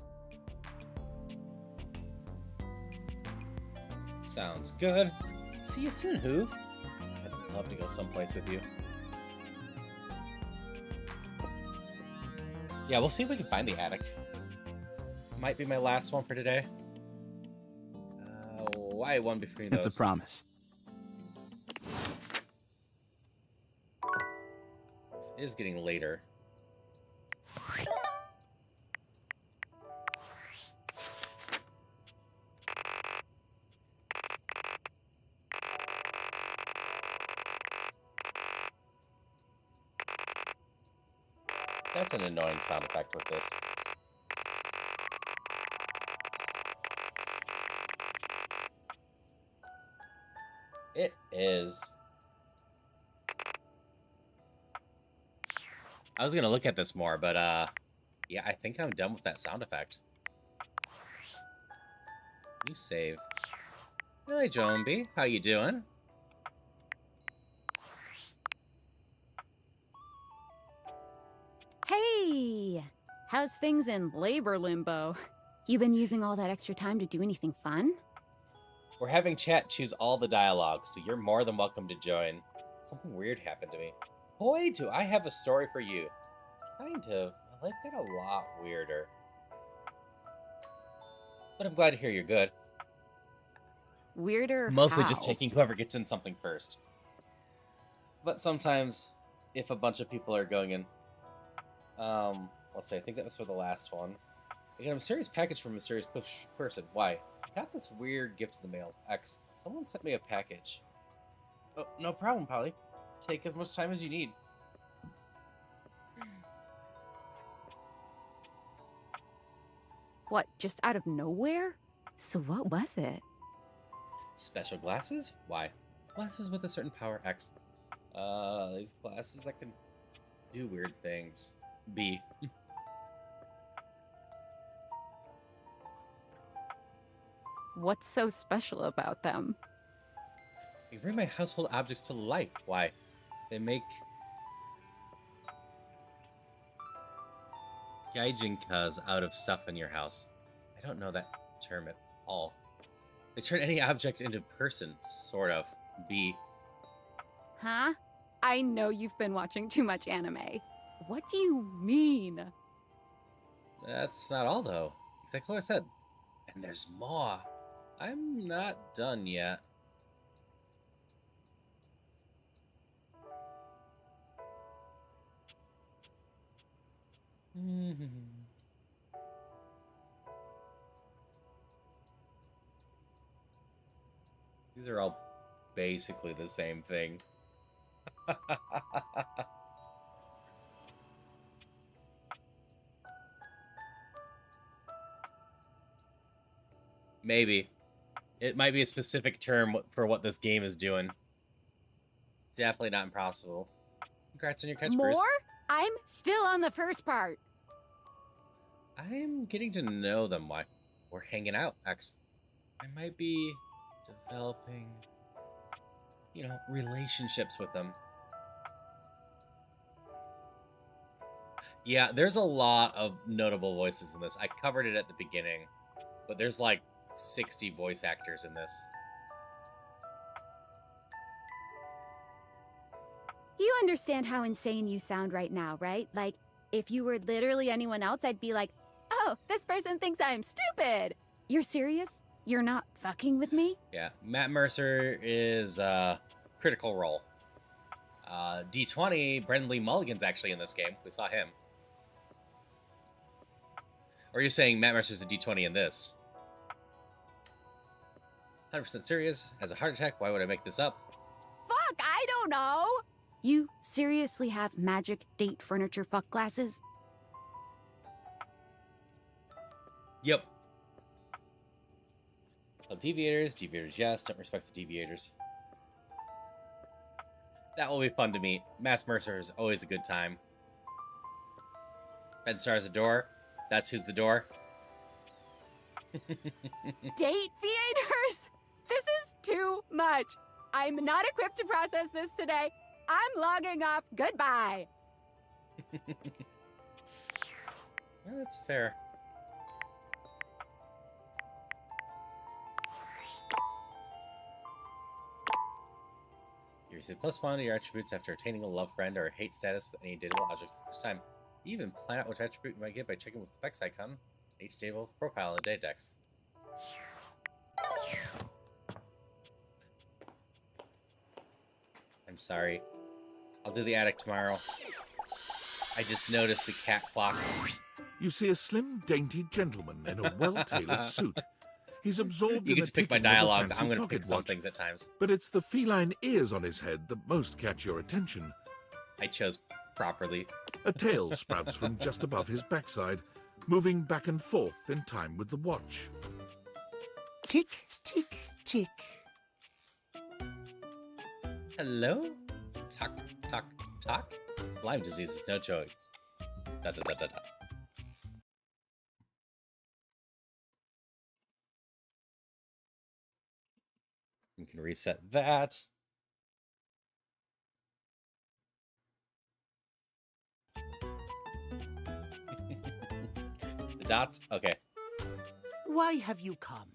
Sounds good. See you soon, Hoove. I'd love to go someplace with you. Yeah, we'll see if we can find the attic. Might be my last one for today. Why one between those? It's a promise. This is getting later. That's an annoying sound effect with this. It is. I was gonna look at this more, but yeah, I think I'm done with that sound effect. New save. Hi, Jonesy. How you doing? Hey! How's things in labor limbo? You been using all that extra time to do anything fun? We're having chat choose all the dialogue, so you're more than welcome to join. Something weird happened to me. Boy, do I have a story for you. Kind of. My life got a lot weirder. But I'm glad to hear you're good. Weirder Mostly how? just taking whoever gets in something first. But sometimes, if a bunch of people are going in... let's see, I think that was for the last one. I got a mysterious package from a mysterious person. Why? I got this weird gift in the mail. X. Someone sent me a package. Oh, no problem, Polly. Take as much time as you need. What, just out of nowhere? So what was it? Special glasses? Why? Glasses with a certain power. X. These glasses that can do weird things. B. What's so special about them? They bring my household objects to life. Why? They make gaijinkas out of stuff in your house. I don't know that term at all. They turn any object into person, sort of. B. Huh? I know you've been watching too much anime. What do you mean? That's not all, though. Exactly what I said. And there's more. I'm not done yet. These are all basically the same thing. Maybe. It might be a specific term for what this game is doing. Definitely not impossible. Congrats on your catch, More? Bruce. I'm still on the first part. I'm getting to know them while we're hanging out, X. I might be developing, you know, relationships with them. Yeah, there's a lot of notable voices in this. I covered it at the beginning, but there's like 60 voice actors in this. You understand how insane you sound right now, right? Like, if you were literally anyone else, I'd be like, oh, this person thinks I'm stupid. You're serious? You're not fucking with me? Yeah, Matt Mercer is Critical Role. D20, Brendan Lee Mulligan's actually in this game. We saw him. Or you're saying Matt Mercer's a D20 in this? 100% serious. Has a heart attack. Why would I make this up? Fuck, I don't know. You seriously have magic date furniture fuck glasses? Yep. Well, deviators, yes. Don't respect the deviators. That will be fun to meet. Matt Mercer is always a good time. Ben Starr's the door. That's who's the door. Date theaters? This is too much. I'm not equipped to process this today. I'm logging off. Goodbye. Well, that's fair. You receive +1 to your attributes after attaining a love friend or a hate status with any dateable object for the first time. You even plan out which attribute you might get by checking with specs icon each dateable profile in the date dex. I'm sorry. I'll do the attic tomorrow. I just noticed the cat clock. You see a slim, dainty gentleman in a well-tailored suit. He's absorbed You in get the to pick my ticking of a dialogue. fancy I'm going to pocket pick some watch. things at times. But it's the feline ears on his head that most catch your attention. I chose properly. A tail sprouts from just above his backside, moving back and forth in time with the watch. Tick, tick, tick. Hello? Talk, talk, talk? Lyme disease is no joke. Dot, dot, dot, dot, dot. You can reset that. The dots? Okay. Why have you come?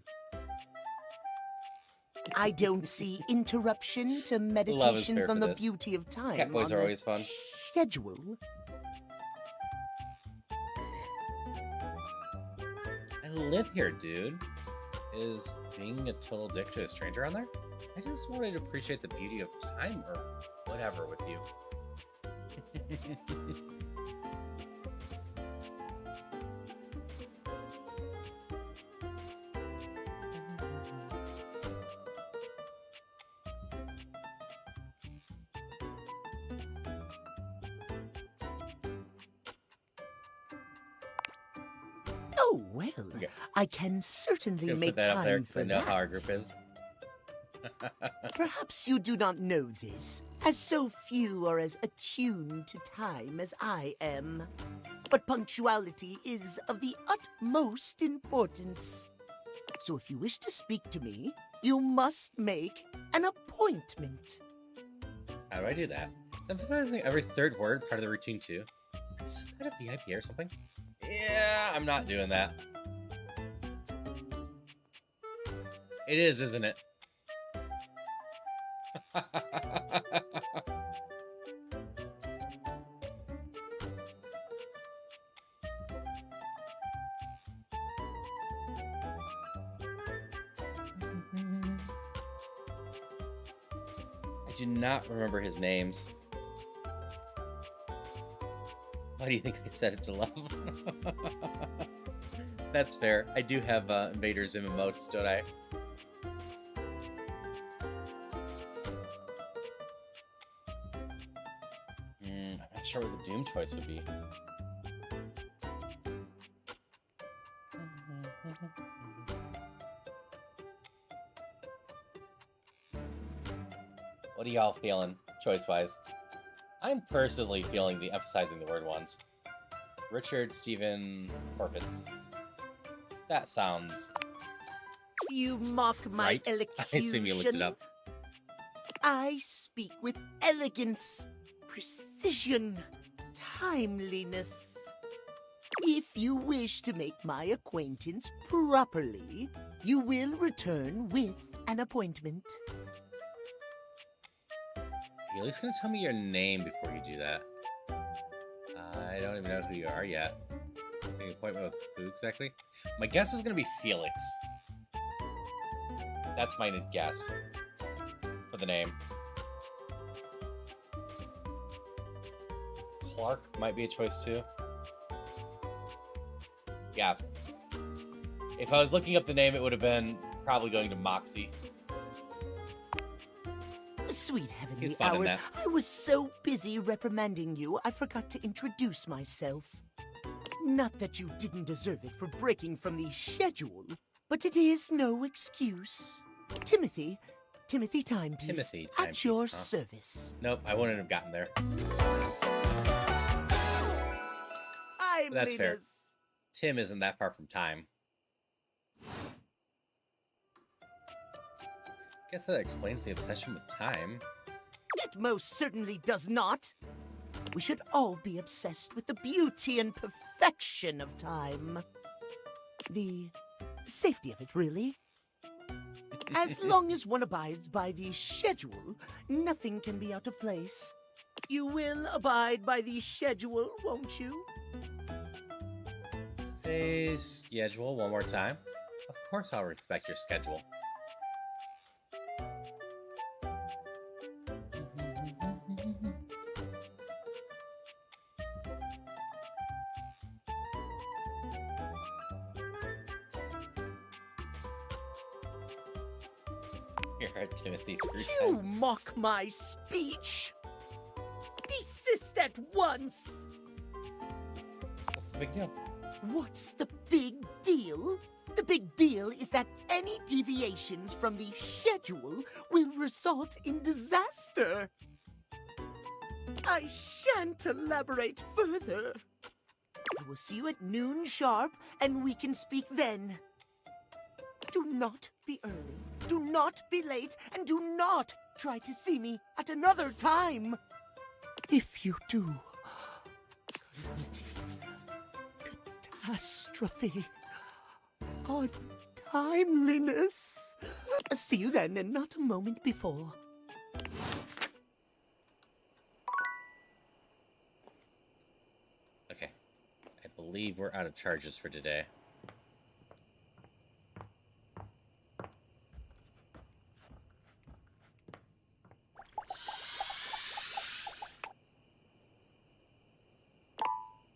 I don't see interruption to Love is fair meditations on for the this. beauty of time. Cat boys on are the always fun. Schedule. I live here, dude. Is being a total dick to a stranger on there? I just wanted to appreciate the beauty of time or whatever with you. Oh, well, Okay. I can certainly Gonna make put that up there time because for I know that. how our group is. Perhaps you do not know this, as so few are as attuned to time as I am. But punctuality is of the utmost importance. So if you wish to speak to me, you must make an appointment. How do I do that? Is emphasizing every third word part of the routine too? Some kind of VIP or something? Yeah, I'm not doing that. It is, isn't it? I do not remember his names. Why do you think I set it to love? That's fair. I do have Invader Zim emotes, don't I? I'm not sure what the Doom choice would be. What are y'all feeling, choice-wise? I'm personally feeling the emphasizing the word ones. Richard Stephen Corfitz. That sounds... You mock my right? elocution. I assume you looked it up. I speak with elegance, precision, timeliness. If you wish to make my acquaintance properly, you will return with an appointment. Are you at least gonna tell me your name before you do that? I don't even know who you are yet. Making an appointment with who exactly? My guess is gonna be Felix. That's my guess for the name. Clark might be a choice too. Yeah. If I was looking up the name, it would have been probably going to Moxie. Sweet heavenly He's fun in hours, that. I was so busy reprimanding you, I forgot to introduce myself. Not that you didn't deserve it for breaking from the schedule, but it is no excuse. Timothy Timepiece, Timothy at Timepiece, your huh? service. Nope, I wouldn't have gotten there. That's fair. Tim isn't that far from time. Guess that explains the obsession with time. It most certainly does not. We should all be obsessed with the beauty and perfection of time. The safety of it, really. As long as one abides by the schedule, nothing can be out of place. You will abide by the schedule, won't you? Say schedule one more time. Of course I'll respect your schedule. Here at Timothy's free You time. mock my speech! Desist at once! What's the big deal? What's the big deal? The big deal is that any deviations from the schedule will result in disaster. I shan't elaborate further. I will see you at noon sharp, and we can speak then. Do not be early, do not be late, and do not try to see me at another time. If you do, calamity, catastrophe, untimeliness. See you then, and not a moment before. Okay. I believe we're out of charges for today.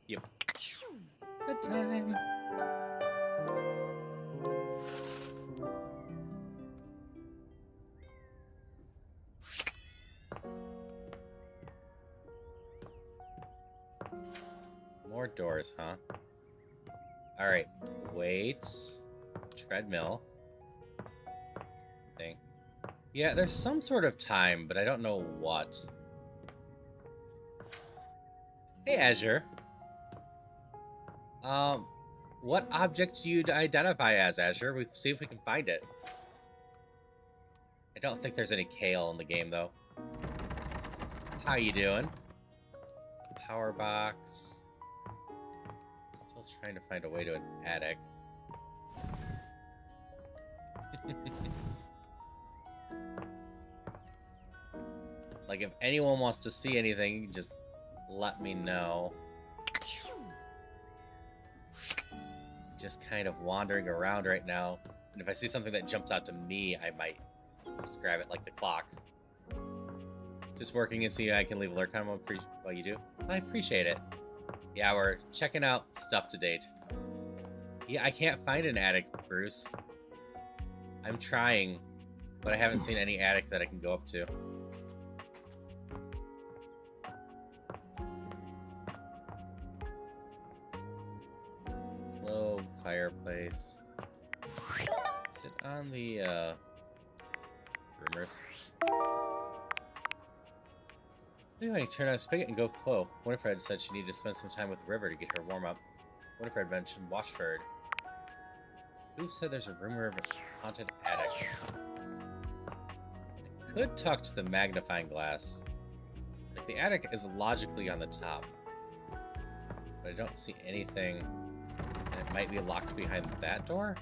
Yep. Good time. More doors, huh? Alright. Weights. Treadmill. Thing. Yeah, there's some sort of time, but I don't know what. Hey, Azure. What object do you identify as, Azure? We see if we can find it. I don't think there's any kale in the game, though. How you doing? Power box. Still trying to find a way to an attic. Like, if anyone wants to see anything, just let me know. Just kind of wandering around right now. And if I see something that jumps out to me, I might just grab it like the clock. Just working and see if I can leave a lurk on while you do. I appreciate it. Yeah, we're checking out stuff to date. Yeah, I can't find an attic, Bruce. I'm trying, but I haven't seen any attic that I can go up to. Globe, fireplace. Is it on the, rumors? Anyway, turn on a spigot and go flow. Winifred said she needed to spend some time with the river to get her warm up. Winifred mentioned Washford. Who said there's a rumor of a haunted attic? I could talk to the magnifying glass. Like, the attic is logically on the top. But I don't see anything. And it might be locked behind that door?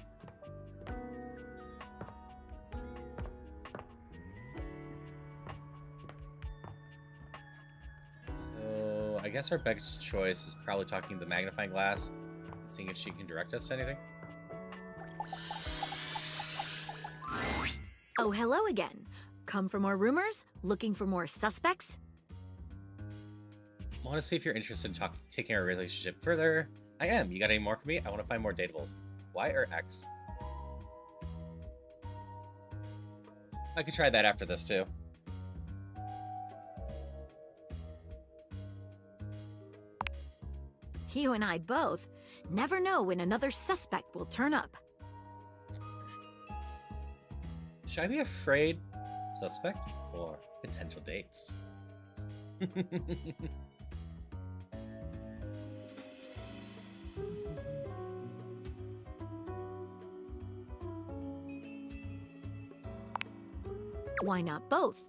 So, I guess our best choice is probably talking to the magnifying glass and seeing if she can direct us to anything. Oh, hello again. Come for more rumors? Looking for more suspects? I want to see if you're interested in taking our relationship further. I am. You got any more for me? I want to find more datables. Y or X? I could try that after this, too. You and I both never know when another suspect will turn up. Should I be afraid? Suspect or potential dates? Why not both?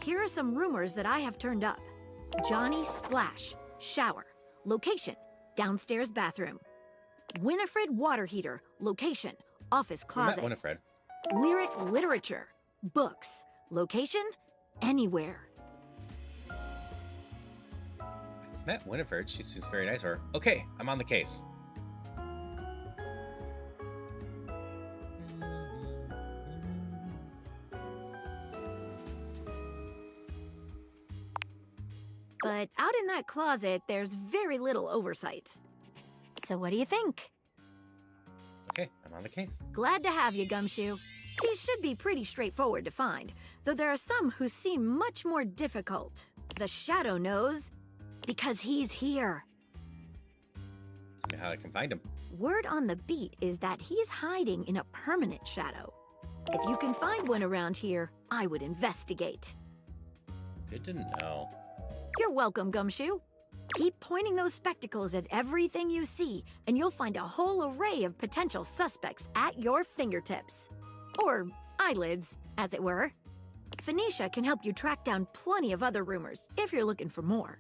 Here are some rumors that I have turned up. Johnny Splash, shower. Location, downstairs bathroom. Winifred water heater, location, office closet. Winifred. Lyric literature, books, location, anywhere. I've met Winifred. She seems very nice. Or okay, I'm on the case. But out in that closet, there's very little oversight. So what do you think? Okay, I'm on the case. Glad to have you, Gumshoe. These should be pretty straightforward to find, though there are some who seem much more difficult. The Shadow knows, because he's here. Tell me how I can find him. Word on the beat is that he's hiding in a permanent shadow. If you can find one around here, I would investigate. Good to know. You're welcome, Gumshoe. Keep pointing those spectacles at everything you see, and you'll find a whole array of potential suspects at your fingertips. Or eyelids, as it were. Phoenicia can help you track down plenty of other rumors, if you're looking for more.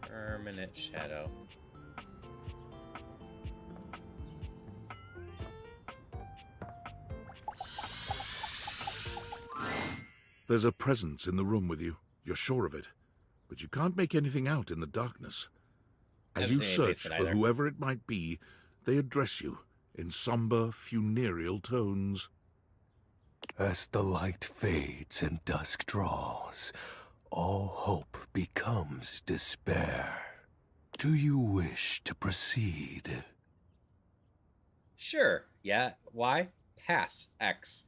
Permanent shadow. There's a presence in the room with you. You're sure of it. But you can't make anything out in the darkness. As you search for whoever it might be, they address you in somber, funereal tones. As the light fades and dusk draws, all hope becomes despair. Do you wish to proceed? Sure. Yeah. Why? Pass. X.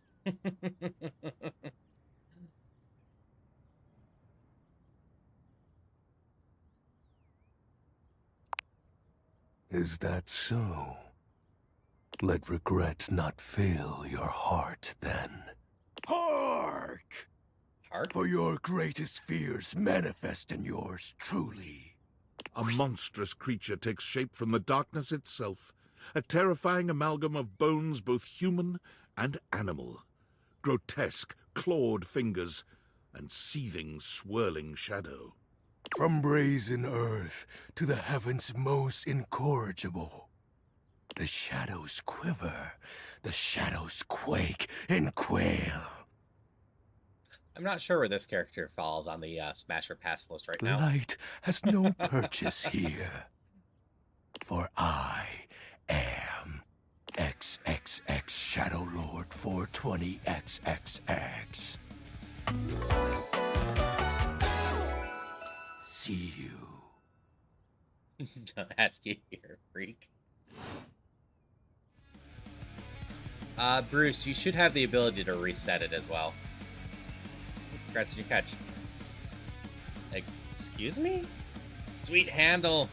Is that so? Let regret not fill your heart, then. Hark! Hark? For your greatest fears manifest in yours truly. A monstrous creature takes shape from the darkness itself, a terrifying amalgam of bones both human and animal, grotesque, clawed fingers, and seething, swirling shadow. From brazen earth to the heavens most incorrigible. The shadows quiver, the shadows quake and quail. I'm not sure where this character falls on the Smasher Pass list right now. Light has no purchase here. For I am XXX Shadow Lord 420XXX. See you. Don't ask you here, freak. Bruce, you should have the ability to reset it as well. Congrats on your catch. Excuse me? Sweet handle.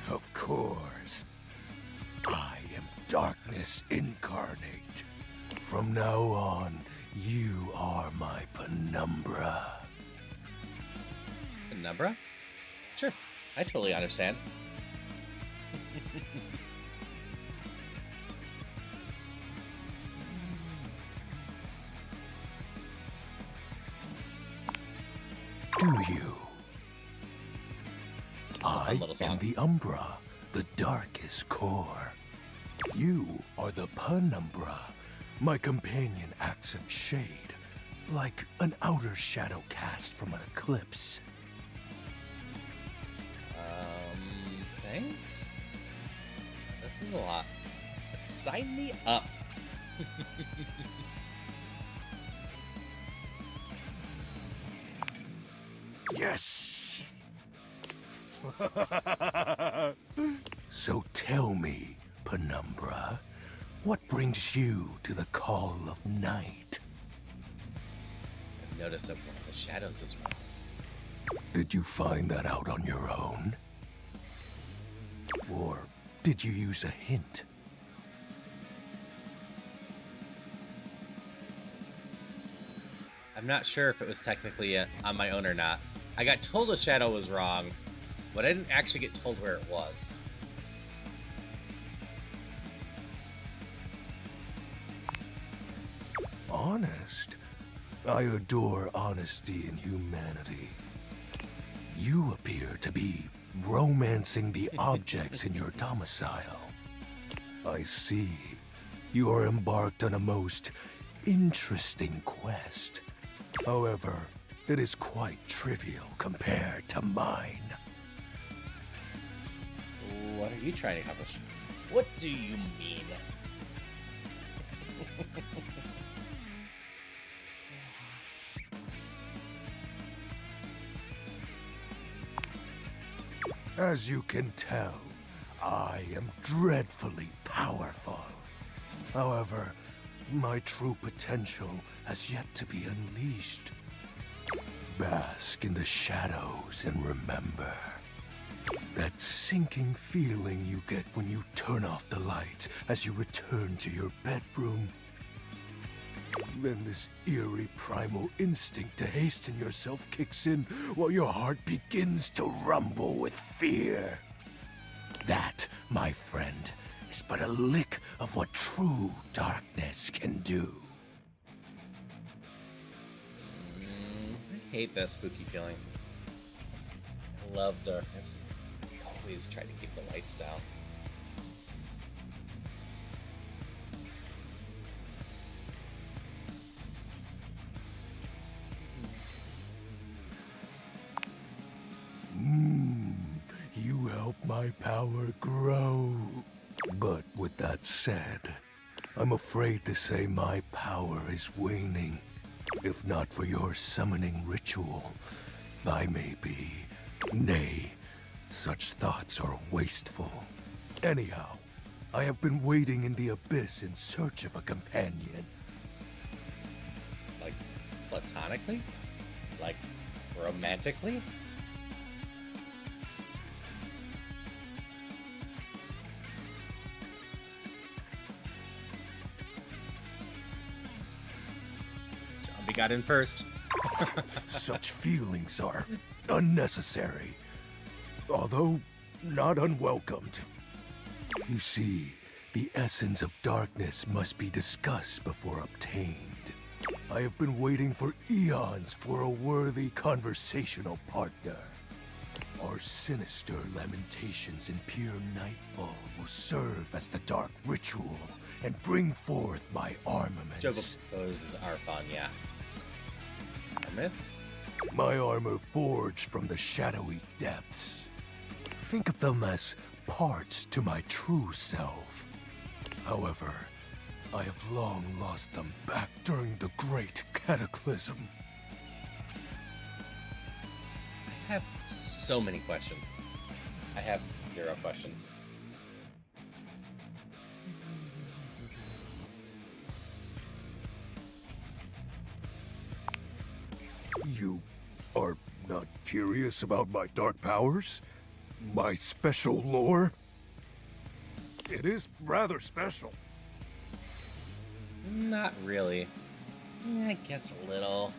Of course. I am darkness incarnate. From now on, you are my penumbra. Penumbra? Sure, I totally understand. Do you? I am the Umbra, the darkest core. You are the penumbra. My companion acts in shade, like an outer shadow cast from an eclipse. Thanks? This is a lot. Sign me up. Yes! So tell me, Penumbra, what brings you to the call of night? I've noticed that one of the shadows was wrong. Did you find that out on your own? Or did you use a hint? I'm not sure if it was technically on my own or not. I got told a shadow was wrong, but I didn't actually get told where it was. Honest? I adore honesty and humanity. You appear to be romancing the objects in your domicile. I see. You are embarked on a most interesting quest. However, it is quite trivial compared to mine. What are you trying to accomplish? What do you mean? As you can tell, I am dreadfully powerful. However, my true potential has yet to be unleashed. Bask in the shadows and remember that sinking feeling you get when you turn off the light as you return to your bedroom. Then this eerie primal instinct to hasten yourself kicks in while your heart begins to rumble with fear. That, my friend, is but a lick of what true darkness can do. I hate that spooky feeling. I love darkness. I always try to keep the lights down. You help my power grow. But with that said, I'm afraid to say my power is waning. If not for your summoning ritual, I may be. Nay, such thoughts are wasteful. Anyhow, I have been waiting in the abyss in search of a companion. Like, platonically? Like, romantically? Zombie got in first. Such feelings are unnecessary, although not unwelcomed. You see, the essence of darkness must be discussed before obtained. I have been waiting for eons for a worthy conversational partner. Our sinister lamentations in pure nightfall will serve as the dark ritual and bring forth my armaments. Joe proposes Arthon, yes. Armaments? My armor forged from the shadowy depths. Think of them as parts to my true self. However, I have long lost them back during the Great Cataclysm. I have so many questions. I have 0 questions. You are not curious about my dark powers? My special lore? It is rather special. Not really. I guess a little.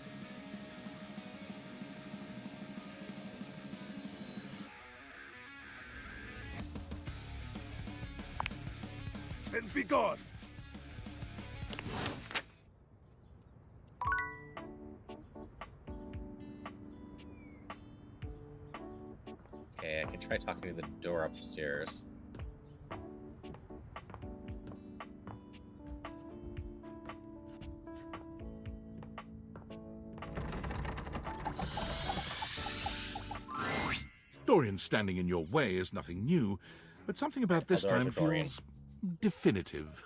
And be gone! Okay, I can try talking to the door upstairs. Dorian standing in your way is nothing new, but something about this Doors time are Dorian. feels definitive.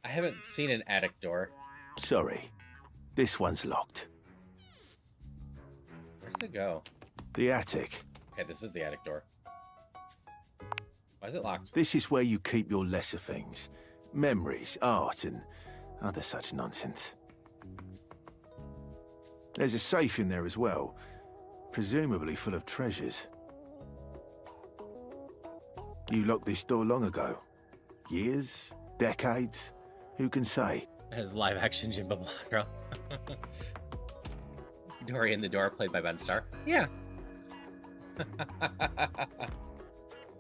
I haven't seen an attic door. Sorry. This one's locked. Where's it go? The attic. Okay, this is the attic door. Why is it locked? This is where you keep your lesser things. Memories, art, and other such nonsense. There's a safe in there as well, presumably full of treasures. You locked this door long ago. Years? Decades? Who can say? As live-action Jimbo Blanco. Dorian the Door, played by Ben Starr. Yeah.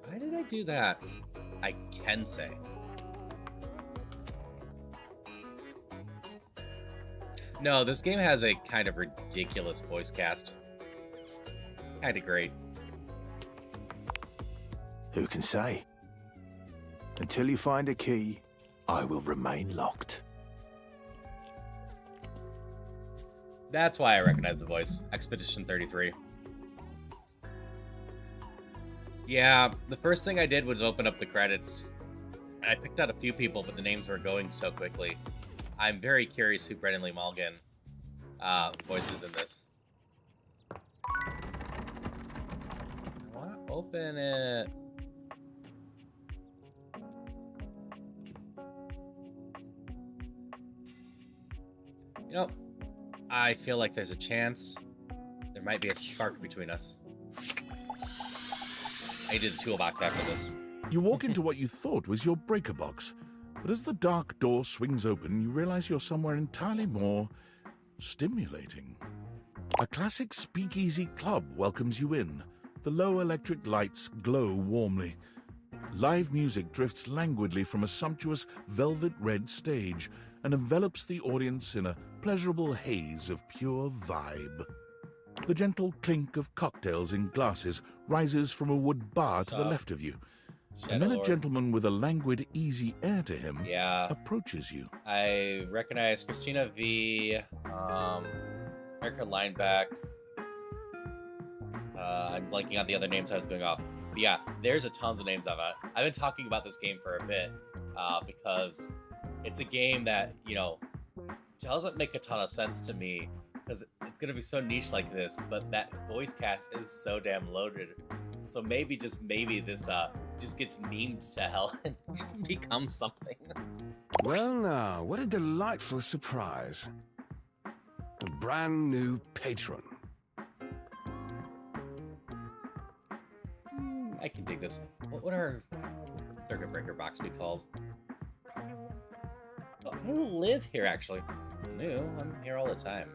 Why did I do that? I can say. No, this game has a kind of ridiculous voice cast. Kind of great. Who can say? Until you find a key, I will remain locked. That's why I recognize the voice. Expedition 33. Yeah, the first thing I did was open up the credits. I picked out a few people, but the names were going so quickly. I'm very curious who Brendan Lee Mulligan voices in this. I want to open it. You know, I feel like there's a chance there might be a spark between us. I did the toolbox after this. You walk into what you thought was your breaker box, but as the dark door swings open, you realize you're somewhere entirely more stimulating. A classic speakeasy club welcomes you in. The low electric lights glow warmly. Live music drifts languidly from a sumptuous velvet red stage and envelops the audience in a pleasurable haze of pure vibe. The gentle clink of cocktails in glasses rises from a wood bar to the left of you. And then a gentleman with a languid, easy air to him approaches you. I recognize Christina V, Erica Lineback. I'm blanking on the other names I was going off. But yeah, there's a tons of names of it. I've been talking about this game for a bit because it's a game that, you know, doesn't make a ton of sense to me because it's going to be so niche like this, but that voice cast is so damn loaded. So maybe, just maybe, this just gets memed to hell and becomes something. Well now, what a delightful surprise. A brand new patron. I can dig this. What would our circuit breaker box be called? Oh, I don't live here, actually. No, I'm here all the time.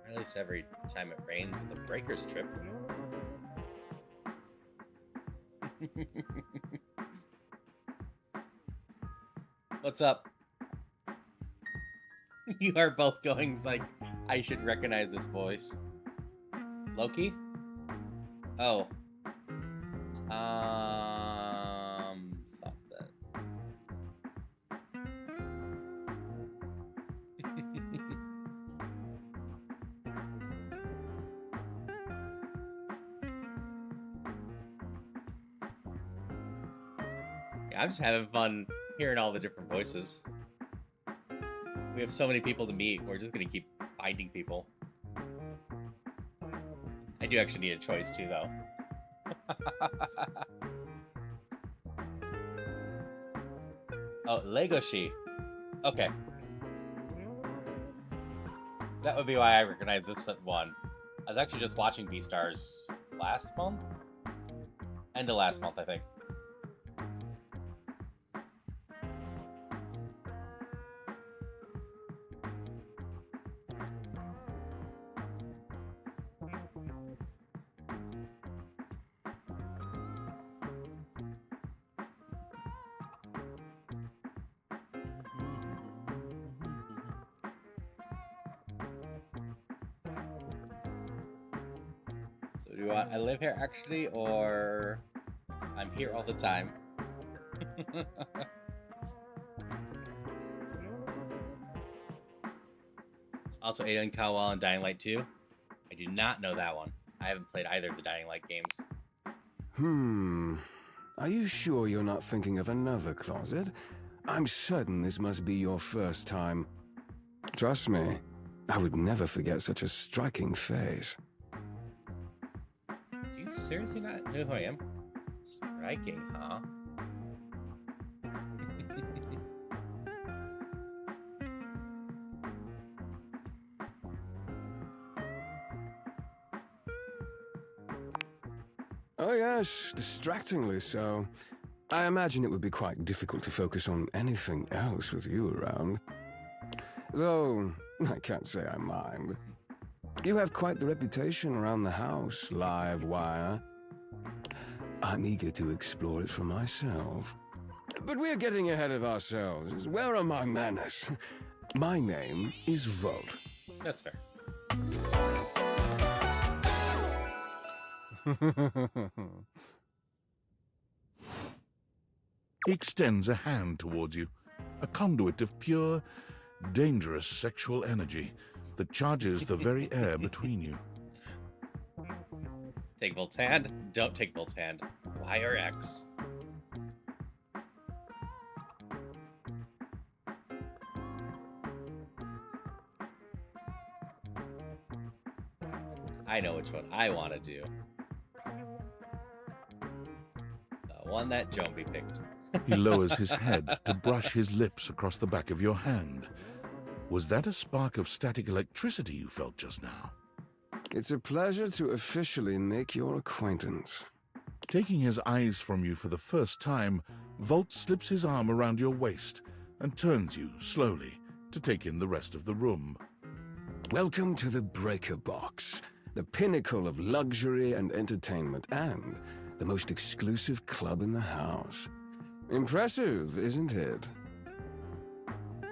Or at least every time it rains and the breakers trip. What's up? You are both going like, I should recognize this voice. Loki? Oh. Something. Yeah, I'm just having fun hearing all the different voices. We have so many people to meet, we're just gonna keep finding people. I do actually need a choice too, though. Oh, Legoshi. Okay. That would be why I recognize this one. I was actually just watching Beastars last month? End of last month, I think. So do I live here actually, or I'm here all the time? It's also Ada and Kawa and Dying Light 2. I do not know that one. I haven't played either of the Dying Light games. Are you sure you're not thinking of another closet? I'm certain this must be your first time. Trust me, I would never forget such a striking face. Do you seriously not know who I am? Striking, huh? Oh yes, distractingly so. I imagine it would be quite difficult to focus on anything else with you around. Though, I can't say I mind. You have quite the reputation around the house, live wire. I'm eager to explore it for myself. But we're getting ahead of ourselves. Where are my manners? My name is Volt. That's fair. He extends a hand towards you, a conduit of pure, dangerous sexual energy that charges the very air between you. Take Volt's hand. Don't take Volt's hand. Y or X. I know which one I want to do. The one that Jonesy picked. He lowers his head to brush his lips across the back of your hand. Was that a spark of static electricity you felt just now? It's a pleasure to officially make your acquaintance. Taking his eyes from you for the first time, Volt slips his arm around your waist and turns you, slowly, to take in the rest of the room. Welcome to the Breaker Box, the pinnacle of luxury and entertainment, and the most exclusive club in the house. Impressive, isn't it?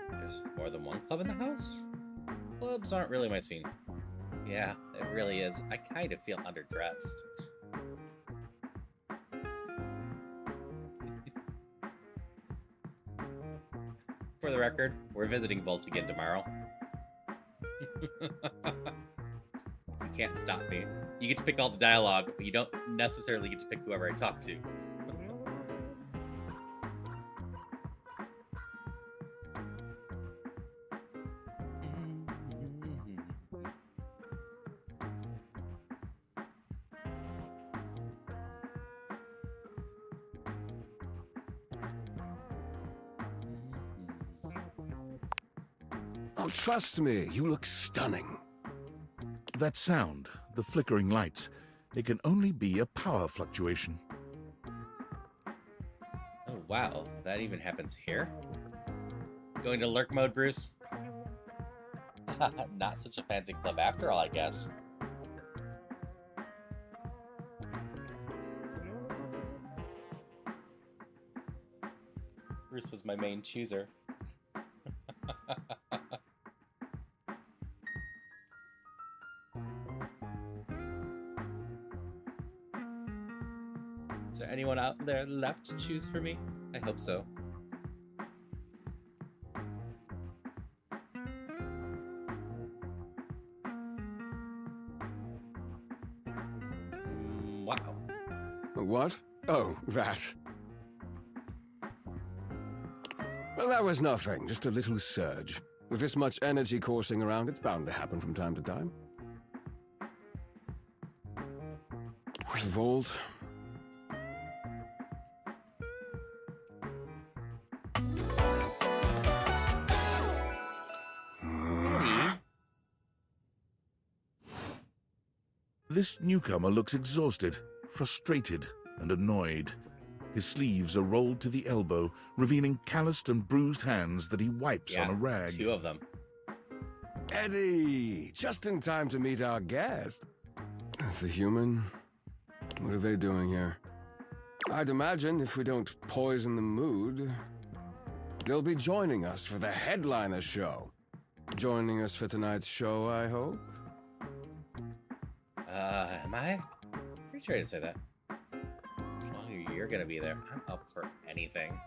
There's more than one club in the house? Clubs aren't really my scene. Yeah, it really is. I kind of feel underdressed. For the record, we're visiting Volt again tomorrow. You can't stop me. You get to pick all the dialogue, but you don't necessarily get to pick whoever I talk to. Oh, trust me, you look stunning. That sound, the flickering lights, it can only be a power fluctuation. Oh, wow. That even happens here? Going to lurk mode, Bruce? Not such a fancy club after all, I guess. Bruce was my main chooser. Is there anyone out there left to choose for me? I hope so. Wow. What? Oh, that. Well, that was nothing, just a little surge. With this much energy coursing around, it's bound to happen from time to time. Volt, This newcomer looks exhausted, frustrated, and annoyed. His sleeves are rolled to the elbow, revealing calloused and bruised hands that he wipes on a rag. 2 of them. Eddie! Just in time to meet our guest. The human? What are they doing here? I'd imagine if we don't poison the mood, they'll be joining us for the headliner show. Joining us for tonight's show, I hope? Am I? Pretty sure I didn't say that. As long as you're gonna be there, I'm up for anything.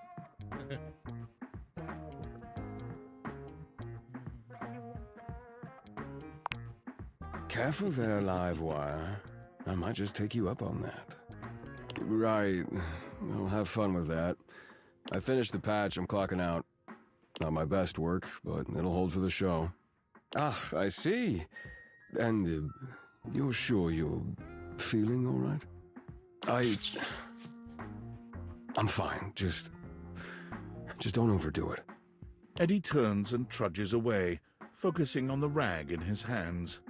Careful there, Livewire. I might just take you up on that. Right. I'll have fun with that. I finished the patch, I'm clocking out. Not my best work, but it'll hold for the show. Ah, I see. And you're sure you're feeling all right? I'm fine. Just don't overdo it. Eddie turns and trudges away, focusing on the rag in his hands.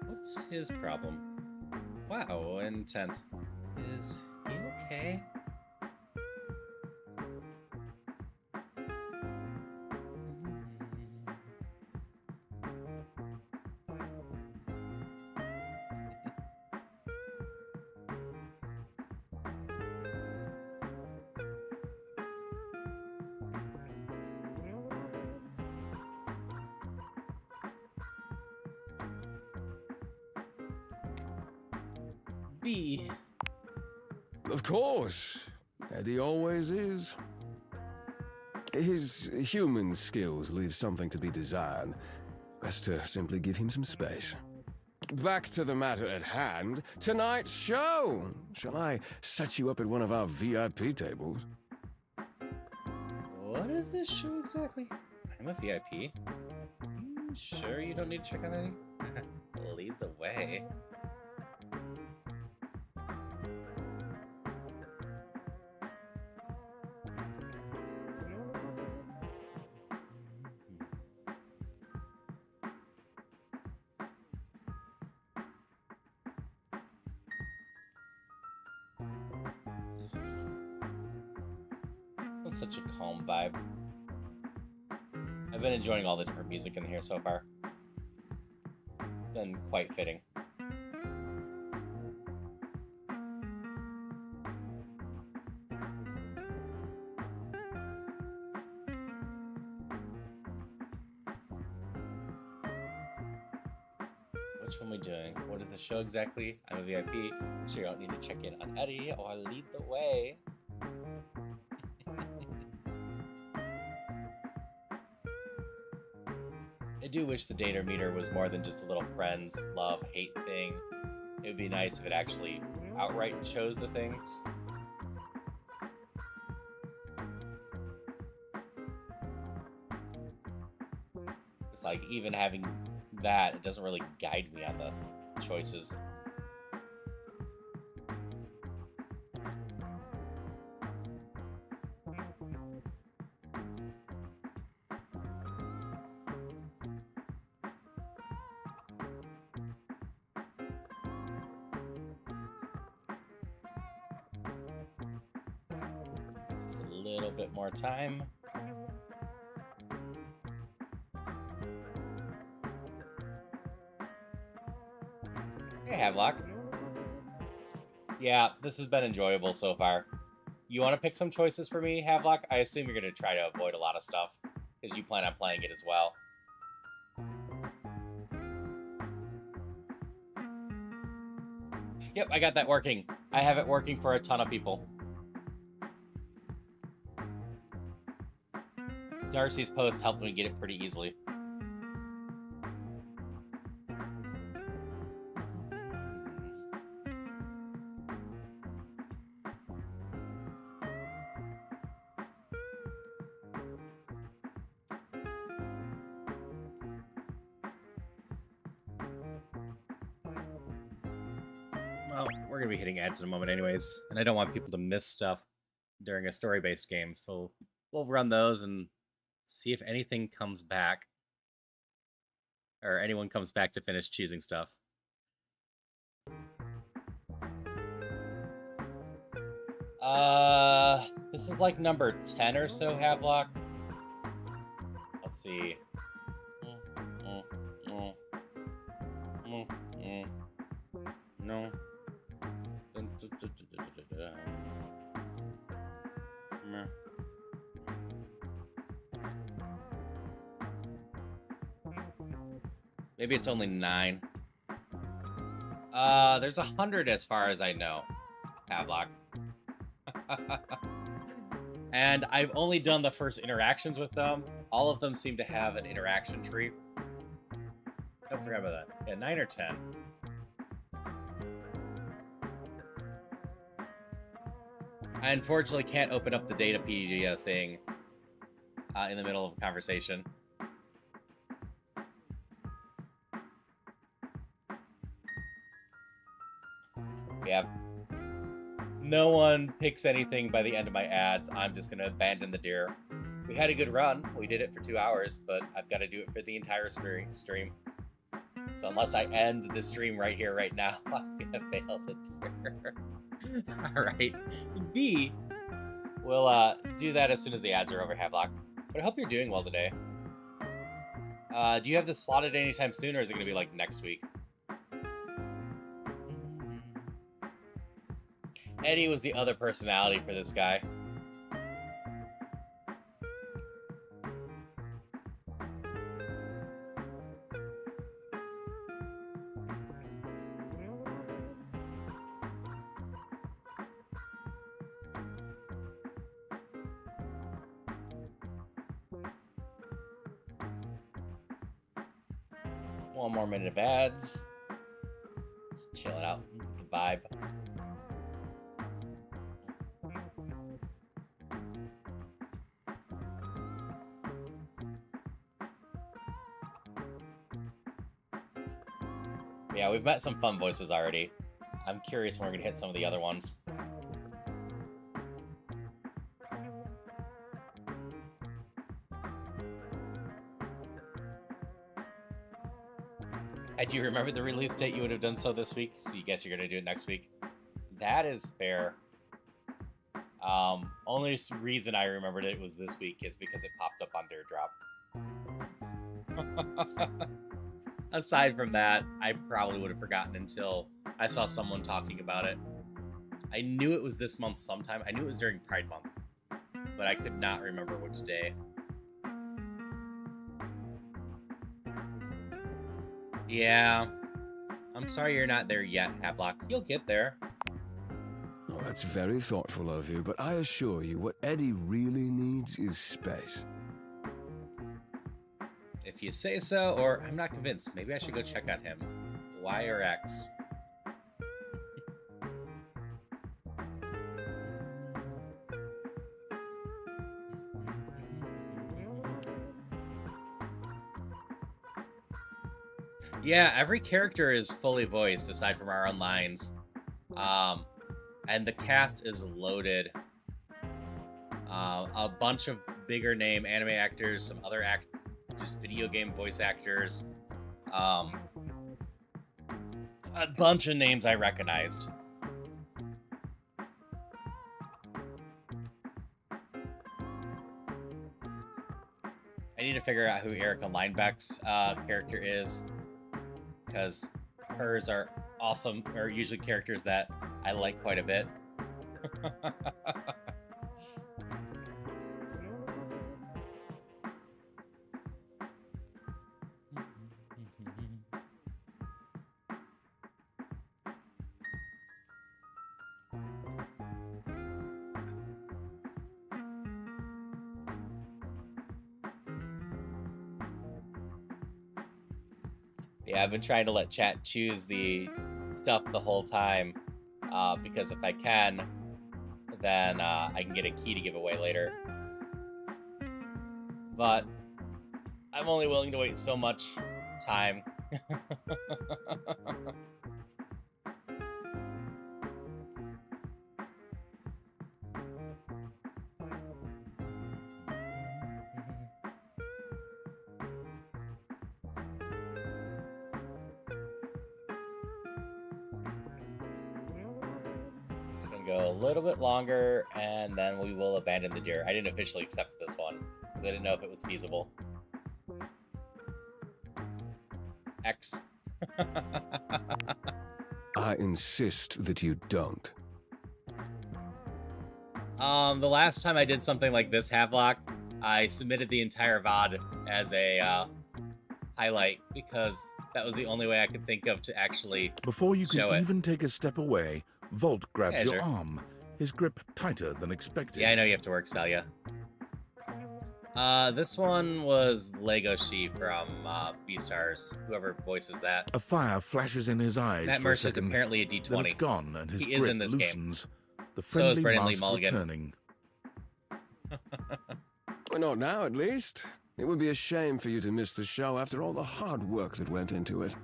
What's his problem? Wow, intense. Is he okay? B. Of course. Eddie always is. His human skills leave something to be desired. Best to simply give him some space. Back to the matter at hand. Tonight's show! Shall I set you up at one of our VIP tables? What is this show exactly? I'm a VIP. You sure you don't need to check on Eddie? Lead the way. Such a calm vibe. I've been enjoying all the different music in here so far. Been quite fitting. Which one are we doing? What is the show exactly? I'm a VIP. Sure you don't need to check in on Eddie or lead the way. I do wish the data meter was more than just a little friends, love, hate thing. It would be nice if it actually outright chose the things. It's like even having that, it doesn't really guide me on the choices. Just a little bit more time. Hey, Havelock. Yeah, this has been enjoyable so far. You want to pick some choices for me, Havelock? I assume you're going to try to avoid a lot of stuff, because you plan on playing it as well. Yep, I got that working. I have it working for a ton of people. Darcy's post helped me get it pretty easily. Well, we're going to be hitting ads in a moment anyways, and I don't want people to miss stuff during a story-based game, so we'll run those and see if anything comes back. or anyone comes back to finish choosing stuff. This is like number 10 or so, Havelock. Let's see. No. Maybe it's only 9. There's 100 as far as I know, Havelock. And I've only done the first interactions with them. All of them seem to have an interaction tree. Don't forget about that. Yeah, 9 or 10. I unfortunately can't open up the Datapedia thing in the middle of a conversation. Yeah. No one picks anything by the end of my ads. I'm just going to abandon the deer. We had a good run. We did it for 2 hours, but I've got to do it for the entire stream. So unless I end the stream right here, right now, I'm going to fail the deer. All right. B, we'll do that as soon as the ads are over, Havelock. But I hope you're doing well today. Do you have this slotted anytime soon, or is it going to be like next week? Eddie was the other personality for this guy. One more minute of ads. Just chilling out, the vibe. Yeah, we've met some fun voices already. I'm curious when we're gonna hit some of the other ones. Do you remember the release date? You would have done so this week, so you guess you're gonna do it next week. That is fair. Only reason I remembered it was this week is because it popped up on Deirdrop. Aside from that, I probably would have forgotten until I saw someone talking about it. I knew it was this month sometime. I knew it was during Pride Month, but I could not remember which day. Yeah, I'm sorry you're not there yet, Havelock. You'll get there. Oh, that's very thoughtful of you, but I assure you, what Eddie really needs is space. If you say so, or I'm not convinced. Maybe I should go check on him. Y or X? Yeah, every character is fully voiced aside from our own lines. And the cast is loaded. A bunch of bigger name anime actors, some other just video game voice actors. A bunch of names I recognized. I need to figure out who Erica Linebeck's character is, because hers are awesome, or usually characters that I like quite a bit. Yeah, I've been trying to let chat choose the stuff the whole time, because if I can, then I can get a key to give away later. But I'm only willing to wait so much time. It's gonna go a little bit longer, and then we will abandon the deer. I didn't officially accept this one because I didn't know if it was feasible. X. I insist that you don't. The last time I did something like this, Havelock, I submitted the entire VOD as a highlight because that was the only way I could think of to actually Before you show can it. even take a step away, Volt grabs Yeah, your sure. arm, his grip tighter than expected. Yeah, I know you have to work, Celia. This one was Lego She from Beastars, whoever voices that. A fire flashes in his eyes Matt for a Mercer's second, apparently a then D20. it's gone and his He is grip in this loosens. game. The So is friendly Brendan Lee mask Mulligan. returning. Well, not now, at least. It would be a shame for you to miss the show after all the hard work that went into it.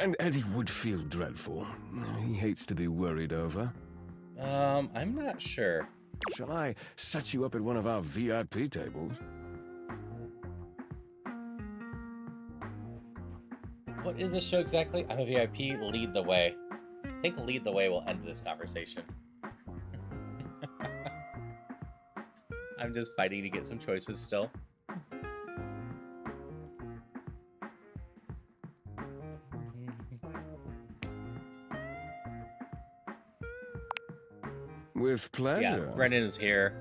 And Eddie would feel dreadful. He hates to be worried over. I'm not sure. Shall I set you up at one of our VIP tables? What is this show exactly? I'm a VIP. Lead the way. I think lead the way will end this conversation. I'm just fighting to get some choices still. With pleasure. Yeah, Brendan is here.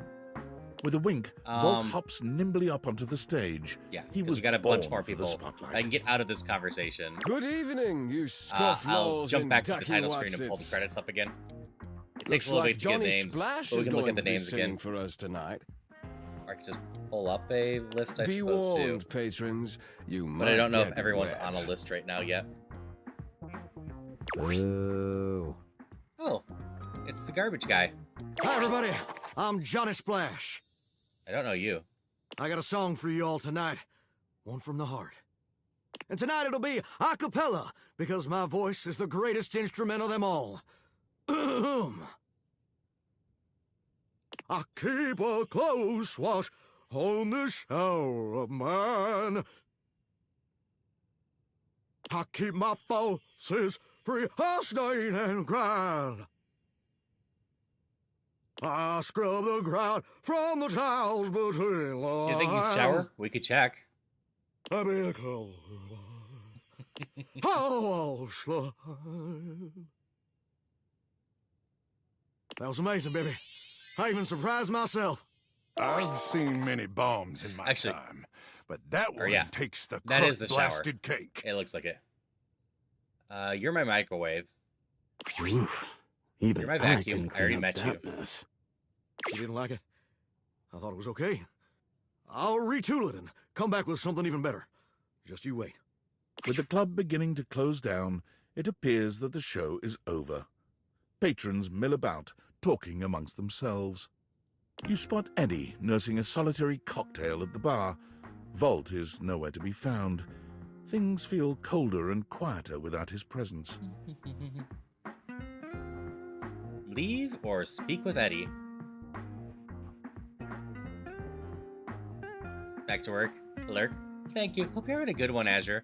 With a wink, Volt Um, hops nimbly up onto the stage. Yeah, he because was we got a bunch born more for the people. spotlight. I can get out of this conversation. Good evening, you I'll scofflaws jump and back to the ducky title screen and pull the watsits. credits up again. It takes Looks a little like bit to get Johnny names, Splash but we is can look going at the to be names singing again. for us tonight. Or I could just pull up a list, I Be suppose, warned, too. patrons. You But I don't know if get everyone's wet. on a list right now yet. Boo. Oh, it's the garbage guy. Hi, everybody. I'm Johnny Splash. I don't know you. I got a song for you all tonight. One from the heart. And tonight it'll be a cappella, because my voice is the greatest instrument of them all. I keep a close watch on this shower of mine. I keep my pulses free of stain and grind. I scrub the ground from the tiles between lines. You think you shower? We could check. I be a cold I'll slide. That was amazing, baby. I even surprised myself. I've seen many bombs in my Actually, time, but that Or one yeah, takes the that is the shower. blasted cake. It looks like it. You're my microwave. Oof. Even You're my I vacuum. can I already clean met up you. that mess. You didn't like it? I thought it was okay. I'll retool it and come back with something even better. Just you wait. With the club beginning to close down, it appears that the show is over. Patrons mill about, talking amongst themselves. You spot Eddie nursing a solitary cocktail at the bar. Volt is nowhere to be found. Things feel colder and quieter without his presence. Leave or speak with Eddie. Back to work. Lurk. Thank you. Hope you're having a good one, Azure.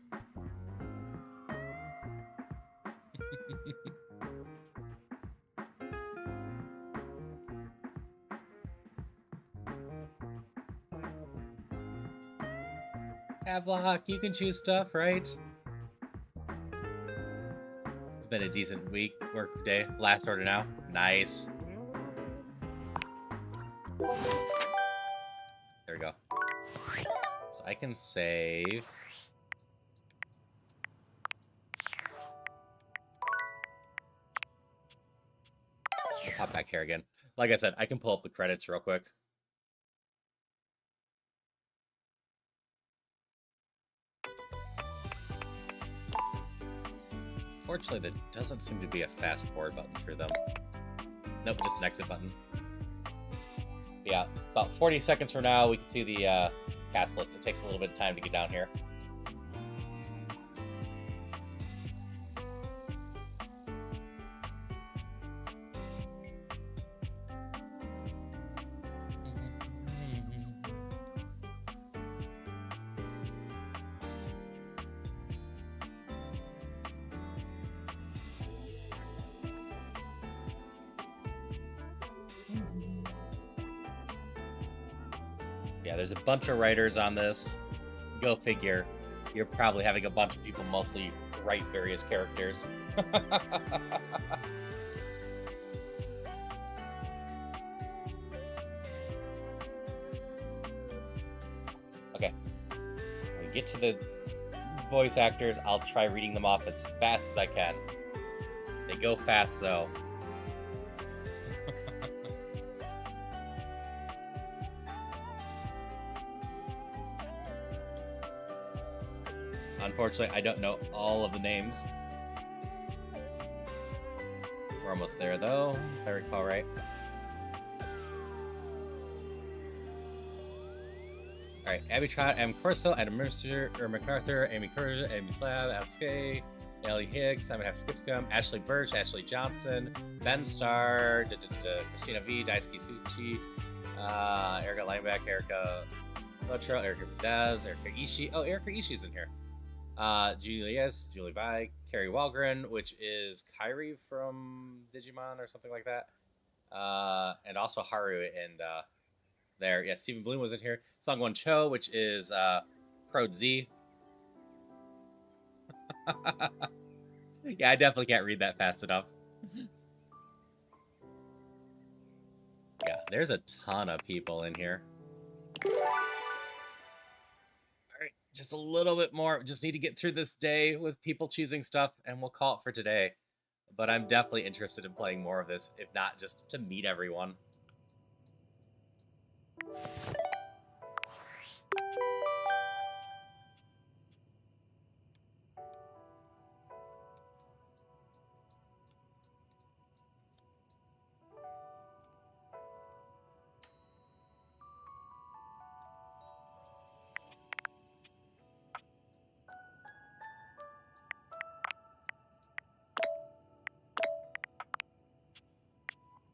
Havelock, you can choose stuff, right? It's been a decent week, work day. Last order now. Nice. There we go. So I can save. I'll pop back here again. Like I said, I can pull up the credits real quick. Fortunately, there doesn't seem to be a fast forward button through them. Nope, just an exit button. Yeah, about 40 seconds from now, we can see the cast list. It takes a little bit of time to get down here. Yeah, there's a bunch of writers on this. Go figure. You're probably having a bunch of people mostly write various characters. Okay. When we get to the voice actors, I'll try reading them off as fast as I can. They go fast, though. Unfortunately, I don't know all of the names. We're almost there, though, if I recall right. Alright, Abby Trott, Adam Corso, Adam Mercer, MacArthur, Amy Curtis, Amy Slab, Alex Kay, Ellie Higgs, Simon F. Skipscum, Ashley Birch, Ashley Johnson, Ben Starr, Christina V, Daisuke Tsuchi, Erica Lineback, Erica Lotro, Erica Daz, Erica Ishii. Oh, Erica Ishii's in here. Julius, Julie Vi, Carrie Walgren, which is Kairi from Digimon or something like that. And also Haru and there. Yeah, Stephen Bloom was in here. Sungwon Cho, which is Crowd Z. Yeah, I definitely can't read that fast enough. Yeah, there's a ton of people in here. Alright, just a little bit more. Just need to get through this day with people choosing stuff, and we'll call it for today. But I'm definitely interested in playing more of this, if not just to meet everyone.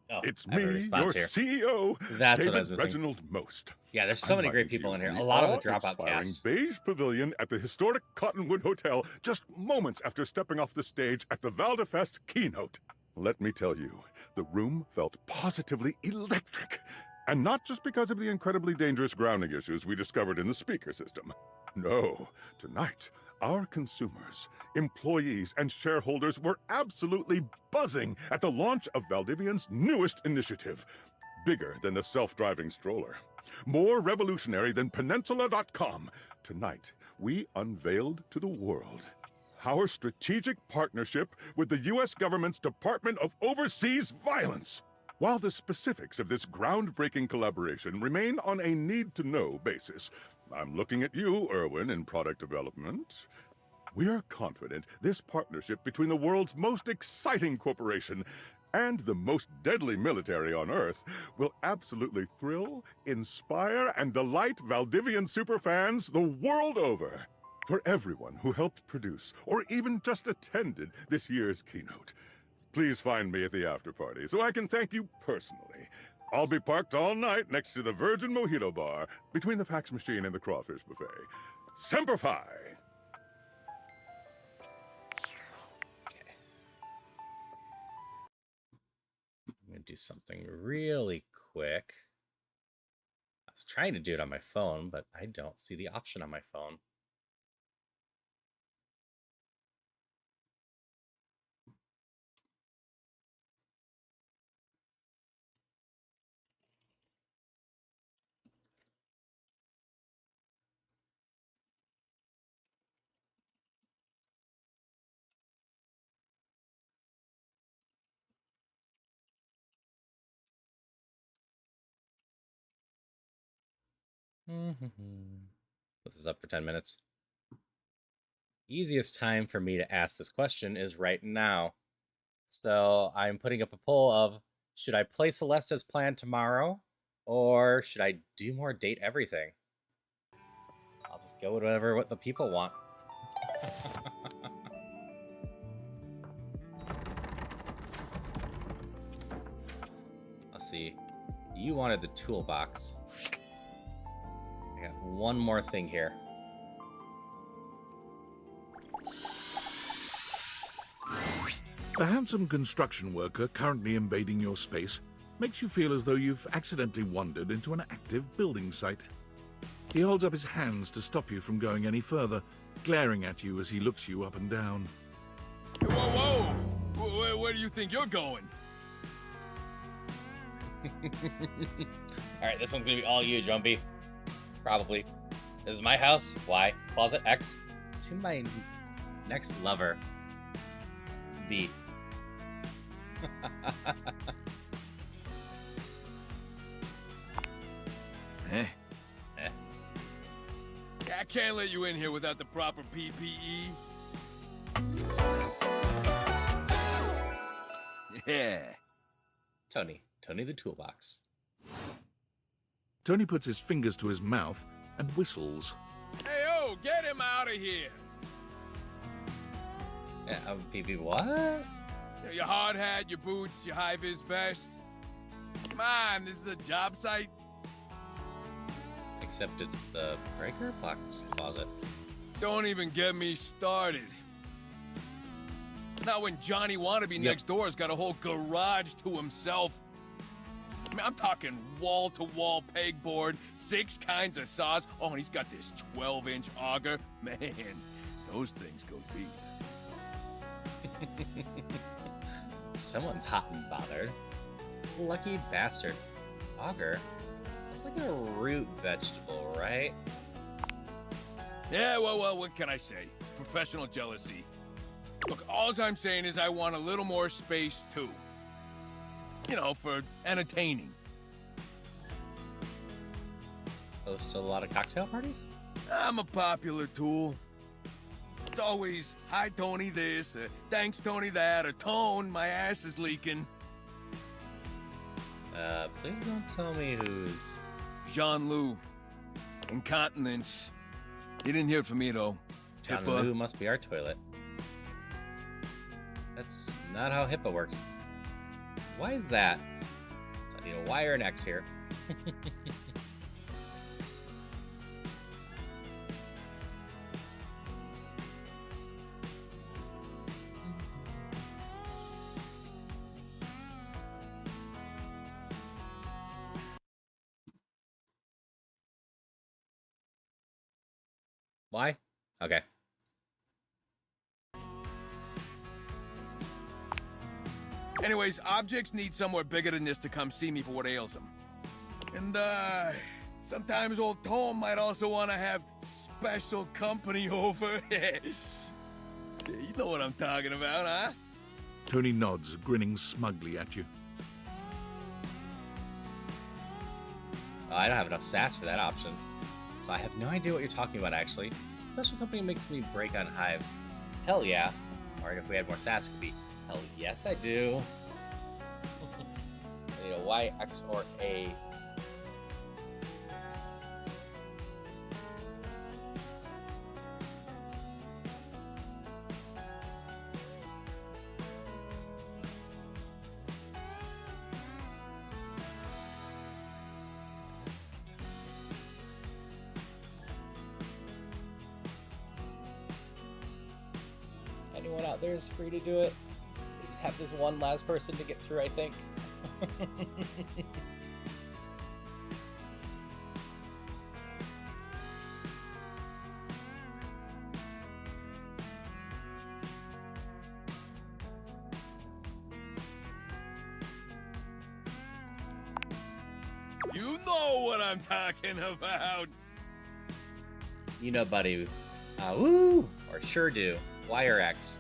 Oh, It's I have a me, your response here. CEO, That's David what I was missing. Reginald Most. Yeah, there's so I'm many great writing to people you in here. from A lot of the the Dropout awe-inspiring cast. Beige Pavilion at the historic Cottonwood Hotel, just moments after stepping off the stage at the Valdefest keynote. Let me tell you, the room felt positively electric. And not just because of the incredibly dangerous grounding issues we discovered in the speaker system. No, tonight, our consumers, employees, and shareholders were absolutely buzzing at the launch of Valdivian's newest initiative. Bigger than the self-driving stroller. More revolutionary than Peninsula.com. Tonight, we unveiled to the world our strategic partnership with the U.S. government's Department of Overseas Violence. While the specifics of this groundbreaking collaboration remain on a need-to-know basis, I'm looking at you, Erwin, in product development. We are confident this partnership between the world's most exciting corporation and the most deadly military on Earth will absolutely thrill, inspire, and delight Valdivian superfans the world over. For everyone who helped produce or even just attended this year's keynote, please find me at the after party so I can thank you personally. I'll be parked all night next to the Virgin Mojito Bar between the fax machine and the crawfish buffet. Semper Fi! I'm going to do something really quick. I was trying to do it on my phone, but I don't see the option on my phone. Put this up for 10 minutes. Easiest time for me to ask this question is right now. So I'm putting up a poll of, should I play Celeste as planned tomorrow? Or should I do more date everything? I'll just go with what the people want. Let's see. You wanted the toolbox. I got one more thing here. A handsome construction worker currently invading your space makes you feel as though you've accidentally wandered into an active building site. He holds up his hands to stop you from going any further, glaring at you as he looks you up and down. Whoa, whoa! Where do you think you're going? Alright, this one's gonna be all you, Jumpy. Probably. This is my house. Y. Closet X. To my next lover. B. Eh? I can't let you in here without the proper PPE. Yeah. Tony the toolbox. Tony puts his fingers to his mouth and whistles. Hey, oh, get him out of here! Yeah, PP what? Your hard hat, your boots, your high-vis vest. Come on, this is a job site. Except it's the breaker box closet. Don't even get me started. Not when Johnny Wannabe next door has got a whole garage to himself. I mean, I'm talking wall-to-wall pegboard, 6 kinds of saws. Oh, and he's got this 12-inch auger. Man, those things go deep. Someone's hot and bothered. Lucky bastard. Auger? It's like a root vegetable, right? Yeah, well, what can I say? It's professional jealousy. Look, all I'm saying is I want a little more space, too. You know, for entertaining. Host a lot of cocktail parties? I'm a popular tool. It's always, hi, Tony this, thanks, Tony that, or Tone, my ass is leaking. Please don't tell me who's... Jean-Loup. Incontinence. You didn't hear it from me, though. Jean-Loup must be our toilet. That's not how HIPAA works. Why is that? So I need a Y or an X here. Why? Okay. Anyways, objects need somewhere bigger than this to come see me for what ails them. And, sometimes old Tom might also want to have special company over. You know what I'm talking about, huh? Tony nods, grinning smugly at you. I don't have enough sass for that option. So I have no idea what you're talking about, actually. Special company makes me break on hives. Hell yeah. Or if we had more sass, it could be, hell yes, I do. I need a Y, X, or A. Anyone out there is free to do it. We just have this one last person to get through, I think. You know what I'm talking about. You know, buddy. Woo! Or sure do. Y or X?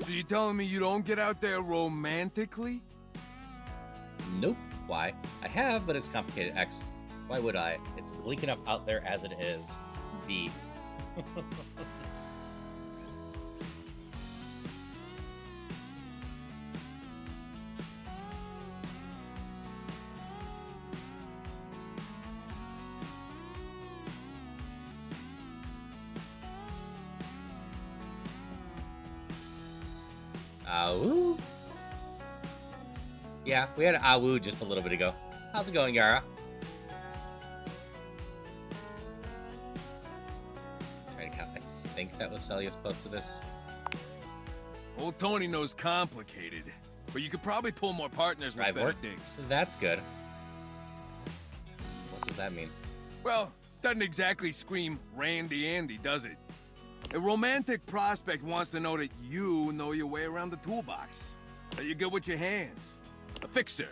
So you telling me you don't get out there romantically? Nope. Y. I have, but it's complicated. X. Why would I? It's bleak enough out there as it is. B. Woo. Yeah, we had an woo just a little bit ago. How's it going, Yara? Trying to count. I think That was Celia's post to this. Old Tony knows complicated, but you could probably pull more partners with better digs. So that's good. What does that mean? Well, doesn't exactly scream Randy Andy, does it? A romantic prospect wants to know that you know your way around the toolbox. That you're good with your hands. A fixer.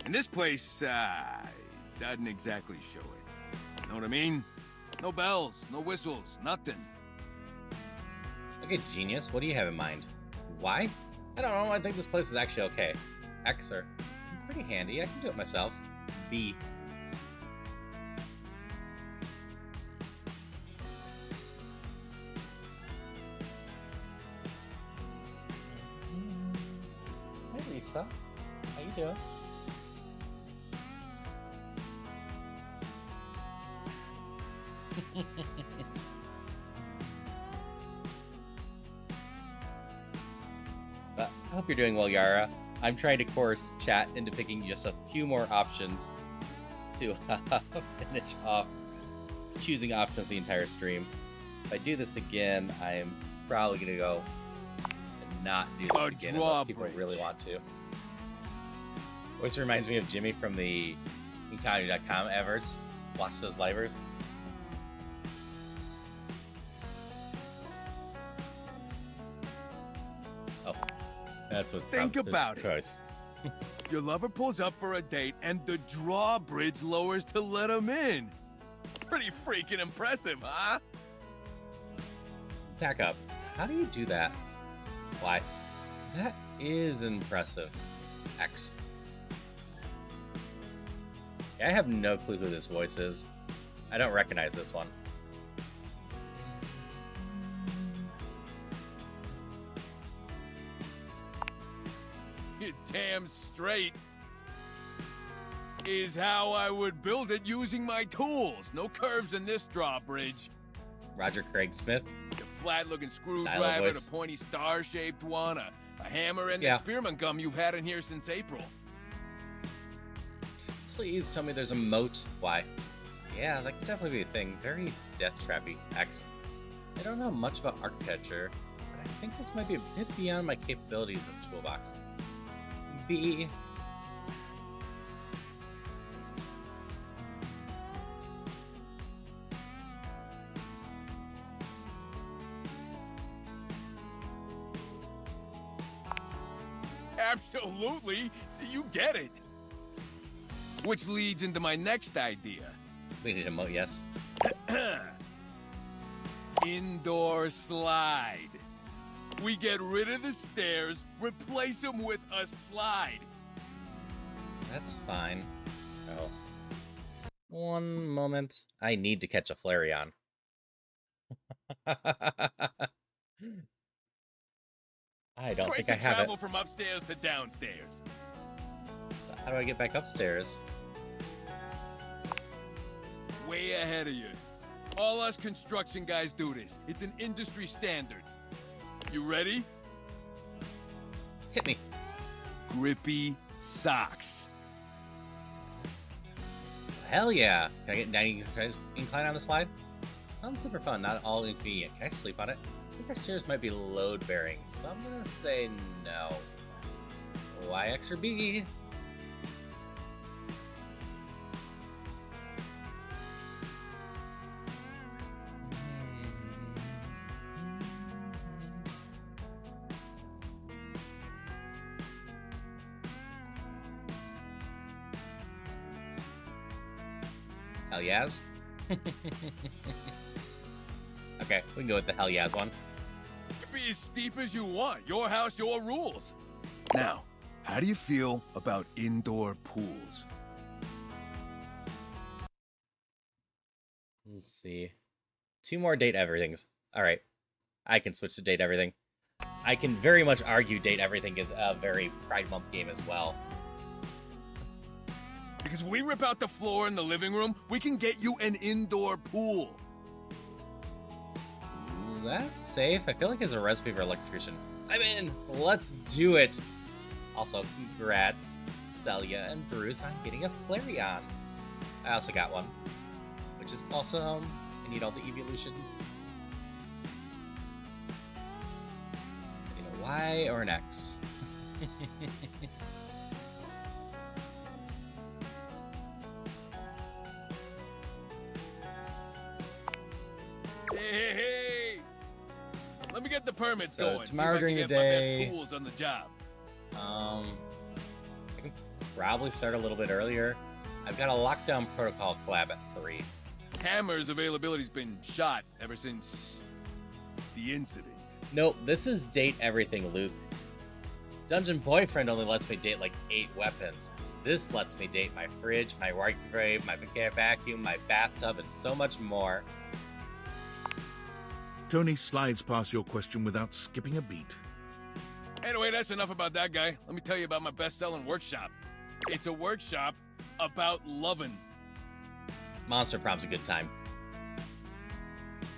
And this place, doesn't exactly show it. Know what I mean? No bells, no whistles, nothing. Okay, genius. What do you have in mind? Why? I don't know. I think this place is actually okay. X or pretty handy. I can do it myself. B. Hey, Lisa. How you doing? But I hope you're doing well, Yara. I'm trying to course chat into picking just a few more options to finish off choosing options the entire stream. If I do this again, I'm probably going to go and not do this again unless people really want to. Always reminds me of Jimmy from the Economy.com adverts. Watch those livers. Oh, that's what's Think about it. Your lover pulls up for a date and the drawbridge lowers to let him in. Pretty freaking impressive, huh? Back up. How do you do that? Why? That is impressive. X. I have no clue who this voice is. I don't recognize this one. You're damn straight. Is how I would build it using my tools. No curves in this drawbridge. Roger Craig Smith. The flat-looking screwdriver, the pointy star-shaped one, a hammer, and the spearmint gum you've had in here since April. Please tell me there's a moat. Why? Yeah, that could definitely be a thing. Very death trappy. X. I don't know much about architecture, but I think this might be a bit beyond my capabilities of the toolbox. B. Absolutely. So you get it. Which leads into my next idea. We need a moat, yes. Indoor slide. We get rid of the stairs, replace them with a slide. That's fine. Oh. One moment. I need to catch a Flareon. I don't think I have travel it. from upstairs to downstairs. How do I get back upstairs? Way ahead of you. All us construction guys do this. It's an industry standard. You ready? Hit me. Grippy socks. Hell yeah. Can I get 90 incline on the slide? Sounds super fun, not all inconvenient. Can I sleep on it? I think our stairs might be load bearing, so I'm gonna say no. Y, X, or B? Hell yes. Okay, we can go with the hell yes one. You can be as steep as you want. Your house, your rules. Now, how do you feel about indoor pools? Let's see. 2 more date everythings. Alright. I can switch to date everything. I can very much argue date everything is a very Pride Month game as well. Because if we rip out the floor in the living room, we can get you an indoor pool. Is that safe? I feel like it's a recipe for electrician. I'm in! Let's do it! Also, congrats, Celia and Bruce, on getting a Flareon. I also got one, which is awesome. I need all the evolutions. Y or an X? Hey! Let me get the permits So going. tomorrow see if I during can the get my day- best tools on the job. I can probably start a little bit earlier. I've got a lockdown protocol collab at 3. Hammer's availability's been shot ever since the incident. Nope, this is date everything, Luke. Dungeon Boyfriend only lets me date like 8 weapons. This lets me date my fridge, my microwave, my vacuum, my bathtub, and so much more. Tony slides past your question without skipping a beat. Anyway, that's enough about that guy. Let me tell you about my best-selling workshop. It's a workshop about loving. Monster Prom's a good time.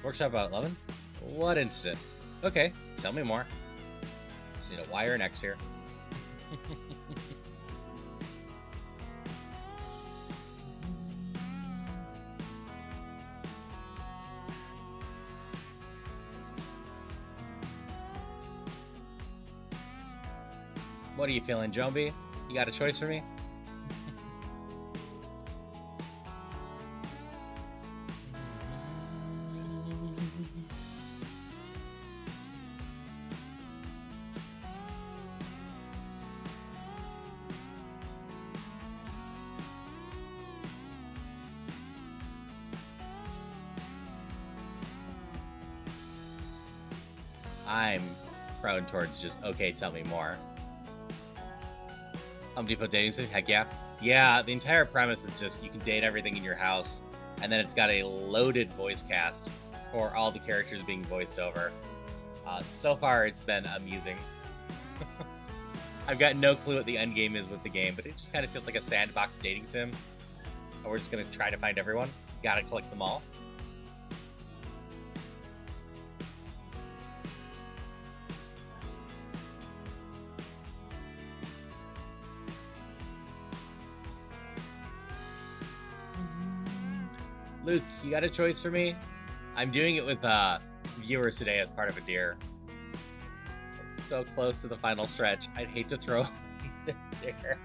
Workshop about 11? What incident? Okay, tell me more. Just need a Y or an X here. What are you feeling, Jonesy? You got a choice for me? I'm prone towards just, okay, tell me more. Home Depot dating sim? Heck yeah. Yeah, the entire premise is just you can date everything in your house, and then it's got a loaded voice cast for all the characters being voiced over. So far, it's been amusing. I've got no clue what the end game is with the game, but it just kind of feels like a sandbox dating sim. And we're just going to try to find everyone. Gotta collect them all. Luke, you got a choice for me? I'm doing it with viewers today as part of a deer. We're so close to the final stretch. I'd hate to throw away the deer.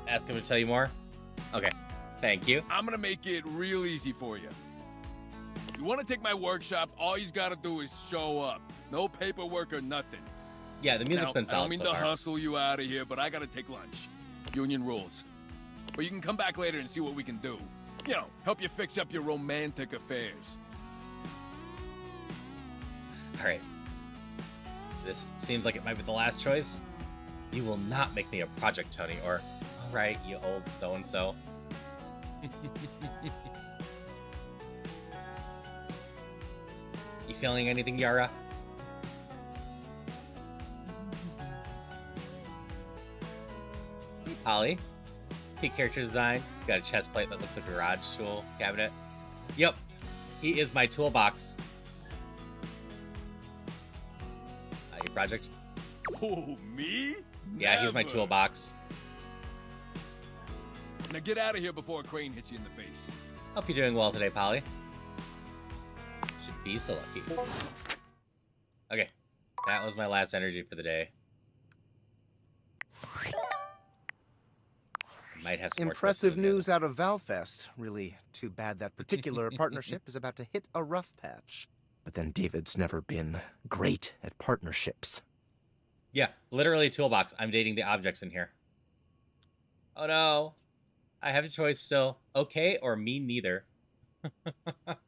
Ask him to tell you more? Okay, thank you. I'm gonna make it real easy for you. You want to take my workshop, all you gotta do is show up. No paperwork or nothing. Yeah, the music's Now, been solid I don't mean so to far. hustle you out of here, but I gotta take lunch. Union rules. But you can come back later and see what we can do. You know, help you fix up your romantic affairs. All right. This seems like it might be the last choice. You will not make me a project, Tony, or, all right, you old so-and-so. You feeling anything, Yara? Hey, Polly. Hey, character design. He's got a chest plate that looks like a garage tool cabinet. Yep, he is my toolbox. Your project? Oh, me? Yeah, he's my Never. toolbox. Now get out of here before a crane hits you in the face. Hope you're doing well today, Polly. Should be so lucky. Okay, that was my last energy for the day. Might have some more Impressive news out of Valfest. Really too bad that particular partnership is about to hit a rough patch. But then David's never been great at partnerships. Yeah, literally toolbox. I'm dating the objects in here. Oh no. I have a choice still. Okay or me neither. But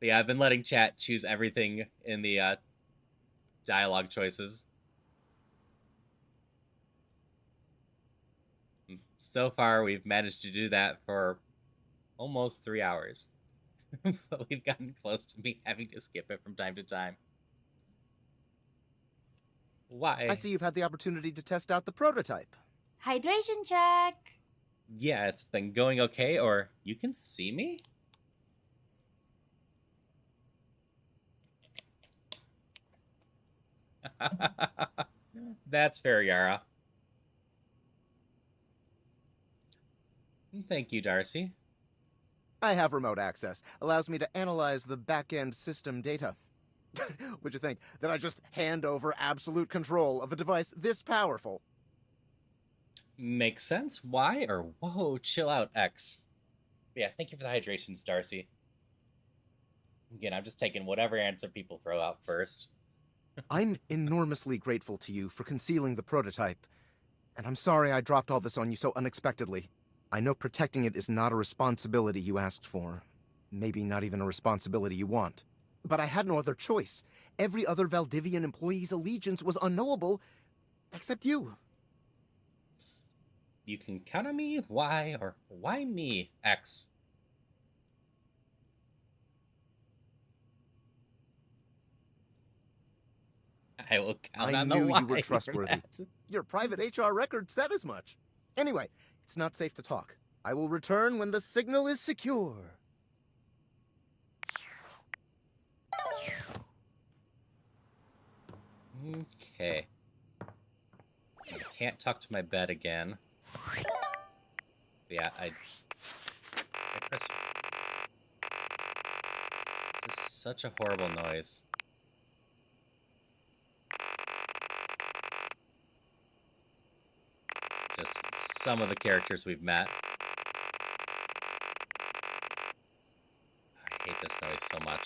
yeah, I've been letting chat choose everything in the dialogue choices. So far, we've managed to do that for almost 3 hours. But we've gotten close to me having to skip it from time to time. Why? I see you've had the opportunity to test out the prototype. Hydration check. Yeah, it's been going okay, or you can see me? That's fair, Yara. Thank you, Darcy. I have remote access. Allows me to analyze the back-end system data. Would you think that I just hand over absolute control of a device this powerful? Makes sense. Why? Or whoa, chill out, X. Yeah, thank you for the hydrations, Darcy. Again, I'm just taking whatever answer people throw out first. I'm enormously grateful to you for concealing the prototype. And I'm sorry I dropped all this on you so unexpectedly. I know protecting it is not a responsibility you asked for. Maybe not even a responsibility you want. But I had no other choice. Every other Valdivian employee's allegiance was unknowable, except you. You can count on me? Why? Or why me, X? I will count on the I knew why you were for trustworthy. that. Your private HR record said as much. Anyway, it's not safe to talk. I will return when the signal is secure. Okay. I can't talk to my bed again. Yeah, I press... This is such a horrible noise. Just some of the characters we've met. I hate this noise so much.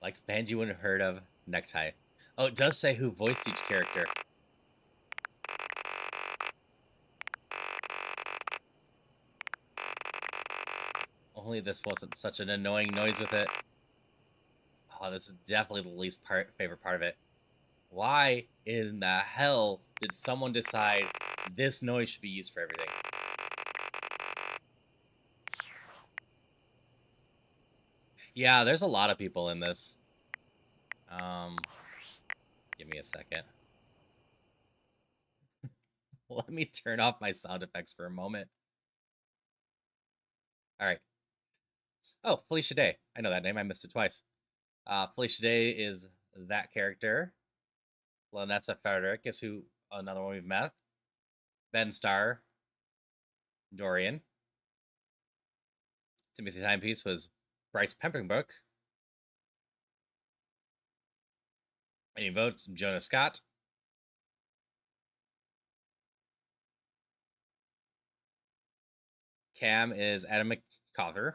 Likes band you wouldn't have heard of. Necktie. Oh, it does say who voiced each character. Only this wasn't such an annoying noise with it. Oh, this is definitely the least favorite part of it. Why in the hell did someone decide this noise should be used for everything? Yeah, there's a lot of people in this. Give me a second. Let me turn off my sound effects for a moment. All right. Oh, Felicia Day. I know that name. I missed it twice. Felicia Day is that character. Lanessa Frederick is who another one we've met. Ben Starr. Dorian. Timothy Timepiece was Bryce Pempenbrook. Any votes? Jonah Scott. Cam is Adam McCarther.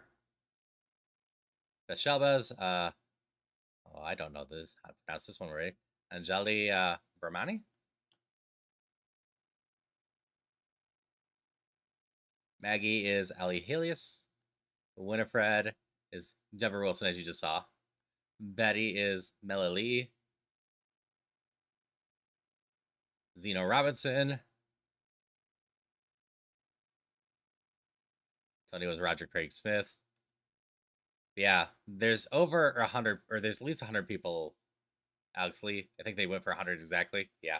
Beth Shelbaz, oh, I don't know this. How to pronounce this one right. Anjali Brahmani. Maggie is Ali Helios. Winifred is Deborah Wilson, as you just saw. Betty is Mela Lee. Zeno Robinson. Tony was Roger Craig Smith. Yeah, there's over 100, or there's at least 100 people. Alex Lee, I think they went for 100 exactly. Yeah.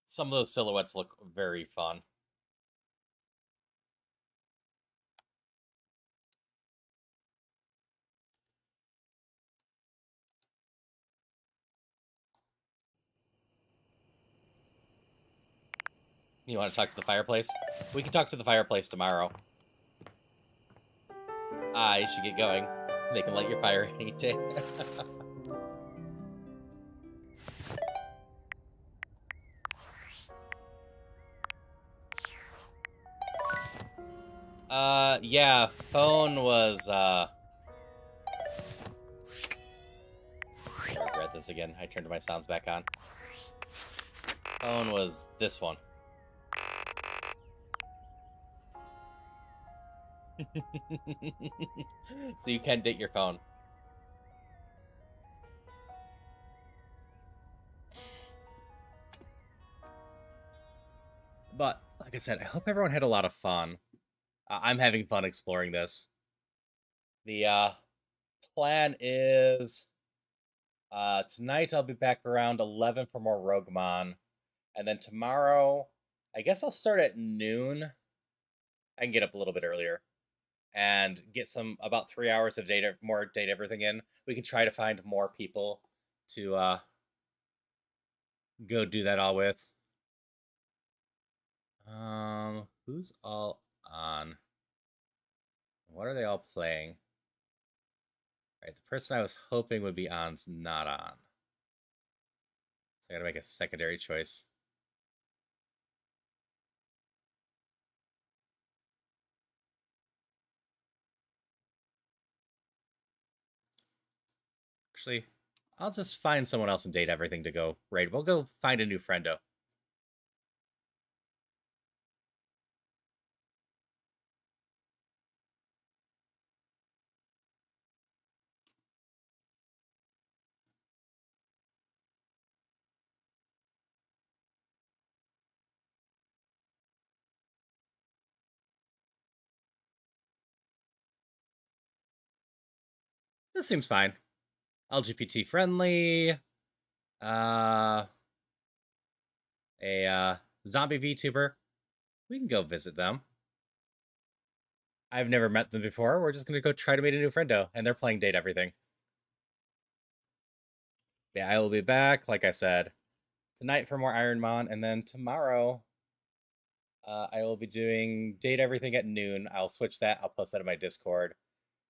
Some of those silhouettes look very fun. You want to talk to the fireplace? We can talk to the fireplace tomorrow. I should get going. They can light your fire any day. Yeah, phone was, I regret this again. I turned my sounds back on. Phone was this one. So you can date your phone. But, like I said, I hope everyone had a lot of fun. I'm having fun exploring this. The plan is Tonight I'll be back around 11 for more Roguemon. And then tomorrow, I guess I'll start at noon. I can get up a little bit earlier and get some about 3 hours of data, more data, everything in. We can try to find more people to go do that all with. Who's all on? What are they all playing? All right, the person I was hoping would be on's not on. So I gotta make a secondary choice. Actually, I'll just find someone else and date everything to go raid. We'll go find a new friendo. This seems fine. LGBT friendly. A zombie VTuber. We can go visit them. I've never met them before. We're just gonna go try to meet a new friendo, and they're playing date everything. Yeah, I will be back, like I said, tonight for more Ironmon, and then tomorrow I will be doing date everything at noon. I'll switch that. I'll post that in my Discord.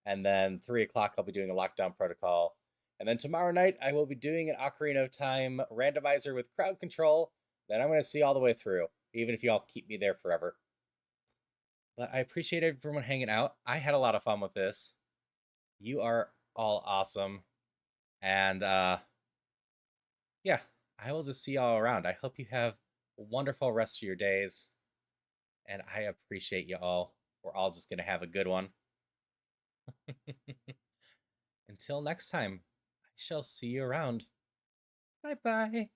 And then 3 o'clock, I'll be doing a lockdown protocol. And then tomorrow night, I will be doing an Ocarina of Time randomizer with crowd control that I'm going to see all the way through, even if you all keep me there forever. But I appreciate everyone hanging out. I had a lot of fun with this. You are all awesome. And yeah, I will just see y'all around. I hope you have a wonderful rest of your days. And I appreciate you all. We're all just going to have a good one. Until next time, I shall see you around. Bye-bye.